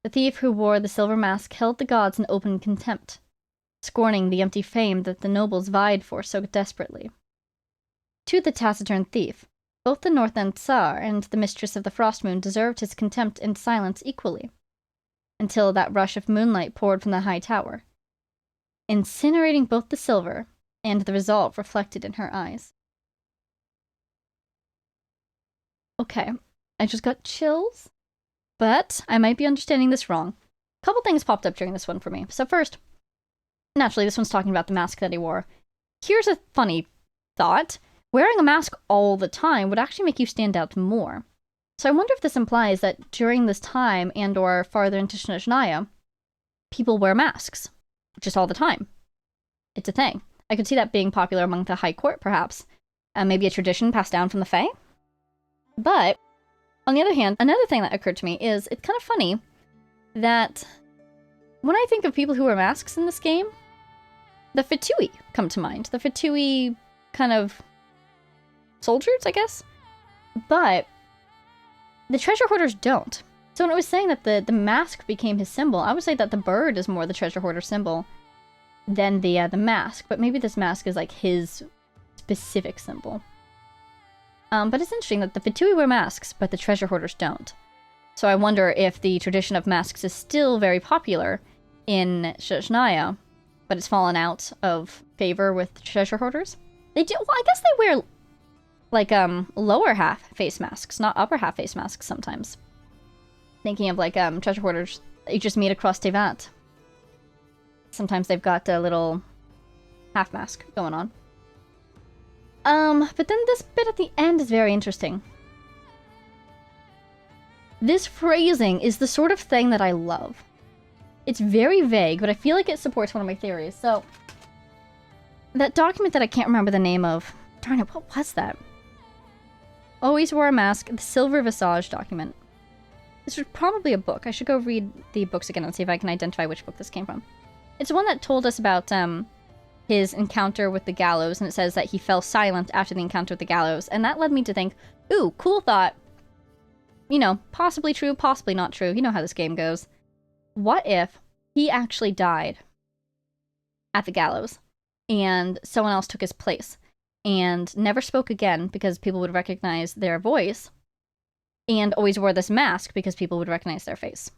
The thief who wore the silver mask held the gods in open contempt, scorning the empty fame that the nobles vied for so desperately. To the taciturn thief, both the Northland Tsar and the Mistress of the Frostmoon deserved his contempt and silence equally, until that rush of moonlight poured from the high tower, incinerating both the silver and the resolve reflected in her eyes. Okay, I just got chills, but I might be understanding this wrong. A couple things popped up during this one for me. So first, naturally, this one's talking about the mask that he wore. Here's a funny thought. Wearing a mask all the time would actually make you stand out more. So I wonder if this implies that during this time and or farther into Shasnaya, people wear masks, just all the time. It's a thing. I could see that being popular among the High Court, perhaps. Maybe a tradition passed down from the Fae. But, on the other hand, another thing that occurred to me is it's kind of funny that when I think of people who wear masks in this game, the Fatui come to mind. The Fatui kind of soldiers, I guess? But the treasure hoarders don't. So when I was saying that the mask became his symbol, I would say that the bird is more the treasure hoarder symbol than the mask. But maybe this mask is like his specific symbol. But it's interesting that the Fatui wear masks, but the treasure hoarders don't. So I wonder if the tradition of masks is still very popular in Shasnaya, but it's fallen out of favor with treasure hoarders. They do. Well, I guess they wear like lower half face masks, not upper half face masks sometimes. Thinking of like treasure hoarders that you just meet across Tevat. Sometimes they've got a little half mask going on. But then this bit at the end is very interesting. This phrasing is the sort of thing that I love. It's very vague, but I feel like it supports one of my theories. So, that document that I can't remember the name of. Darn it, what was that? Always wore a mask, the Silver Visage document. This was probably a book. I should go read the books again and see if I can identify which book this came from. It's one that told us about his encounter with the gallows, and it says that he fell silent after the encounter with the gallows, and that led me to think, ooh, cool thought. You know, possibly true, possibly not true. You know how this game goes. What if he actually died at the gallows, and someone else took his place, and never spoke again because people would recognize their voice, and always wore this mask because people would recognize their face?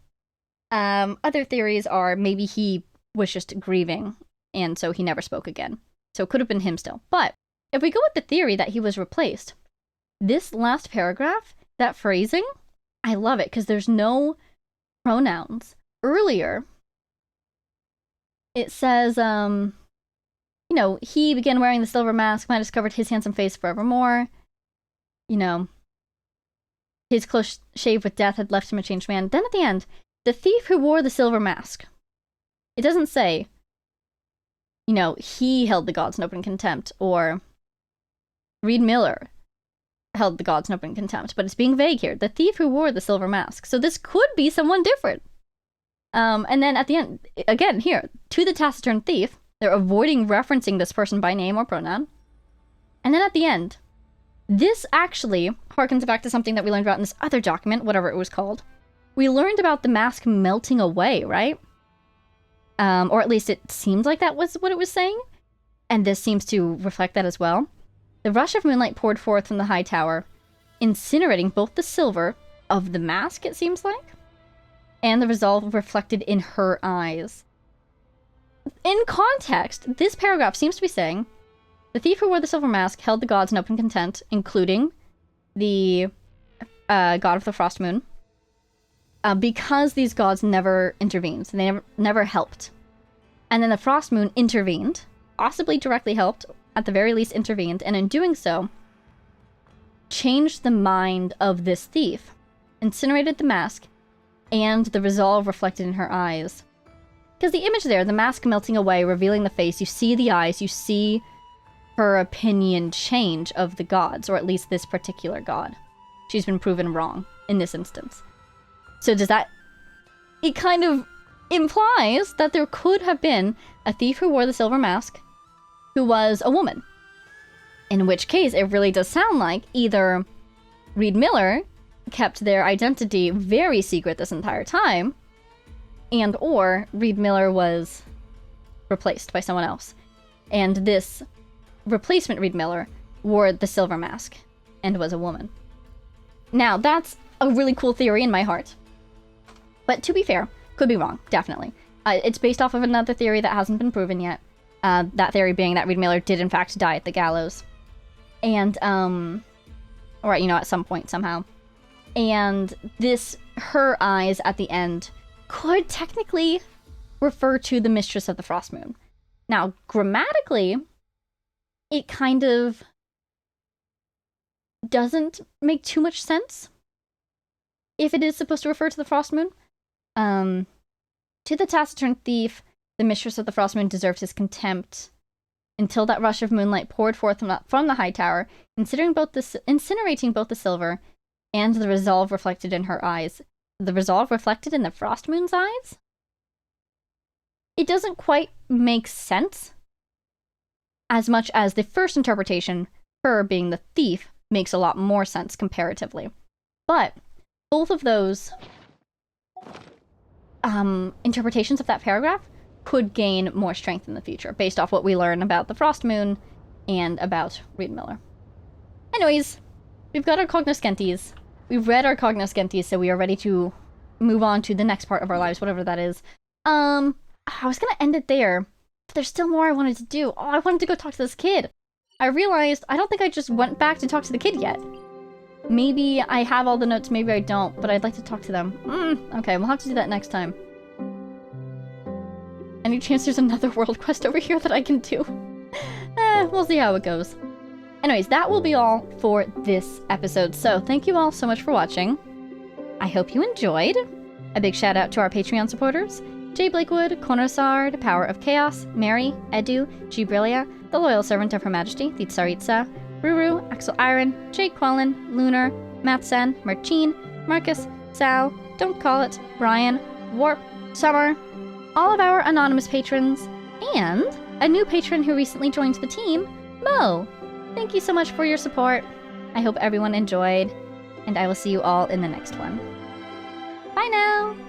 Other theories are maybe he was just grieving, and so he never spoke again. So it could have been him still. But if we go with the theory that he was replaced, this last paragraph, that phrasing, I love it because there's no pronouns. Earlier, it says, you know, he began wearing the silver mask, might have covered his handsome face forevermore. You know, his close shave with death had left him a changed man. Then at the end, the thief who wore the silver mask. It doesn't say, you know, he held the gods in open contempt, or Reed Miller held the gods in open contempt, but it's being vague here. The thief who wore the silver mask. So this could be someone different. And then at the end, again, here, to the taciturn thief, they're avoiding referencing this person by name or pronoun. And then at the end, this actually harkens back to something that we learned about in this other document, whatever it was called. We learned about the mask melting away, right? Or at least it seemed like that was what it was saying. And this seems to reflect that as well. The rush of moonlight poured forth from the high tower, incinerating both the silver of the mask, it seems like, and the resolve reflected in her eyes. In context, this paragraph seems to be saying, the thief who wore the silver mask held the gods in open contempt, including the god of the frost moon, because these gods never intervened. They never helped. And then the frost moon intervened, possibly directly helped, at the very least intervened, and in doing so, changed the mind of this thief, incinerated the mask, and the resolve reflected in her eyes. Because the image there, the mask melting away, revealing the face, you see the eyes, you see her opinion change of the gods, or at least this particular god. She's been proven wrong in this instance. So does that... It kind of implies that there could have been a thief who wore the silver mask who was a woman. In which case, it really does sound like either Reed Miller kept their identity very secret this entire time, and or Reed Miller was replaced by someone else. And this replacement Reed Miller wore the silver mask and was a woman. Now, that's a really cool theory in my heart. But to be fair, could be wrong, definitely. It's based off of another theory that hasn't been proven yet. That theory being that Reed Miller did in fact die at the gallows. And, or, you know, at some point somehow. And this, her eyes at the end, could technically refer to the mistress of the frost moon. Now, grammatically, it kind of doesn't make too much sense if it is supposed to refer to the frost moon. To the taciturn thief, the mistress of the frost moon deserved his contempt until that rush of moonlight poured forth from the high tower, incinerating both the silver and the resolve reflected in her eyes. The resolve reflected in the frost moon's eyes? It doesn't quite make sense as much as the first interpretation, her being the thief, makes a lot more sense comparatively. But both of those interpretations of that paragraph could gain more strength in the future, based off what we learn about the frost moon and about Reed Miller. Anyways, we've got our Cognoscentis. We've read our Cognoscentis, so we are ready to move on to the next part of our lives, whatever that is. I was gonna end it there, but there's still more I wanted to do. Oh, I wanted to go talk to this kid. I realized I don't think I just went back to talk to the kid yet. Maybe I have all the notes, maybe I don't, but I'd like to talk to them. Okay, we'll have to do that next time. Any chance there's another world quest over here that I can do? We'll see how it goes. Anyways, that will be all for this episode. So thank you all so much for watching. I hope you enjoyed. A big shout out to our Patreon supporters: Jay Blakewood, Konosard, Power of Chaos, Mary, Edu, Gibrilia, the Loyal Servant of Her Majesty, the Tsaritsa, Ruru, Axel Iron, Jake Quellen, Lunar, Matsen, Marcin, Marcus, Sal, Don't Call It, Brian, Warp, Summer, all of our anonymous patrons, and a new patron who recently joined the team, Mo. Thank you so much for your support. I hope everyone enjoyed, and I will see you all in the next one. Bye now!